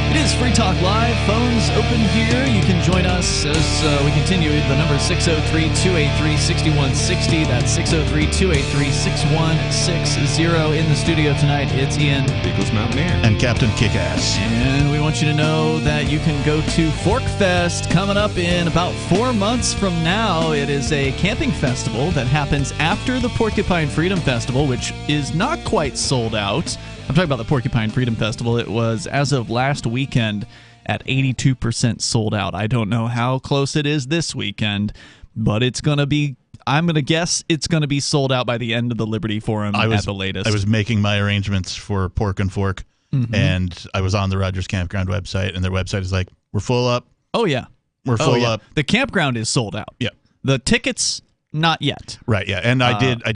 It is Free Talk Live. Phones open here. You can join us as we continue. The number is 603-283-6160. That's 603-283-6160. In the studio tonight, it's Ian, Beagles Mountaineer, and Captain Kickass. And we want you to know that you can go to Fork Fest coming up in about 4 months from now. It is a camping festival that happens after the Porcupine Freedom Festival, which is not quite sold out. I'm talking about the Porcupine Freedom Festival. It was, as of last weekend, at 82% sold out. I don't know how close it is this weekend, but it's going to be, I'm going to guess it's going to be sold out by the end of the Liberty Forum at the latest. I was making my arrangements for Pork and Fork, and I was on the Rogers Campground website, and their website is like, we're full up. Oh, yeah. We're full up. The campground is sold out. Yeah. The tickets, not yet. Right, yeah. And I did, I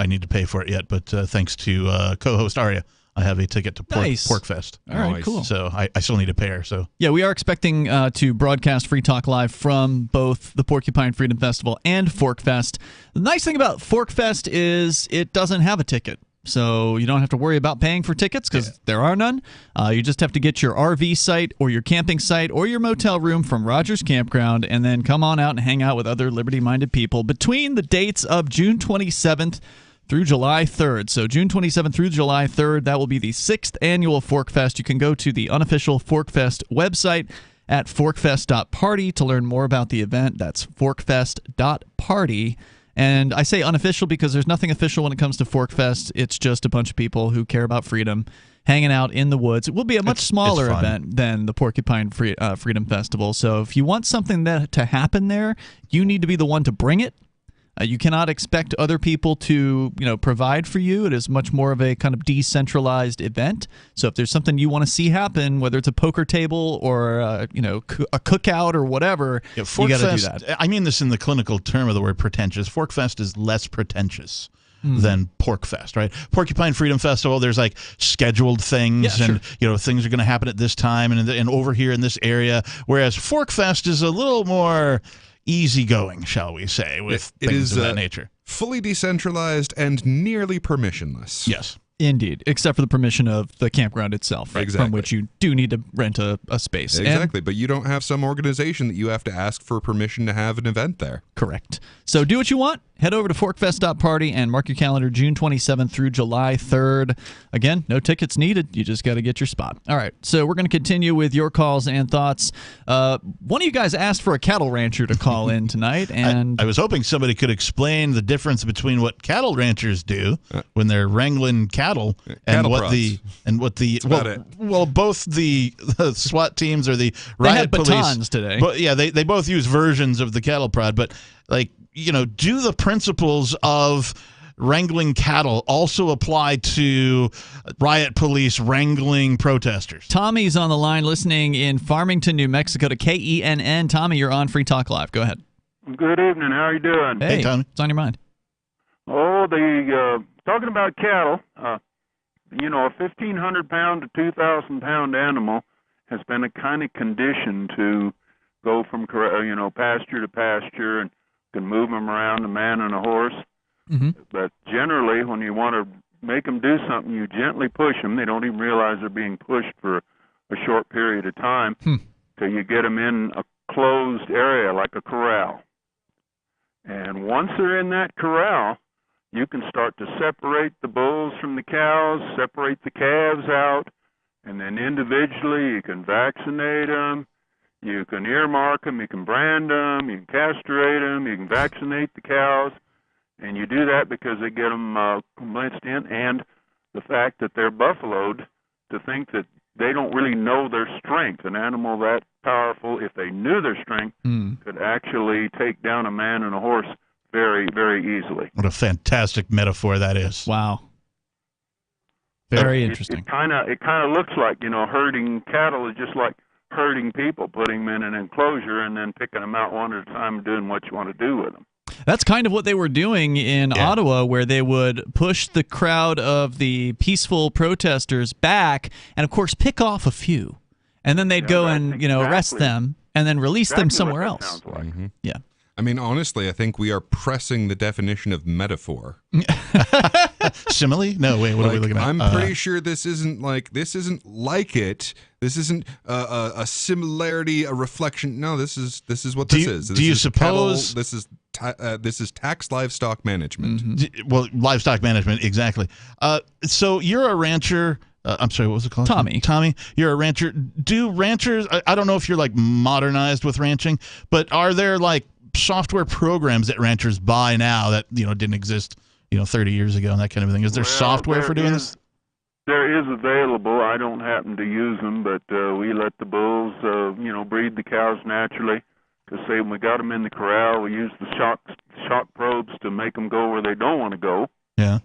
need to pay for it yet, but thanks to co-host Aria, I have a ticket to Pork Fest. All right, cool. So I still need to pay her. So yeah, we are expecting to broadcast Free Talk Live from both the Porcupine Freedom Festival and Fork Fest. The nice thing about Fork Fest is it doesn't have a ticket. So you don't have to worry about paying for tickets because there are none. You just have to get your RV site or your camping site or your motel room from Rogers Campground and then come on out and hang out with other liberty-minded people between the dates of June 27th through July 3rd. So June 27th through July 3rd, that will be the 6th annual Fork Fest. You can go to the unofficial Fork Fest website at forkfest.party to learn more about the event. That's forkfest.party. And I say unofficial because there's nothing official when it comes to Fork Fest. It's just a bunch of people who care about freedom hanging out in the woods. It will be a much smaller event than the Porcupine Freedom Festival. So if you want something to happen there, you need to be the one to bring it. You cannot expect other people to, provide for you. It is much more of a kind of decentralized event. So if there's something you want to see happen, whether it's a poker table or a cookout or whatever, you got to do that. I mean this in the clinical term of the word pretentious. Fork Fest is less pretentious than Pork Fest, right? Porcupine Freedom Festival, there's like scheduled things, and things are going to happen at this time and over here in this area. Whereas Fork Fest is a little more easygoing, shall we say, with things of that nature. Fully decentralized and nearly permissionless. Yes. Indeed, except for the permission of the campground itself, Exactly. from which you do need to rent a space. Exactly, but you don't have some organization that you have to ask for permission to have an event there. Correct. So do what you want. head over to forkfest.party and mark your calendar June 27th through July 3rd. Again, no tickets needed. You just got to get your spot. All right, so we're going to continue with your calls and thoughts. One of you guys asked for a cattle rancher to call in tonight, and I was hoping somebody could explain the difference between what cattle ranchers do when they're wrangling cattle and what the both the SWAT teams or the riot they had police batons today. But yeah, they both use versions of the cattle prod, but do the principles of wrangling cattle also apply to riot police wrangling protesters? Tommy's on the line listening in Farmington, New Mexico to KENN. Tommy, you're on Free Talk Live. Go ahead. Good evening. How are you doing? Hey, Tommy. What's on your mind? Oh, talking about cattle, a 1,500-pound to 2,000-pound animal has been a kind of conditioned to go from pasture to pasture and can move them around, a man and a horse. Mm-hmm. But generally, when you want to make them do something, you gently push them. They don't even realize they're being pushed for a short period of time till you get them in a closed area like a corral. And once they're in that corral, you can start to separate the bulls from the cows, separate the calves out, and then individually you can vaccinate them, you can earmark them, you can brand them, you can castrate them, you can vaccinate the cows, and you do that because they get them convinced in, and the fact that they're buffaloed to think that they don't really know their strength. An animal that powerful, if they knew their strength, could actually take down a man and a horse very, very easily. What a fantastic metaphor that is. Wow. Very interesting. It kind of looks like, herding cattle is just like herding people, putting them in an enclosure and then picking them out one at a time and doing what you want to do with them. That's kind of what they were doing in Ottawa, where they would push the crowd of the peaceful protesters back and, of course, pick off a few. And then they'd go and, arrest them and then release them somewhere else. Like. Mm-hmm. Yeah. I mean, honestly, I think we are pressing the definition of metaphor. Simile? No, wait, what are we looking at? I'm pretty sure this isn't like it. This isn't a similarity, a reflection. No, this is what this is. Do you suppose this is tax livestock management? Mm-hmm. Well, livestock management, exactly. So you're a rancher. I'm sorry, what was it called? Tommy, you're a rancher. Do ranchers? I don't know if you're like modernized with ranching, but are there like software programs that ranchers buy now that didn't exist 30 years ago and that kind of thing? Is there software for doing this? There is available. I don't happen to use them, but we let the bulls breed the cows naturally. Because say when we got them in the corral, we use the shock probes to make them go where they don't want to go. Yeah.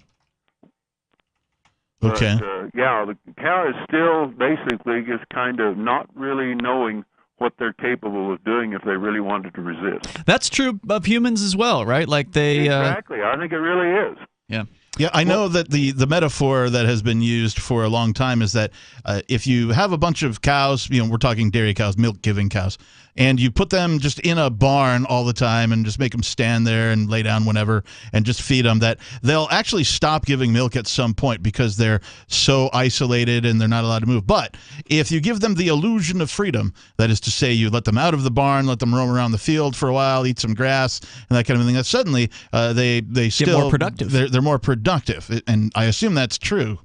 Okay. But, the cow is still basically just kind of not really knowing what they're capable of doing if they really wanted to resist. That's true of humans as well, right? Like they exactly. I think it really is. Yeah. Yeah, I know that the metaphor that has been used for a long time is that if you have a bunch of cows, we're talking dairy cows, milk-giving cows, and you put them just in a barn all the time and just make them stand there and lay down whenever and just feed them, that they'll actually stop giving milk at some point because they're so isolated and they're not allowed to move. But if you give them the illusion of freedom, that is to say you let them out of the barn, let them roam around the field for a while, eat some grass and that kind of thing, that suddenly they still get more productive. They're more productive, and I assume that's true.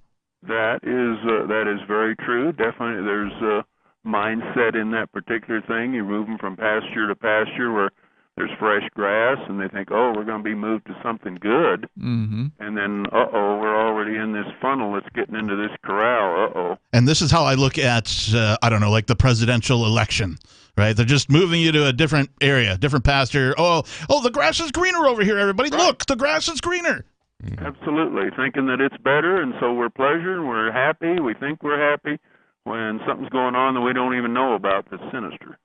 That is very true. Definitely, there's a mindset in that particular thing. You move them from pasture to pasture where there's fresh grass, and they think, oh, we're going to be moved to something good. Mm-hmm. And then, we're already in this funnel that's getting into this corral. And this is how I look at, like the presidential election. Right, they're just moving you to a different area, different pasture. Oh, the grass is greener over here, everybody. Right. Look, the grass is greener. Absolutely, thinking that it's better, and so we're pleasured, and we're happy. We think we're happy when something's going on that we don't even know about that's sinister.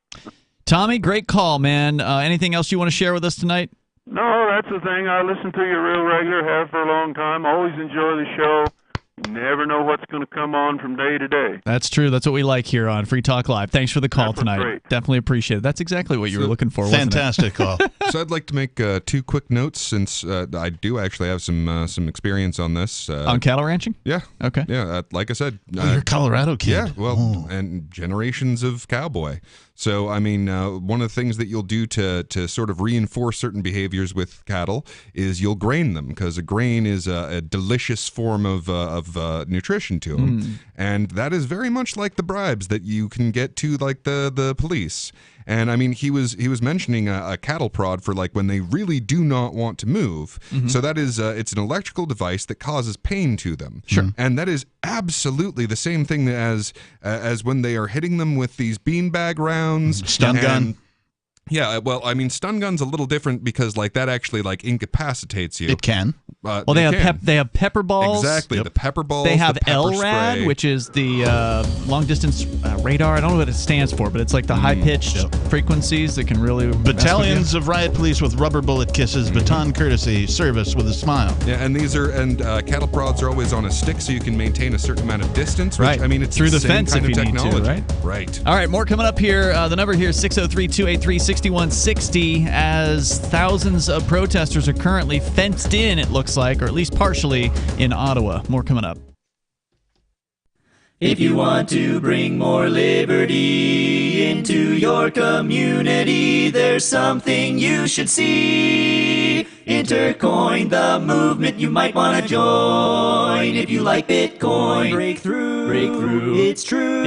Tommy, great call, man. Anything else you want to share with us tonight? No, that's the thing. I listen to you real regular, have for a long time. Always enjoy the show. You never know what's going to come on from day to day. That's true. That's what we like here on Free Talk Live. Thanks for the call tonight. Great. Definitely appreciate it. That's exactly what you were looking for, wasn't it? Fantastic call. So I'd like to make two quick notes since I do actually have some experience on this. On cattle ranching? Yeah. Okay. Yeah, like I said. You're a Colorado kid. Yeah, well, and generations of cowboy. So, I mean, one of the things that you'll do to sort of reinforce certain behaviors with cattle is you'll grain them, because a grain is a delicious form of nutrition to them. And that is very much like the bribes that you can get to, like the police. And I mean, he was mentioning a cattle prod for like when they really do not want to move. So that is it's an electrical device that causes pain to them. Sure. And that is absolutely the same thing as when they are hitting them with these beanbag rounds, stun gun. Yeah, well, I mean, stun gun's a little different because like that actually like incapacitates you. It can. Well, they have pepper balls. Exactly, the pepper balls. They have the pepper LRAD, spray. which is the long distance radar. I don't know what it stands for, but it's like the high pitched frequencies that can really battalions of riot police with rubber bullet kisses, baton courtesy, service with a smile. Yeah, and these are cattle prods are always on a stick, so you can maintain a certain amount of distance. Which, I mean, it's through the same fence kind if of you technology. need to, right? Right. All right, more coming up here. The number here is 603-283-6160, as thousands of protesters are currently fenced in, it looks like, or at least partially, in Ottawa. More coming up. If you want to bring more liberty into your community, there's something you should see. Intercoin, the movement you might want to join. If you like Bitcoin, break through. It's true.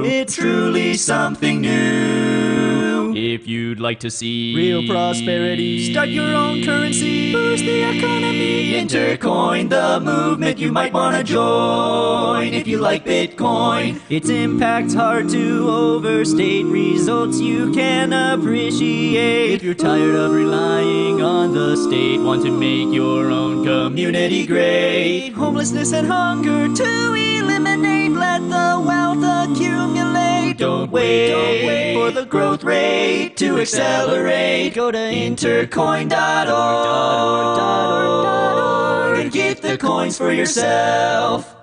It's truly something new. If you'd like to see real prosperity, start your own currency, boost the economy. Intercoin, the movement you might want to join. If you like Bitcoin, its impact's hard to overstate, results you can appreciate. If you're tired of relying on the state, want to make your own community great, homelessness and hunger to eliminate, let the wealth accumulate. Don't wait for the growth rate to accelerate. Go to intercoin.org and get the coins for yourself.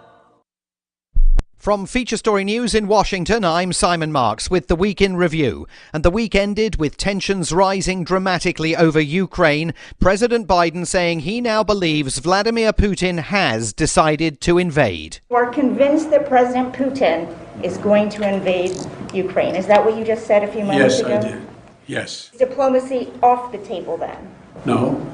From Feature Story News in Washington, I'm Simon Marks with the Week in Review. And the week ended with tensions rising dramatically over Ukraine. President Biden saying he now believes Vladimir Putin has decided to invade. We're convinced that President Putin is going to invade Ukraine. Is that what you just said a few moments ago? Yes, I did. Yes. Diplomacy off the table then? No.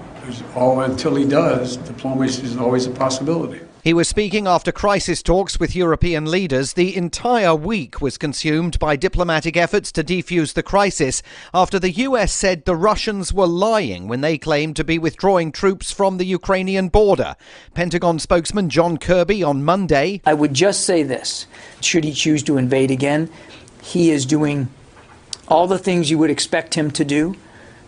Until he does, diplomacy is always a possibility. He was speaking after crisis talks with European leaders. The entire week was consumed by diplomatic efforts to defuse the crisis after the US said the Russians were lying when they claimed to be withdrawing troops from the Ukrainian border. Pentagon spokesman John Kirby on Monday. I would just say this. Should he choose to invade again, he is doing all the things you would expect him to do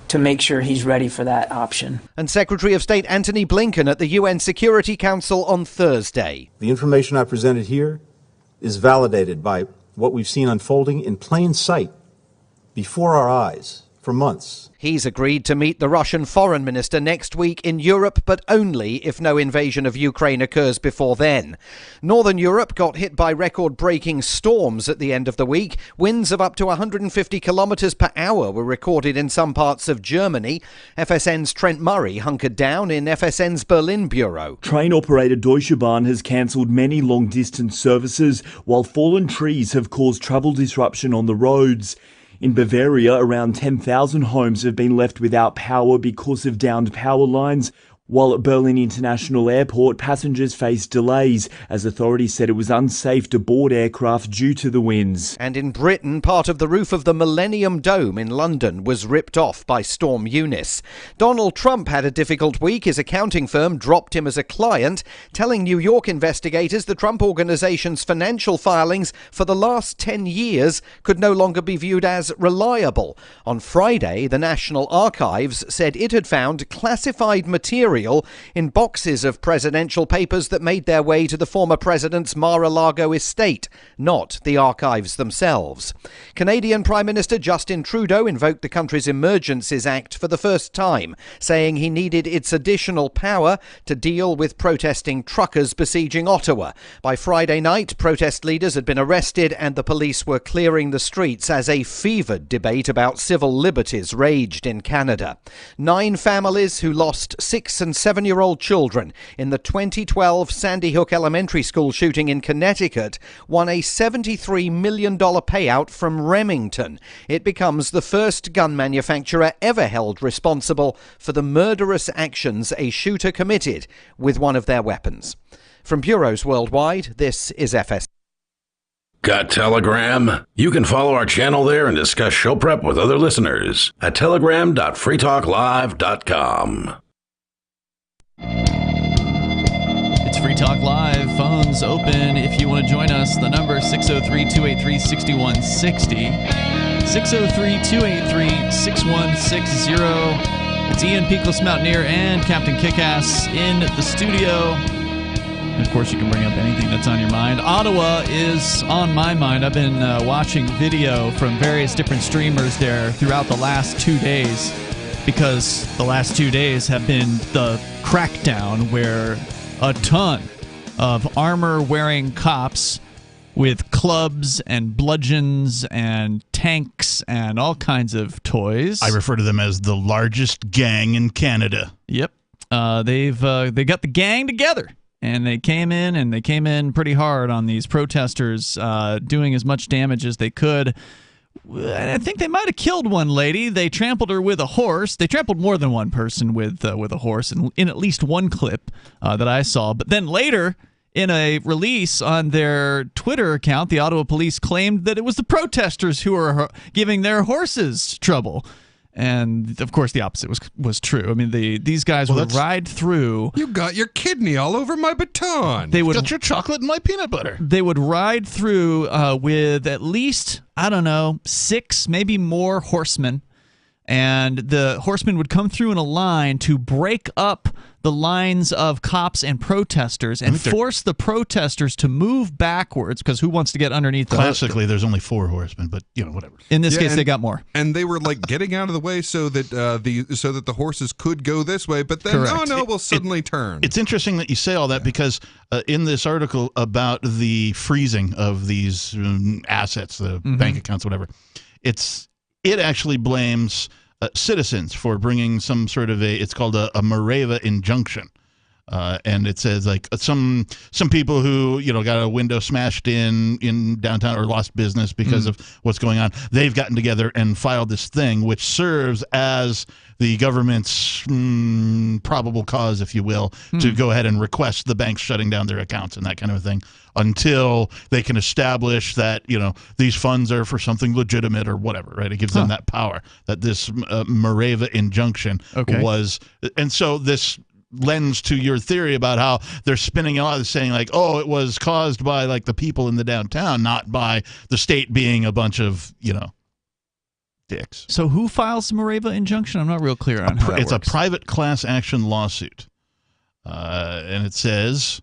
to make sure he's ready for that option. And Secretary of State Antony Blinken at the UN Security Council on Thursday. The information I presented here is validated by what we've seen unfolding in plain sight before our eyes for months. He's agreed to meet the Russian foreign minister next week in Europe, but only if no invasion of Ukraine occurs before then. Northern Europe got hit by record-breaking storms at the end of the week. Winds of up to 150 kilometres per hour were recorded in some parts of Germany. FSN's Trent Murray hunkered down in FSN's Berlin bureau. Train operator Deutsche Bahn has cancelled many long-distance services, while fallen trees have caused travel disruption on the roads. In Bavaria, around 10,000 homes have been left without power because of downed power lines, while at Berlin International Airport, passengers faced delays as authorities said it was unsafe to board aircraft due to the winds. And in Britain, part of the roof of the Millennium Dome in London was ripped off by Storm Eunice. Donald Trump had a difficult week. His accounting firm dropped him as a client, telling New York investigators the Trump Organization's financial filings for the last 10 years could no longer be viewed as reliable. On Friday, the National Archives said it had found classified material in boxes of presidential papers that made their way to the former president's Mar-a-Lago estate, not the archives themselves. Canadian Prime Minister Justin Trudeau invoked the country's Emergencies Act for the first time, saying he needed its additional power to deal with protesting truckers besieging Ottawa. By Friday night, protest leaders had been arrested and the police were clearing the streets as a fevered debate about civil liberties raged in Canada. 9 families who lost 6 and 7-year-old children in the 2012 Sandy Hook Elementary School shooting in Connecticut won a $73 million payout from Remington. It becomes the first gun manufacturer ever held responsible for the murderous actions a shooter committed with one of their weapons. From bureaus worldwide, this is FS. Got Telegram? You can follow our channel there and discuss show prep with other listeners at telegram.freetalklive.com. It's Free Talk Live. Phones open if you want to join us. The number 603-283-6160. 603-283-6160. It's Ian Peakless Mountaineer and Captain Kickass in the studio. And of course, you can bring up anything that's on your mind. Ottawa is on my mind. I've been watching video from various different streamers there throughout the last 2 days, because the last 2 days have been the crackdown, where a ton of armor-wearing cops with clubs and bludgeons and tanks and all kinds of toys. I refer to them as the largest gang in Canada. Yep. They got the gang together. And they came in pretty hard on these protesters, doing as much damage as they could. I think they might have killed one lady. They trampled her with a horse. They trampled more than one person with a horse in at least one clip that I saw. But then later, in a release on their Twitter account, the Ottawa police claimed that it was the protesters who were giving their horses trouble. And, of course, the opposite was true. I mean, these guys would ride through. You got your kidney all over my baton. They would got your chocolate and my peanut butter. They would ride through with at least, 6, maybe more horsemen. And the horsemen would come through in a line to break up the lines of cops and protesters and force the protesters to move backwards, because who wants to get underneath the Classically, there's only 4 horsemen, but whatever. In this case, they got more. And they were getting out of the way so that the horses could go this way, but then we'll suddenly turn. It's interesting that you say all that, because in this article about the freezing of these assets, the bank accounts, whatever, it actually blames citizens for bringing some sort of it's called a Mareva injunction. And it says some people who got a window smashed in downtown or lost business because of what's going on, they've gotten together and filed this thing, which serves as the government's probable cause, if you will, to go ahead and request the banks shutting down their accounts and that kind of thing, until they can establish that these funds are for something legitimate or whatever. Right? It gives them that power that this Mareva injunction was, and so this lends to your theory about how they're spinning out, saying it was caused by the people in the downtown, not by the state being a bunch of dicks. So who files the Mareva injunction? I'm not real clear on how that works. It's a private class action lawsuit, and it says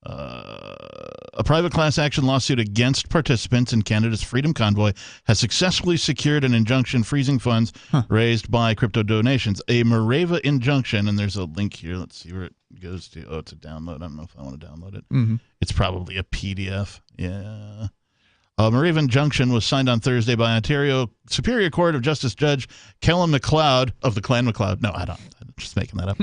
a private class action lawsuit against participants in Canada's Freedom Convoy has successfully secured an injunction freezing funds raised by crypto donations. A Mareva injunction, and there's a link here. Let's see where it goes to. Oh, it's a download. I don't know if I want to download it. It's probably a PDF. Yeah. A Mareva injunction was signed on Thursday by Ontario Superior Court of Justice Judge Kellen McLeod of the Clan McLeod. No, I don't. I'm just making that up.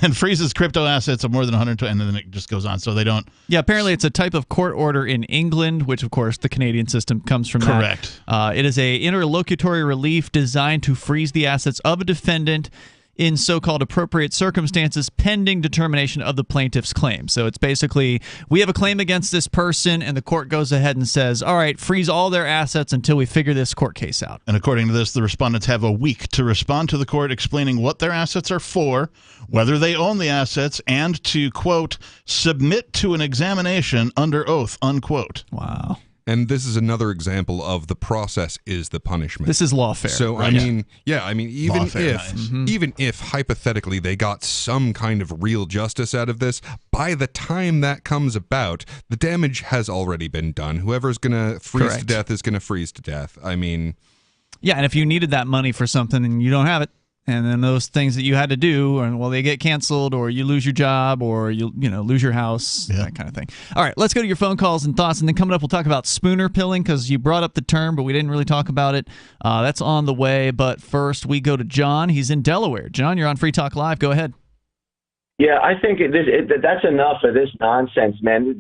And freezes crypto assets of more than 120, and then it just goes on. So they don't. Yeah, apparently it's a type of court order in England, which, of course, the Canadian system comes from. Correct. It is a interlocutory relief designed to freeze the assets of a defendant in so-called appropriate circumstances pending determination of the plaintiff's claim. So it's basically, we have a claim against this person, and the court goes ahead and says, all right, freeze all their assets until we figure this court case out. And according to this, the respondents have a week to respond to the court explaining what their assets are for, whether they own the assets, and to, quote, submit to an examination under oath, unquote. Wow. And this is another example of the process is the punishment. This is lawfare. So, right? even if hypothetically they got some kind of real justice out of this, by the time that comes about, the damage has already been done. Whoever's going to freeze to death is going to freeze to death. I mean... Yeah, and if you needed that money for something and you don't have it, and then those things that you had to do, and they get canceled, or you lose your job, or you lose your house, that kind of thing. All right, let's go to your phone calls and thoughts, and then coming up, we'll talk about spooner pilling, because you brought up the term, but we didn't really talk about it. That's on the way, but first we go to John. He's in Delaware. John, you're on Free Talk Live. Go ahead. Yeah, I think that's enough of this nonsense, man.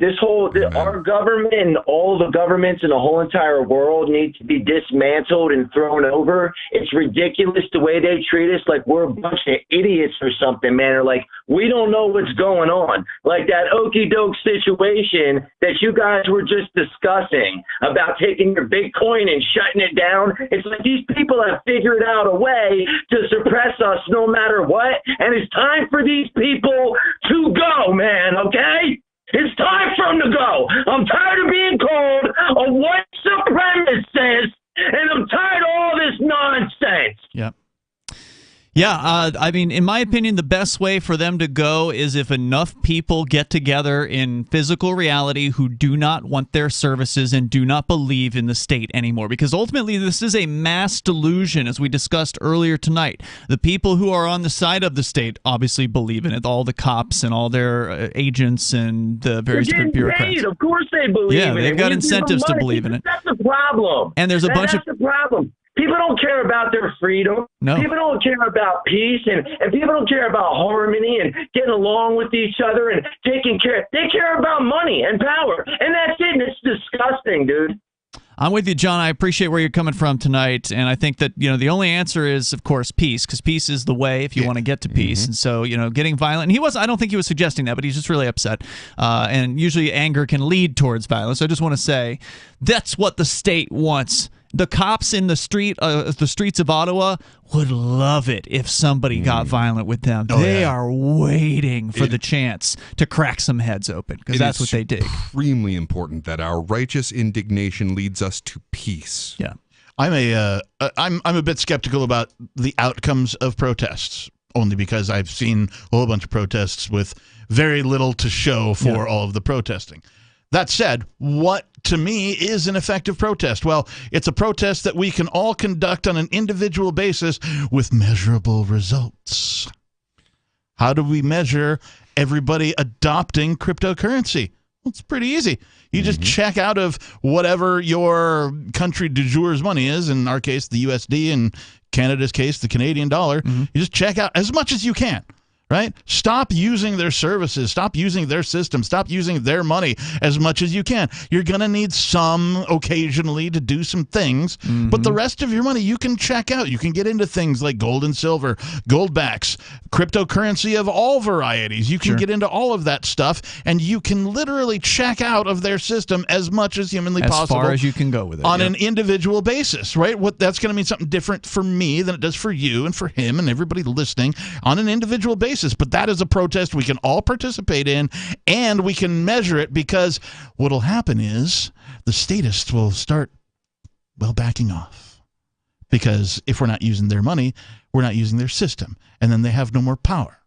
Our government and all the governments in the whole entire world need to be dismantled and thrown over. It's ridiculous the way they treat us like we're a bunch of idiots or something, man. Or like we don't know what's going on. Like that okie doke situation that you guys were just discussing about taking your Bitcoin and shutting it down. It's like these people have figured out a way to suppress us no matter what. And it's time for these people to go, man, okay? It's time for them to go. I'm tired of being called a white supremacist, and I'm tired of all this nonsense. Yep. Yeah, I mean, in my opinion, the best way for them to go is if enough people get together in physical reality who do not want their services and do not believe in the state anymore. Because ultimately, this is a mass delusion, as we discussed earlier tonight. The people who are on the side of the state obviously believe in it. All the cops and all their agents and the various different bureaucrats. Paid. Of course they believe in it. Yeah, they've got incentives to believe in it. That's the problem. And there's a bunch of... That's the problem. People don't care about their freedom. No. People don't care about peace, and people don't care about harmony and getting along with each other and taking care. They care about money and power, and that's it. And it's disgusting, dude. I'm with you, John. I appreciate where you're coming from tonight, and I think that the only answer is, of course, peace, because peace is the way if you want to get to peace. And so, getting violent. And I don't think he was suggesting that, but he's just really upset. And usually, anger can lead towards violence. So I just want to say that's what the state wants. The cops in the streets of Ottawa would love it if somebody got violent with them. They are waiting for the chance to crack some heads open, because that's what they dig. It's extremely important that our righteous indignation leads us to peace. Yeah, I'm a bit skeptical about the outcomes of protests, only because I've seen a whole bunch of protests with very little to show for all of the protesting. That said, what to me is an effective protest? Well, it's a protest that we can all conduct on an individual basis with measurable results. How do we measure everybody adopting cryptocurrency? Well, it's pretty easy. You just check out of whatever your country du jour's money is, in our case, the USD, in Canada's case, the Canadian dollar. You just check out as much as you can. Right? Stop using their services. Stop using their system. Stop using their money as much as you can. You're going to need some occasionally to do some things, but the rest of your money you can check out. You can get into things like gold and silver, gold backs, cryptocurrency of all varieties. You can get into all of that stuff, and you can literally check out of their system as much as humanly possible. As far as you can go with it. On an individual basis, right? That's going to mean something different for me than it does for you and for him and everybody listening on an individual basis. But that is a protest we can all participate in, and we can measure it, because what will happen is the statists will start, backing off. Because if we're not using their money, we're not using their system, and then they have no more power.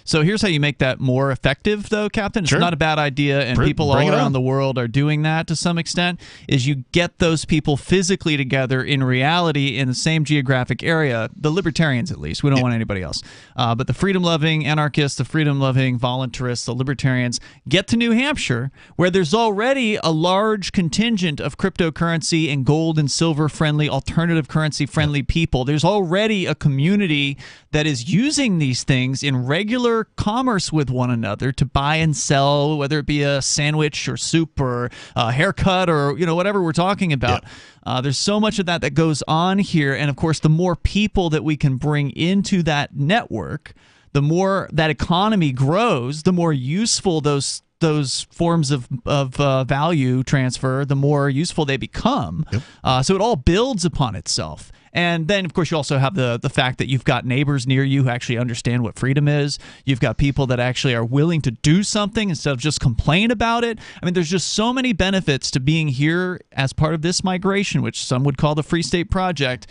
So here's how you make that more effective, though, Captain. It's not a bad idea, and people all around the world are doing that to some extent, is you get those people physically together in reality in the same geographic area, the libertarians at least. We don't want anybody else. But the freedom-loving anarchists, the freedom-loving voluntarists, the libertarians, get to New Hampshire, where there's already a large contingent of cryptocurrency and gold and silver-friendly, alternative currency-friendly people. There's already a community that is using these things in regular commerce with one another to buy and sell, whether it be a sandwich or soup or a haircut or whatever we're talking about. There's so much of that goes on here, and of course, the more people that we can bring into that network, the more that economy grows, the more useful those forms of value transfer, the more useful they become. So it all builds upon itself. And then, of course, you also have the fact that you've got neighbors near you who actually understand what freedom is. You've got people that actually are willing to do something instead of just complain about it. I mean, there's just so many benefits to being here as part of this migration, which some would call the Free State Project,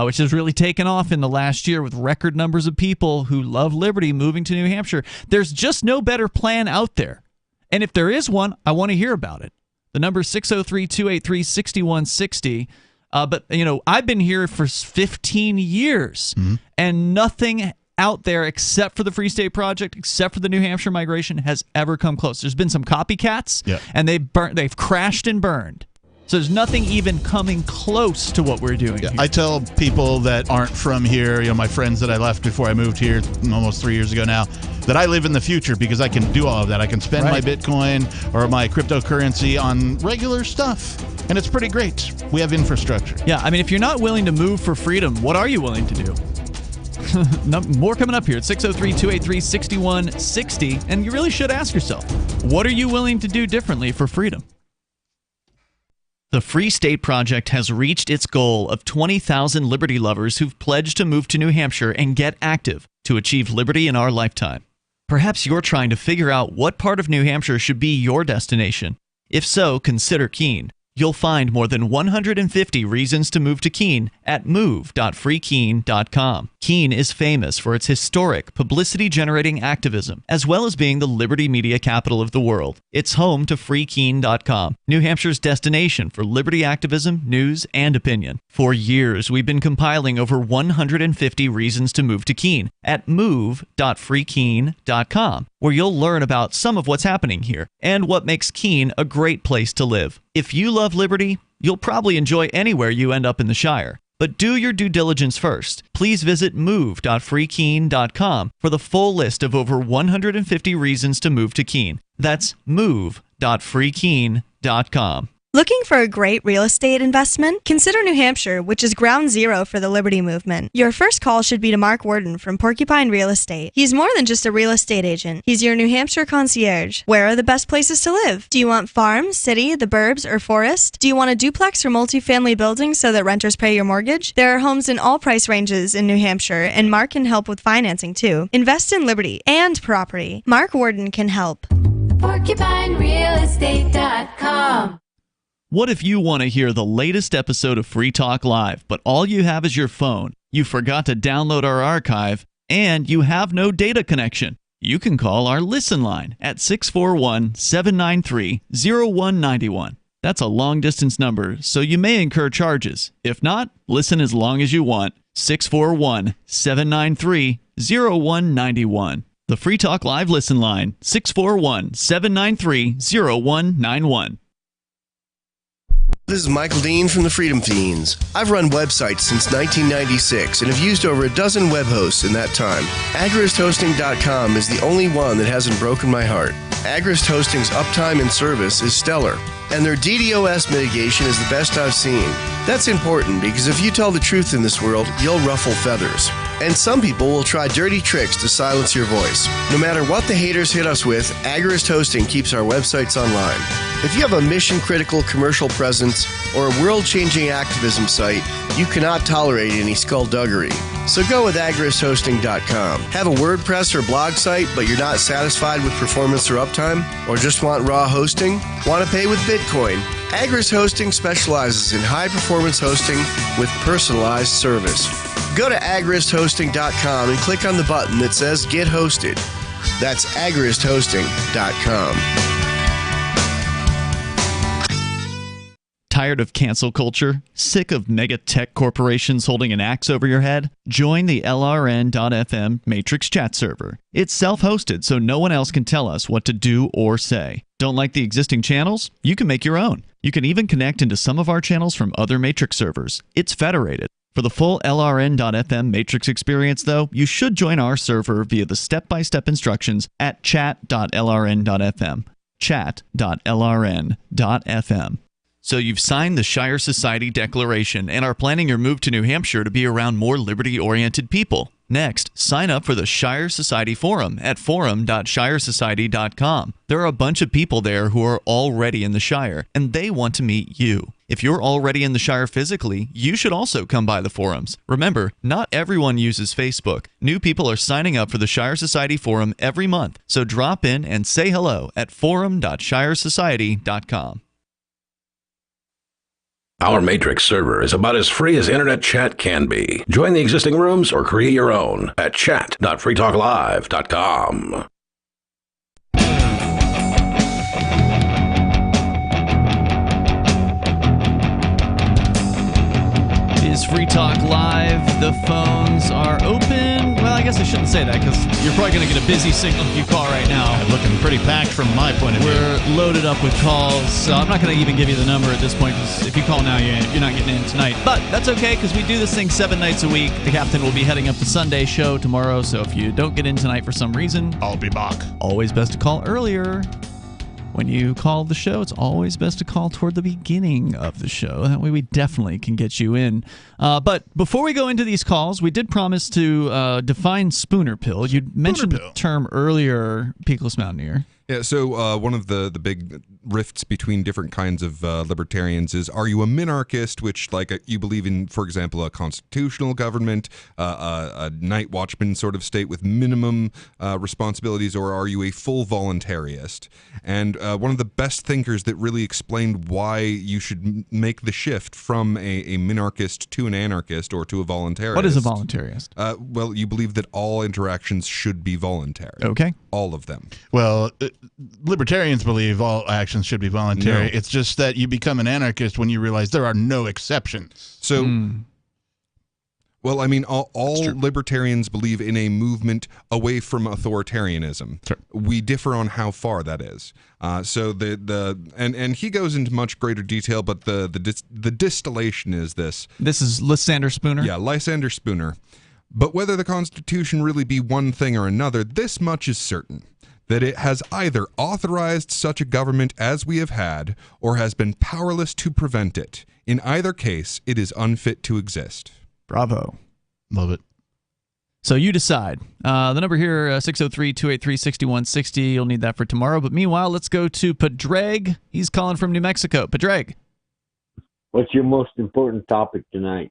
which has really taken off in the last year with record numbers of people who love liberty moving to New Hampshire. There's just no better plan out there. And if there is one, I want to hear about it. The number is 603-283-6160. But, I've been here for 15 years, and nothing out there except for the Free State Project, except for the New Hampshire migration, has ever come close. There's been some copycats, and they've crashed and burned. So there's nothing even coming close to what we're doing here. I tell people that aren't from here, my friends that I left before I moved here almost 3 years ago now, that I live in the future because I can do all of that. I can spend my Bitcoin or my cryptocurrency on regular stuff. And it's pretty great. We have infrastructure. Yeah, I mean, if you're not willing to move for freedom, what are you willing to do? More coming up here at 603-283-6160. And you really should ask yourself, what are you willing to do differently for freedom? The Free State Project has reached its goal of 20,000 liberty lovers who've pledged to move to New Hampshire and get active to achieve liberty in our lifetime. Perhaps you're trying to figure out what part of New Hampshire should be your destination. If so, consider Keene. You'll find more than 150 reasons to move to Keene at move.freekeene.com. Keene is famous for its historic, publicity-generating activism, as well as being the liberty media capital of the world. It's home to freekeene.com, New Hampshire's destination for liberty activism, news, and opinion. For years, we've been compiling over 150 reasons to move to Keene at move.freekeene.com, where you'll learn about some of what's happening here and what makes Keene a great place to live. If you love liberty, you'll probably enjoy anywhere you end up in the Shire. But do your due diligence first. Please visit move.freekeene.com for the full list of over 150 reasons to move to Keene. That's move.freekeene.com. Looking for a great real estate investment? Consider New Hampshire, which is ground zero for the Liberty Movement. Your first call should be to Mark Worden from Porcupine Real Estate. He's more than just a real estate agent. He's your New Hampshire concierge. Where are the best places to live? Do you want farm, city, the burbs, or forest? Do you want a duplex or multifamily building so that renters pay your mortgage? There are homes in all price ranges in New Hampshire, and Mark can help with financing too. Invest in liberty and property. Mark Worden can help. PorcupineRealEstate.com. What if you want to hear the latest episode of Free Talk Live, but all you have is your phone, you forgot to download our archive, and you have no data connection? You can call our Listen line at 641-793-0191. That's a long-distance number, so you may incur charges. If not, listen as long as you want. 641-793-0191. The Free Talk Live Listen line, 641-793-0191. This is Michael Dean from the Freedom Fiends. I've run websites since 1996 and have used over a dozen web hosts in that time. AgristHosting.com is the only one that hasn't broken my heart. Agrist Hosting's uptime and service is stellar, and their DDoS mitigation is the best I've seen. That's important because if you tell the truth in this world, you'll ruffle feathers. And some people will try dirty tricks to silence your voice. No matter what the haters hit us with, Agrist Hosting keeps our websites online. If you have a mission-critical commercial presence or a world-changing activism site, you cannot tolerate any skullduggery. So go with AgristHosting.com. Have a WordPress or blog site, but you're not satisfied with performance or uptime? Or just want raw hosting? Want to pay with Bitcoin? Agrist Hosting specializes in high-performance hosting with personalized service. Go to AgristHosting.com and click on the button that says Get Hosted. That's AgristHosting.com. Tired of cancel culture? Sick of mega tech corporations holding an axe over your head? Join the LRN.FM Matrix chat server. It's self-hosted, so no one else can tell us what to do or say. Don't like the existing channels? You can make your own. You can even connect into some of our channels from other Matrix servers. It's federated. For the full LRN.FM Matrix experience, though, you should join our server via the step-by-step instructions at chat.lrn.fm. Chat.lrn.fm. So you've signed the Shire Society Declaration and are planning your move to New Hampshire to be around more liberty-oriented people. Next, sign up for the Shire Society Forum at forum.shiresociety.com. There are a bunch of people there who are already in the Shire, and they want to meet you. If you're already in the Shire physically, you should also come by the forums. Remember, not everyone uses Facebook. New people are signing up for the Shire Society Forum every month, so drop in and say hello at forum.shiresociety.com. Our Matrix server is about as free as internet chat can be. Join the existing rooms or create your own at chat.freetalklive.com. is Free Talk Live. The phones are open. Well, I guess I shouldn't say that because you're probably going to get a busy signal if you call right now. Looking pretty packed from my point of view. We're loaded up with calls, so I'm not going to even give you the number at this point because if you call now, you're not getting in tonight. But that's okay because we do this thing 7 nights a week. The captain will be heading up the Sunday show tomorrow, so if you don't get in tonight for some reason, I'll be back. Always best to call earlier. When you call the show, it's always best to call toward the beginning of the show. That way we definitely can get you in. But before we go into these calls, we did promise to define Spooner Pill. You mentioned the term earlier, Peakless Mountaineer. Yeah, so one of the big rifts between different kinds of libertarians is, are you a minarchist, which you believe in, for example, a constitutional government, a night watchman sort of state with minimum responsibilities, or are you a full voluntarist? And one of the best thinkers that really explained why you should make the shift from a minarchist to an anarchist or to a voluntarist. What is a voluntarist? Well, you believe that all interactions should be voluntary. Okay. All of them. Well, libertarians believe all actions should be voluntary. No. It's just that you become an anarchist when you realize there are no exceptions. So, well, I mean, all libertarians believe in a movement away from authoritarianism. Sure. We differ on how far that is. So and he goes into much greater detail, but the distillation is this. This is Lysander Spooner? Yeah, Lysander Spooner. But whether the Constitution really be one thing or another, this much is certain, that it has either authorized such a government as we have had, or has been powerless to prevent it. In either case, it is unfit to exist. Bravo. Love it. So you decide. The number here, 603-283-6160. You'll need that for tomorrow. But meanwhile, let's go to Padraig. He's calling from New Mexico. Padraig. What's your most important topic tonight?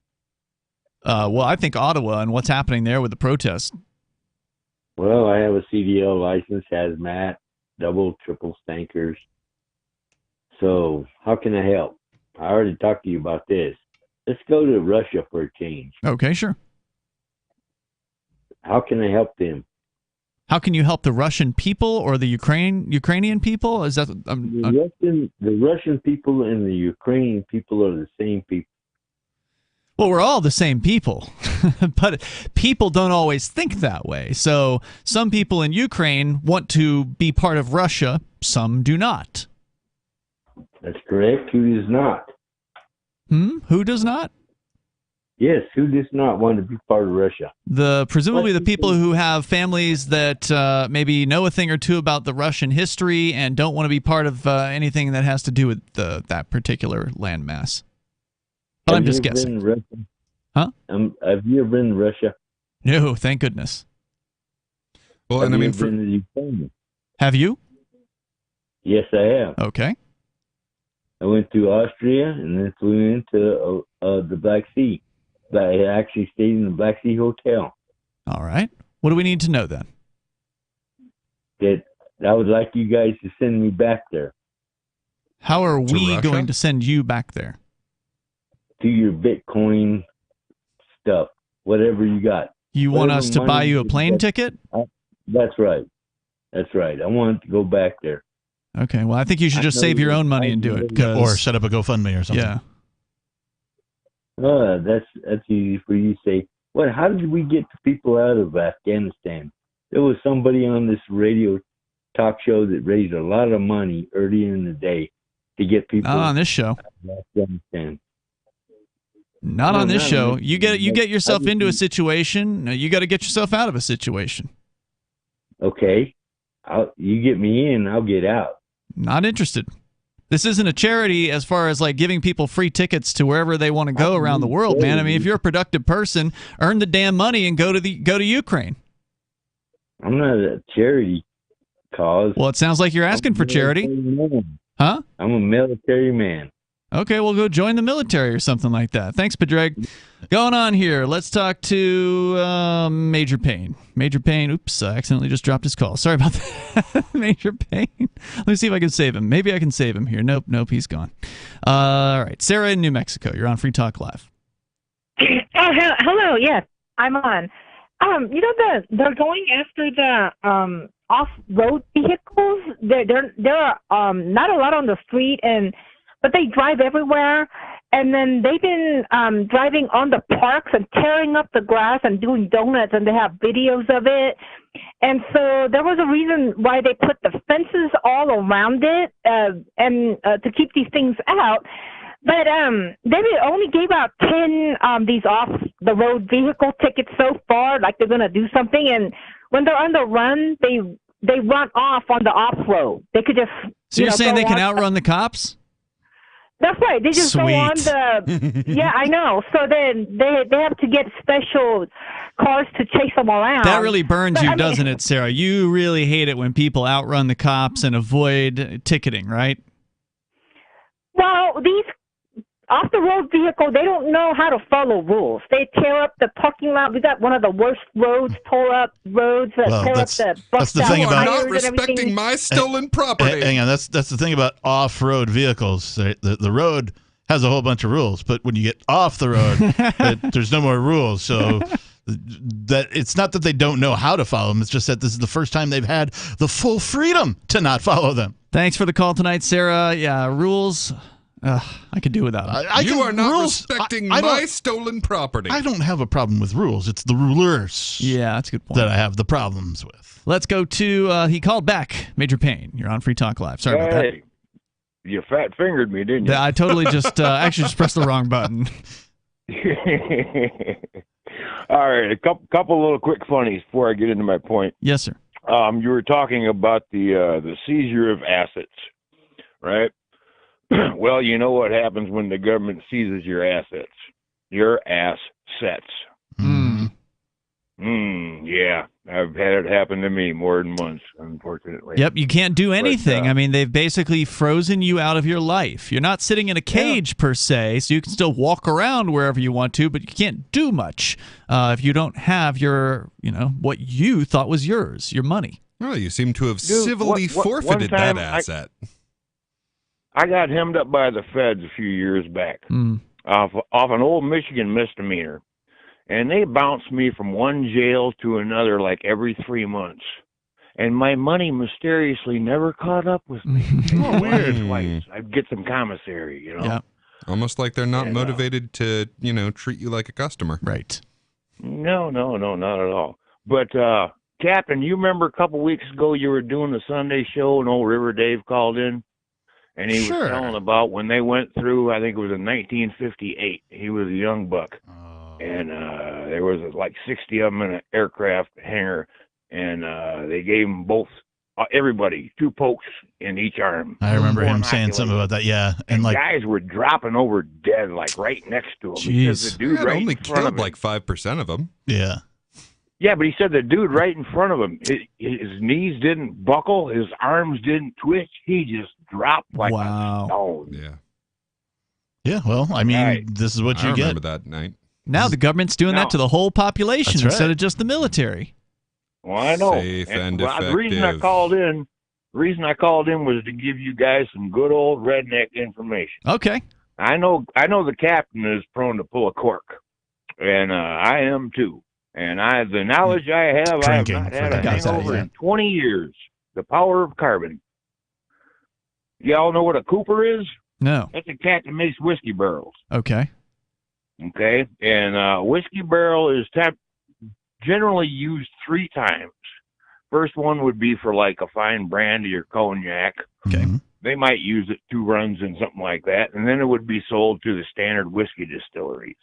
Well, I think Ottawa and what's happening there with the protest. Well, I have a CDL license, hazmat, double, triple stankers. So how can I help? I already talked to you about this. Let's go to Russia for a change. Okay, sure. How can I help them? How can you help the Russian people or the Ukrainian people? Is that the Russian people and the Ukrainian people are the same people. Well, we're all the same people, but people don't always think that way. So some people in Ukraine want to be part of Russia, some do not. That's correct. Who does not? Who does not? Yes, who does not want to be part of Russia? Presumably the people who have families that maybe know a thing or two about the Russian history and don't want to be part of anything that has to do with that particular landmass. But I'm just guessing. Huh? Have you ever been to Russia? No, thank goodness. Well, have you been to Ukraine? Have you? Yes, I have. Okay. I went to Austria and then flew into the Black Sea. I actually stayed in the Black Sea Hotel. All right. What do we need to know then? That I would like you guys to send me back there. How are we going to send you back there? To your Bitcoin stuff, whatever you got. You want us to buy you a plane ticket? That's right. That's right. I want to go back there. Okay. Well, I think you should just save your own money and do it. Or set up a GoFundMe or something. Yeah. That's easy for you to say. Well, how did we get the people out of Afghanistan? There was somebody on this radio talk show that raised a lot of money early in the day to get people not on this show. out of Afghanistan. Not on this show. You get yourself into a situation. You got to get yourself out of a situation. Okay. You get me in, I'll get out. Not interested. This isn't a charity as far as like giving people free tickets to wherever they want to go around the world, man. I mean, if you're a productive person, earn the damn money and go to Ukraine. I'm not a charity cause. Well, it sounds like you're asking for charity. Huh? I'm a military man. Okay, we'll go join the military or something like that. Thanks, Padraig. Going on here, let's talk to Major Payne. Major Payne, oops, I accidentally just dropped his call. Sorry about that. Major Payne. Let me see if I can save him. Maybe I can save him here. Nope, he's gone. All right, Sarah in New Mexico. You're on Free Talk Live. Oh, hello. Yes, I'm on. They're going after the off-road vehicles. There are not a lot on the street, but they drive everywhere, And then they've been driving on the parks and tearing up the grass and doing donuts, and they have videos of it. And so there was a reason why they put the fences all around it and to keep these things out. But they only gave out 10 these off-the-road vehicle tickets so far, like they're going to do something. And when they're on the run, they run off on the off-road. They could just... So you're saying they can outrun the cops? That's right. They just go on the... Yeah, I know. So then they have to get special cars to chase them around. That really burns you, doesn't it, Sarah? You really hate it when people outrun the cops and avoid ticketing, right? Well, these off-the-road vehicles, they don't know how to follow rules. They tear up the parking lot. We got one of the worst roads, tore up roads, tear up the bus the thing about not respecting my stolen property. Hang on, that's the thing about off-road vehicles. The road has a whole bunch of rules, but when you get off the road, there's no more rules. So that it's not that they don't know how to follow them. It's just that this is the first time they've had the full freedom to not follow them. Thanks for the call tonight, Sarah. Yeah, rules. I could do without them. You are not respecting my stolen property. I don't have a problem with rules. It's the rulers. Yeah, that's a good point. That I have the problems with. Let's go to, he called back, Major Payne. You're on Free Talk Live. Sorry about that. You fat fingered me, didn't you? I totally just, actually just pressed the wrong button. All right, a couple little quick funnies before I get into my point. Yes, sir. You were talking about the seizure of assets, right? Well, you know what happens when the government seizes your assets? Your ass sets. Yeah, I've had it happen to me more than once, unfortunately. Yep, you can't do anything. I mean, they've basically frozen you out of your life. You're not sitting in a cage per se, so you can still walk around wherever you want to, but you can't do much if you don't have your, what you thought was yours, your money. Well, you seem to have civilly forfeited that asset. I got hemmed up by the feds a few years back off an old Michigan misdemeanor, and they bounced me from one jail to another like every 3 months, and my money mysteriously never caught up with me. Oh, weird. Twice. I'd get some commissary, Yeah. Almost like they're not motivated to, treat you like a customer. Right. No, not at all. But, Captain, you remember a couple weeks ago you were doing the Sunday show and old River Dave called in? And he was telling about when they went through, I think it was in 1958. He was a young buck. And there was like 60 of them in an aircraft hangar. And they gave them both, everybody, 2 pokes in each arm. I remember him saying something about that, yeah. And guys were dropping over dead, like right next to him. Jeez. The dude right only in front of killed like 5% of them. Yeah. Yeah, but he said the dude right in front of him, his knees didn't buckle, his arms didn't twitch. He just dropped like a stone. Yeah. Yeah, well, I mean, this is what you get. I remember that night. Now the government's doing that to the whole population instead of just the military. Well, I know. Safe and effective. The reason I called in was to give you guys some good old redneck information. Okay. I know the captain is prone to pull a cork, and I am too. And the knowledge I have not had a hangover in 20 years. The power of carbon. Y'all know what a Cooper is? No. That's a cat that makes whiskey barrels. Okay. Okay? And whiskey barrel is generally used 3 times. First one would be for like a fine brandy or cognac. Okay. They might use it 2 runs and something like that. And then it would be sold to the standard whiskey distilleries.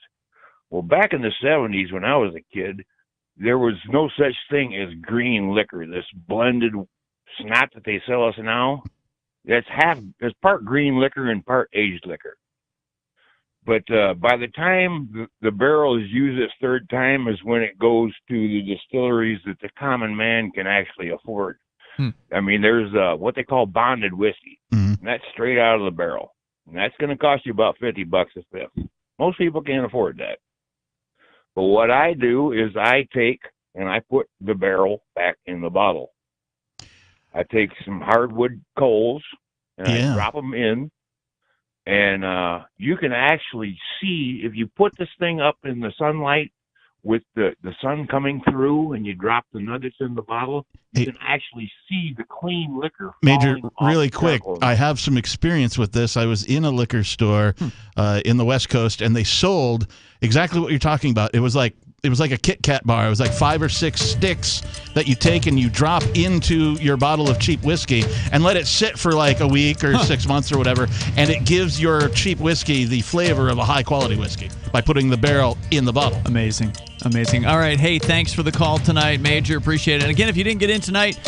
Well, back in the 70s when I was a kid, there was no such thing as green liquor, this blended snot that they sell us now. That's part green liquor and part aged liquor. But by the time the barrel is used its 3rd time is when it goes to the distilleries that the common man can actually afford. I mean, there's what they call bonded whiskey. And that's straight out of the barrel. And that's going to cost you about $50 a fifth. Most people can't afford that. But what I do is I take and I put the barrel back in the bottle. I take some hardwood coals and I drop them in. And you can actually see, if you put this thing up in the sunlight with the sun coming through and you drop the nuggets in the bottle, you can actually see the clean liquor. Major, really quick, I have some experience with this. I was in a liquor store in the West Coast, and they sold exactly what you're talking about. It was like a Kit Kat bar. It was like 5 or 6 sticks that you take and you drop into your bottle of cheap whiskey and let it sit for like a week or 6 months or whatever, and it gives your cheap whiskey the flavor of a high-quality whiskey by putting the barrel in the bottle. Amazing. Amazing. All right. Hey, thanks for the call tonight, Major. Appreciate it. And again, if you didn't get in tonight,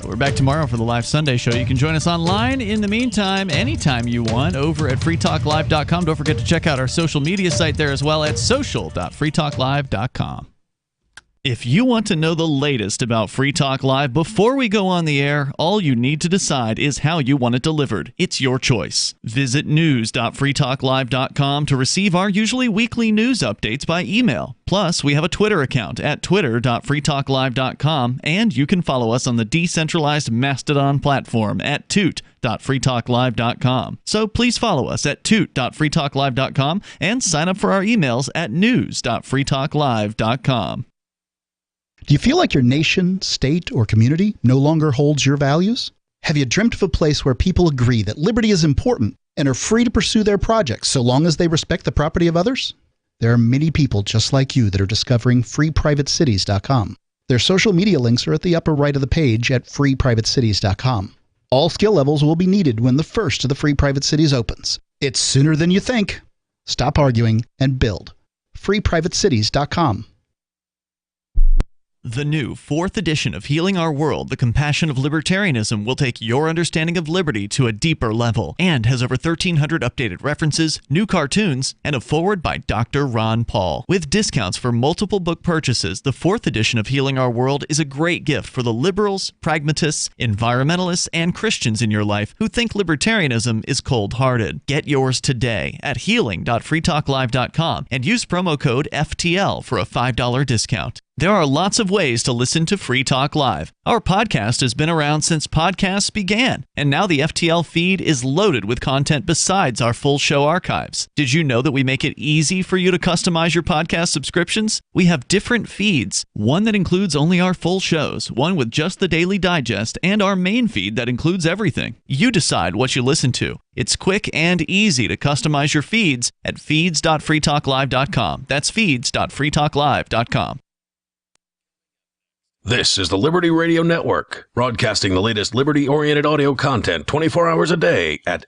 we're back tomorrow for the live Sunday show. You can join us online in the meantime, anytime you want, over at freetalklive.com. Don't forget to check out our social media site there as well at social.freetalklive.com. If you want to know the latest about Free Talk Live before we go on the air, all you need to decide is how you want it delivered. It's your choice. Visit news.freetalklive.com to receive our usually weekly news updates by email. Plus, we have a Twitter account at twitter.freetalklive.com, and you can follow us on the decentralized Mastodon platform at toot.freetalklive.com. So please follow us at toot.freetalklive.com and sign up for our emails at news.freetalklive.com. Do you feel like your nation, state, or community no longer holds your values? Have you dreamt of a place where people agree that liberty is important and are free to pursue their projects so long as they respect the property of others? There are many people just like you that are discovering freeprivatecities.com. Their social media links are at the upper right of the page at freeprivatecities.com. All skill levels will be needed when the first of the Free Private Cities opens. It's sooner than you think. Stop arguing and build. freeprivatecities.com. The new 4th edition of Healing Our World, The Compassion of Libertarianism, will take your understanding of liberty to a deeper level and has over 1,300 updated references, new cartoons, and a foreword by Dr. Ron Paul. With discounts for multiple book purchases, the 4th edition of Healing Our World is a great gift for the liberals, pragmatists, environmentalists, and Christians in your life who think libertarianism is cold-hearted. Get yours today at healing.freetalklive.com and use promo code FTL for a $5 discount. There are lots of ways to listen to Free Talk Live. Our podcast has been around since podcasts began, and now the FTL feed is loaded with content besides our full show archives. Did you know that we make it easy for you to customize your podcast subscriptions? We have different feeds, one that includes only our full shows, one with just the Daily Digest, and our main feed that includes everything. You decide what you listen to. It's quick and easy to customize your feeds at feeds.freetalklive.com. That's feeds.freetalklive.com. This is the Liberty Radio Network, broadcasting the latest liberty-oriented audio content 24 hours a day at